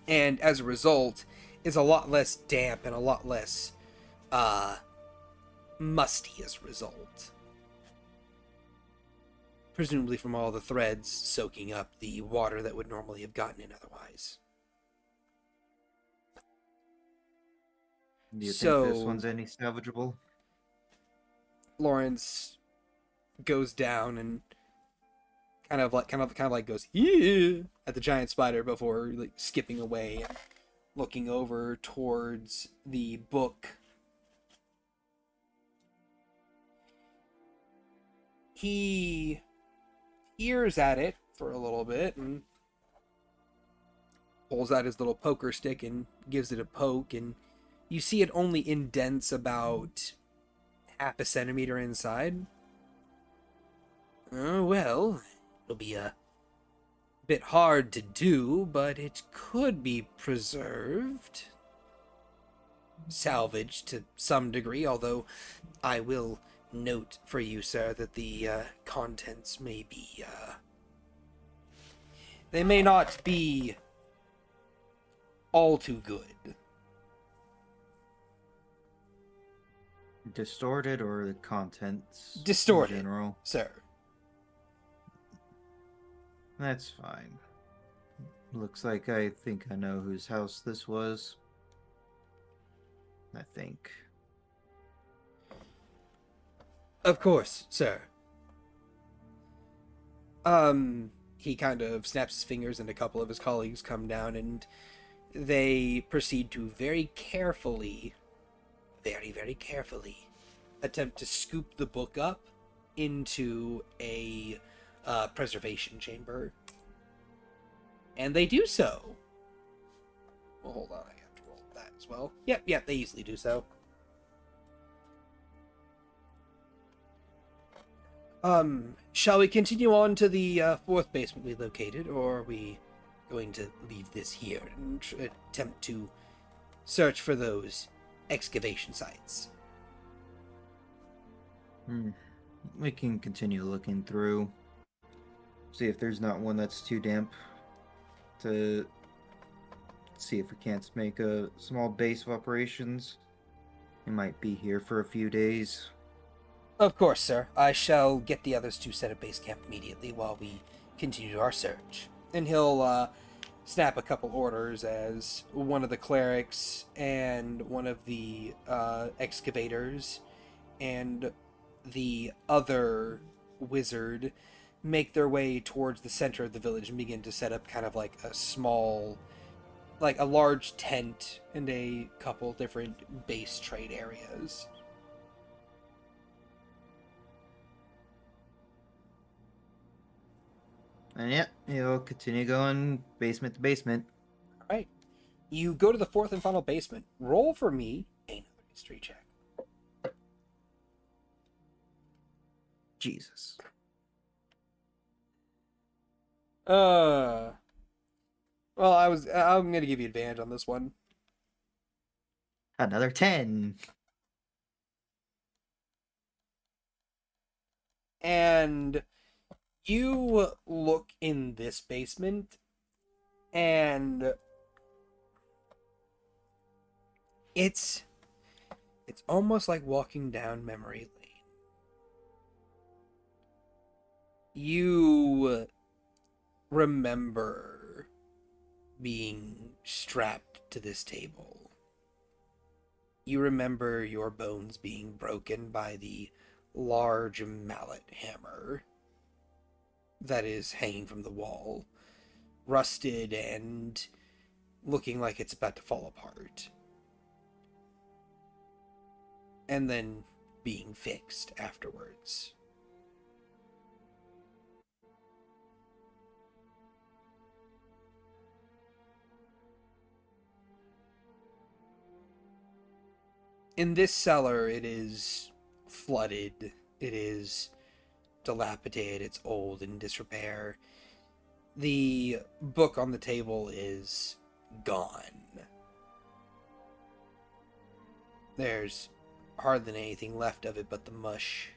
and as a result is a lot less damp and a lot less musty as a result, presumably from all the threads soaking up the water that would normally have gotten in otherwise. Do you So, think this one's any salvageable? Lawrence goes down and kind of like goes yeah at the giant spider before like skipping away and looking over towards the book. He peers at it for a little bit and pulls out his little poker stick and gives it a poke, and you see it only indents about half a centimeter inside. Oh, well, it'll be a bit hard to do, but it could be preserved. Salvaged to some degree, although I will note for you, sir, that the contents may be, they may not be all too good. Distorted or the contents Distorted, in general? sir. That's fine. Looks like I think I know whose house this was. I think. Of course, sir. He kind of snaps his fingers and a couple of his colleagues come down and they proceed to very carefully, very carefully attempt to scoop the book up into a preservation chamber. And they do so. Well, hold on, I have to roll that as well. Yep, they easily do so. Shall we continue on to the fourth basement we located, or are we going to leave this here and attempt to search for those excavation sites? We can continue looking through. See if there's not one that's too damp. To see if we can't make a small base of operations. You might be here for a few days. Of course, sir. I shall get the others to set up base camp immediately while we continue our search. And he'll snap a couple orders as one of the clerics and one of the excavators and the other wizard make their way towards the center of the village and begin to set up kind of like a small, like a large tent and a couple different base trade areas. And yeah, you'll continue going basement to basement. All right. You go to the fourth and final basement. Roll for me another history check. Jesus. Well, I'm gonna give you advantage on this one. Another 10. And you look in this basement, and it's almost like walking down memory lane. You remember being strapped to this table. You remember your bones being broken by the large mallet hammer that is hanging from the wall, rusted and looking like it's about to fall apart. And then being fixed afterwards. In this cellar, it is flooded, it is dilapidated, it's old and in disrepair. The book on the table is gone. There's hardly anything left of it but the mush.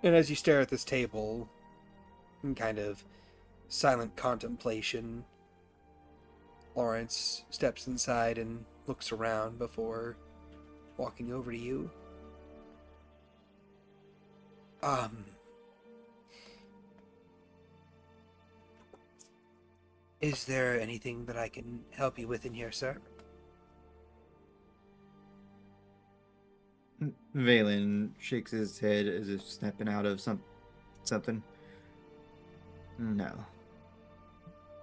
And as you stare at this table, in kind of silent contemplation, Lawrence steps inside and looks around before walking over to you. Is there anything that I can help you with in here, sir? Valen shakes his head as if snapping out of something. No.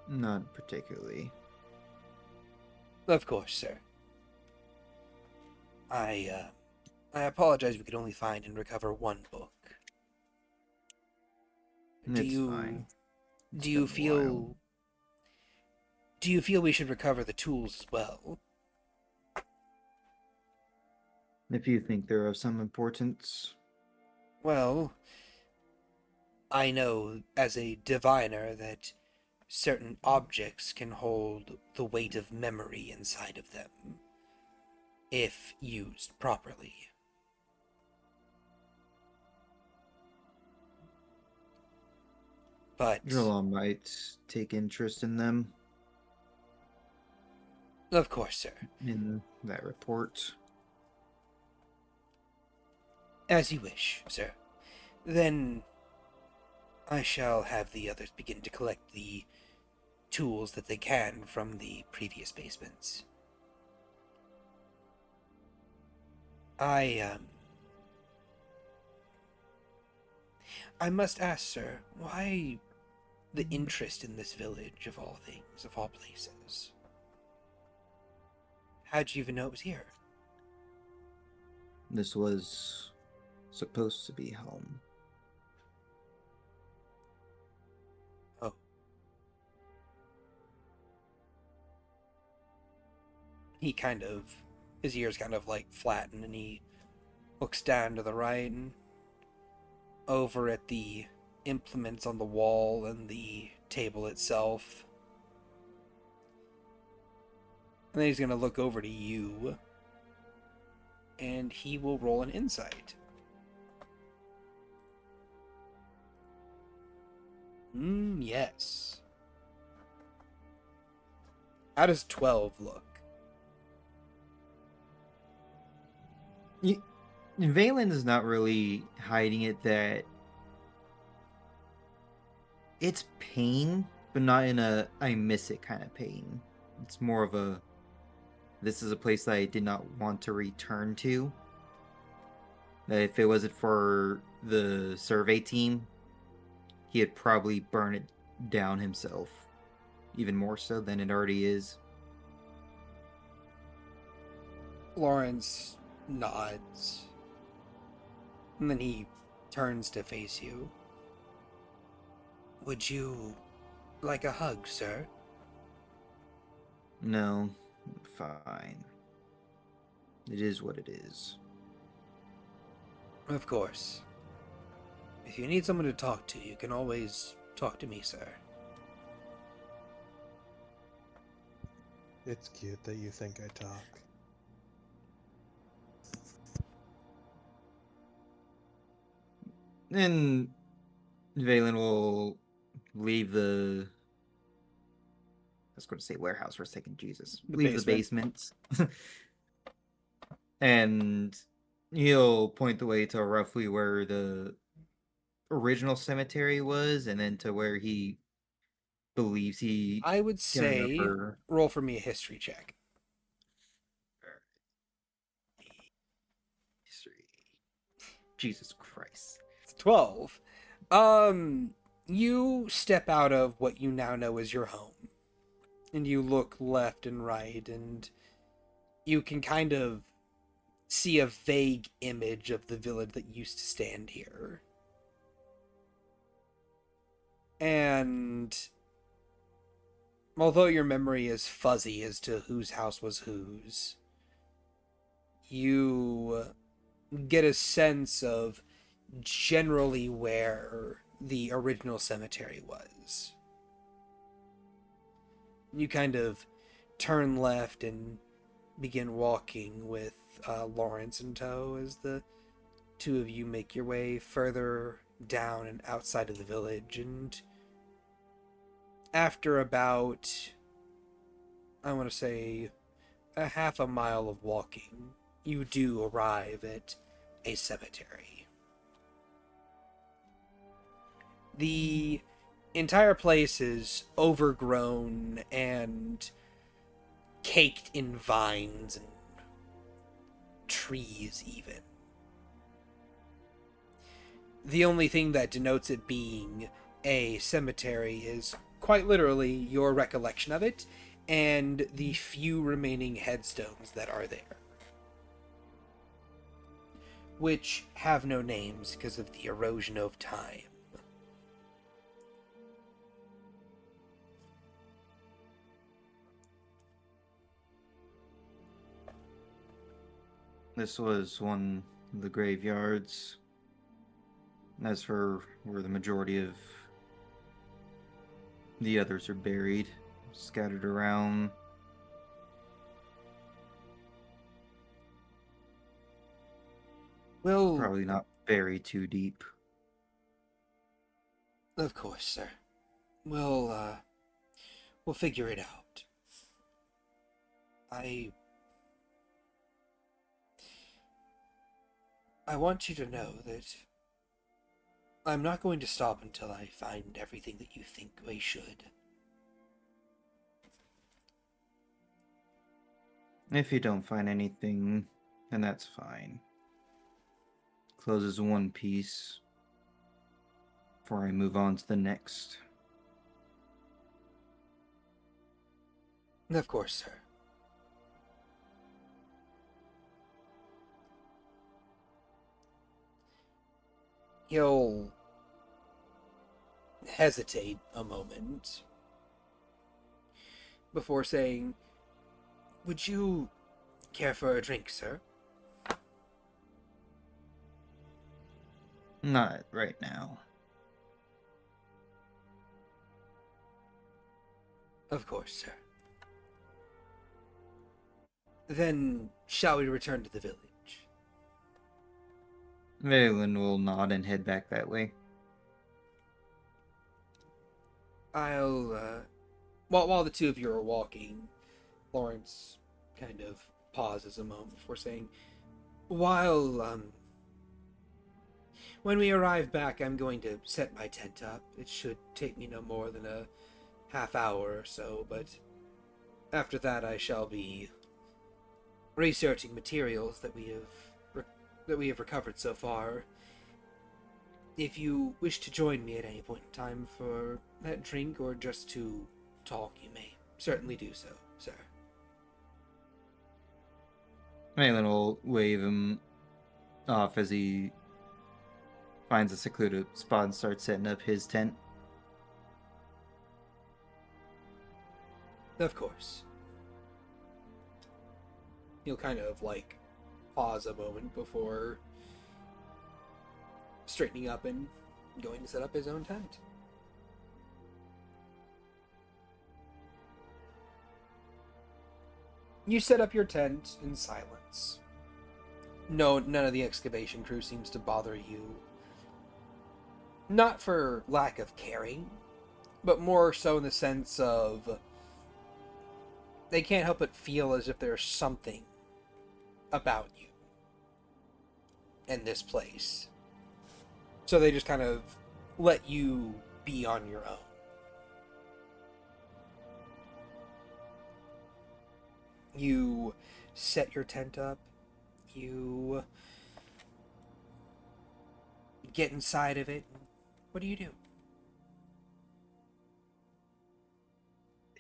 Not particularly. Of course, sir. I apologize we could only find and recover one book. It's fine. It's Do you been a feel while. do you feel we should recover the tools as well? If you think they're of some importance. Well, I know as a diviner that certain objects can hold the weight of memory inside of them, if used properly. But, Drillon might take interest in them of course, sir. in that report. As you wish, sir. Then I shall have the others begin to collect the tools that they can from the previous basements. I must ask, sir, why the interest in this village of all things, of all places? How'd you even know it was here? This was supposed to be home. Oh. He kind of, his ears kind of like flatten and he looks down to the right and over at the implements on the wall and the table itself. And then he's going to look over to you and he will roll an insight. Yes. How does 12 look? Valen is not really hiding it that it's pain, but not in a I miss it kind of pain. It's more of a this is a place that I did not want to return to. That if it wasn't for the survey team, he'd probably burn it down himself. Even more so than it already is. Lawrence nods. And then he turns to face you. Would you like a hug, sir? No, fine. It is what it is. Of course. If you need someone to talk to, you can always talk to me, sir. It's cute that you think I talk. And Valen will leave the. I was going to say warehouse for a second, Jesus. The Leave the basement. And he'll point the way to roughly where the original cemetery was, and then to where he believes he I would can say remember. roll for me a history check. History. Jesus Christ. It's 12. You step out of what you now know as your home. And you look left and right, and you can kind of see a vague image of the village that used to stand here. And although your memory is fuzzy as to whose house was whose, you get a sense of generally where the original cemetery was. You kind of turn left and begin walking with Lawrence in tow as the two of you make your way further down and outside of the village. And after about, I want to say, a half a mile of walking, you do arrive at a cemetery. The entire place is overgrown and caked in vines and trees even. The only thing that denotes it being a cemetery is quite literally your recollection of it and the few remaining headstones that are there, which have no names because of the erosion of time. This was one of the graveyards. As for where the majority of the others are buried, scattered around. Well, Probably not buried too deep. of course, sir. We'll figure it out. I want you to know that I'm not going to stop until I find everything that you think we should. If you don't find anything, then that's fine. Closes one piece before I move on to the next. Of course, sir. He'll hesitate a moment before saying, "Would you care for a drink, sir?" Not right now. Of course, sir. Then, shall we return to the village? Valen will nod and head back that way. While the two of you are walking, Lawrence kind of pauses a moment before saying, when we arrive back, I'm going to set my tent up. It should take me no more than a half hour or so, but after that I shall be researching materials that we have recovered so far. If you wish to join me at any point in time for that drink or just to talk, you may certainly do so, sir. Malin will wave him off as he finds a secluded spot and starts setting up his tent. Of course. He'll kind of, pause a moment before straightening up and going to set up his own tent. You set up your tent in silence. No, none of the excavation crew seems to bother you. Not for lack of caring, but more so in the sense of they can't help but feel as if there's something about you in this place. So they just kind of let you be on your own. You set your tent up. You get inside of it. What do you do?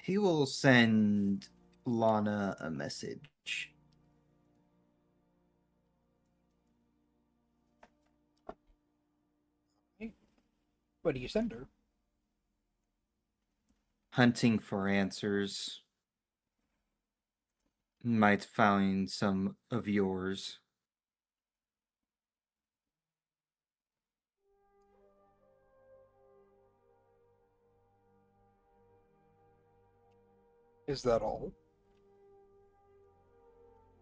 He will send Lana a message. What do you send her? Hunting for answers. Might find some of yours. Is that all?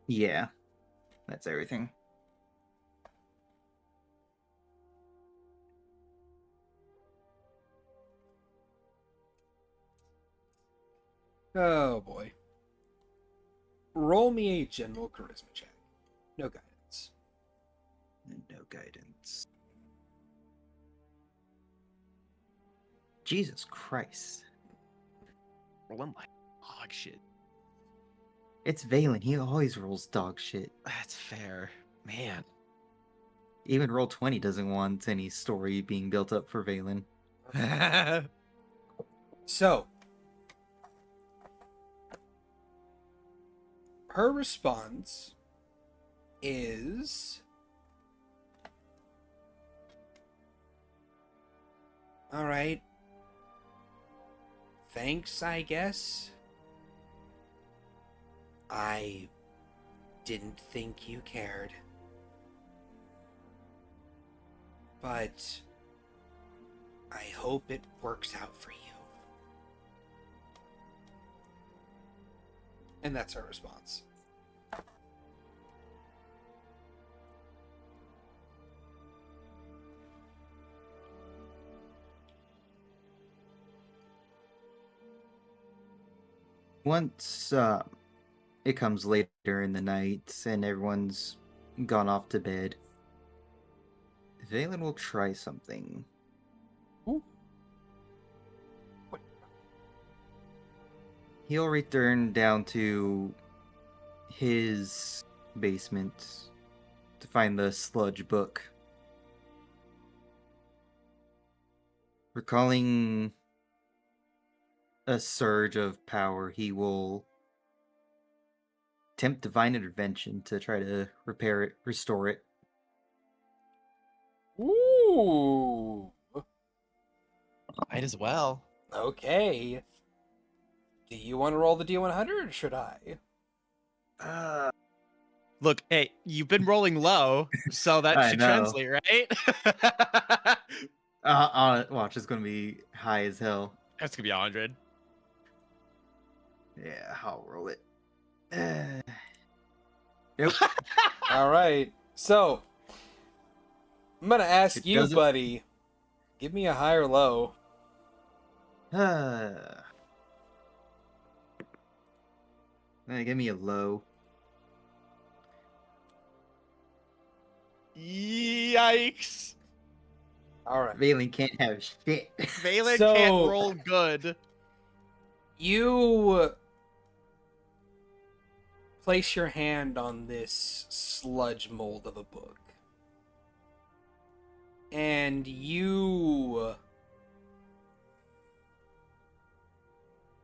Yeah, that's everything. Oh boy. Roll me a general charisma check. No guidance. No guidance. Jesus Christ. Rolling like dog shit. It's Valen. He always rolls dog shit. That's fair. Man. Even Roll20 doesn't want any story being built up for Valen. So, her response is, all right, thanks, I guess. I didn't think you cared. But I hope it works out for you. And that's her response. Once it comes later in the night and everyone's gone off to bed, Valen will try something. Ooh. What? He'll return down to his basement to find the sludge book. Recalling a surge of power, he will attempt divine intervention to try to repair it, restore it. Ooh. Might as well. Okay. Do you want to roll the D100 or should I? Look, hey, you've been rolling low, so that I should know. translate, right? Watch, it's gonna be high as hell. That's gonna be 100. Yeah, I'll roll it. Nope. All right. So, I'm going to ask It you, doesn't- buddy. Give me a high or low. Give me a low. Yikes! All right. Valen can't have shit. Valen So- can't roll good. You place your hand on this sludge mold of a book. And you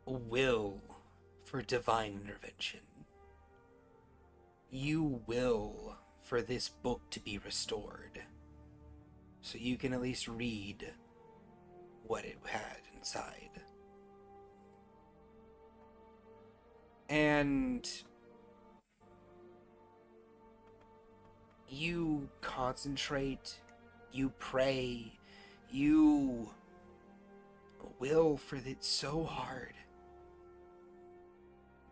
will for divine intervention. You will for this book to be restored. So you can at least read what it had inside. And you concentrate, you pray, you will for it so hard.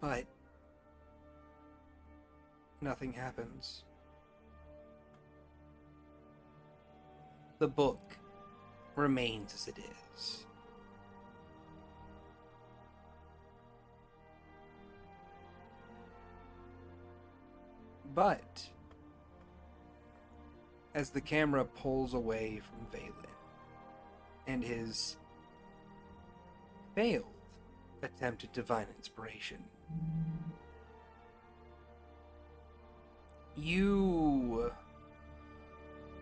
But nothing happens. The book remains as it is. But as the camera pulls away from Valen and his failed attempt at divine inspiration,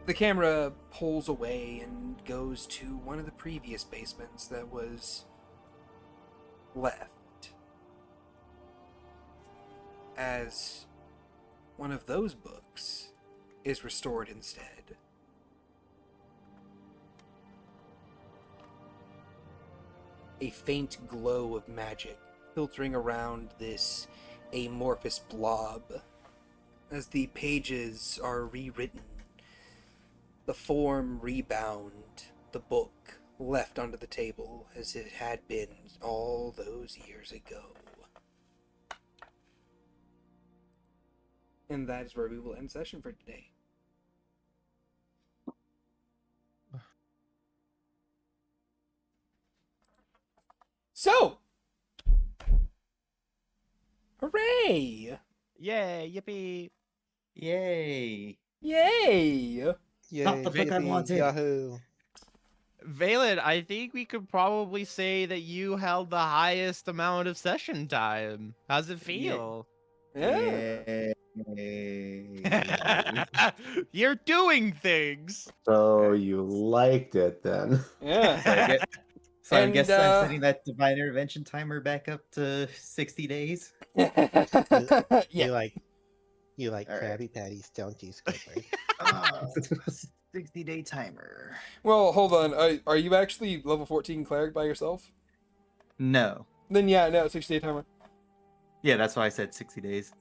the camera pulls away and goes to one of the previous basements that was left, as one of those books is restored instead. A faint glow of magic filtering around this amorphous blob as the pages are rewritten, the form rebound, the book left onto the table as it had been all those years ago. And that is where we will end session for today. So, hooray! Yay, yippee. Yay! Yay! Yay, Not the book I yippee, wanted. Yahoo! Valen, I think we could probably say that you held the highest amount of session time. How's it feel? Yeah. Yay. You're doing things. So you liked it then? Yeah. So I guess, so I And, guess I'm setting that divine intervention timer back up to 60 days. Yeah. You like All right. Krabby Patties, don't you, Squidward? 60-day timer. Well, hold on. Are you actually level 14 cleric by yourself? No. Then yeah, no, 60-day timer. Yeah, that's why I said 60 days.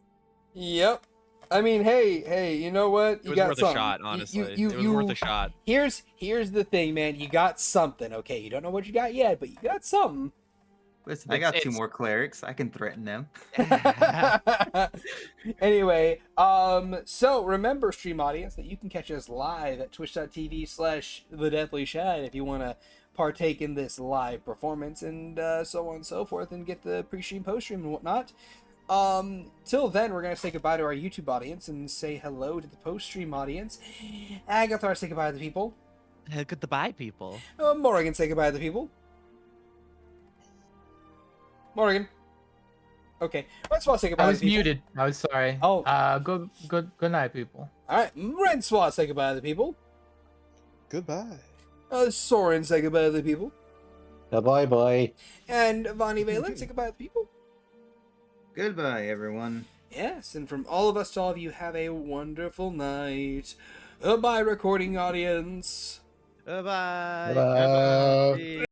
Yep. I mean, hey, you know what? It You was got worth something. a shot, honestly. You, it was worth a shot. Here's the thing, man. You got something, okay? You don't know what you got yet, but you got something. Listen, I got two It's- more clerics. I can threaten them. Anyway, so remember, stream audience, that you can catch us live at twitch.tv/thedeathlyshad if you want to partake in this live performance and so on and so forth, and get the pre-stream, post-stream, and whatnot. Till then, we're gonna say goodbye to our YouTube audience and say hello to the post-stream audience. Agathar, say goodbye to the people. Goodbye, people. Morgan, say goodbye to the people. Morgan. Okay, Renswaw, say goodbye I to was the people. muted. I was sorry. Oh. Good night, people. Alright, Renswaw, say goodbye to the people. Goodbye. Soren, say goodbye to the people. Bye-bye. And Vonnie Valen, say goodbye to the people. Goodbye, everyone. Yes, and from all of us to all of you, have a wonderful night. Bye, recording audience. Bye-bye. Bye. Bye.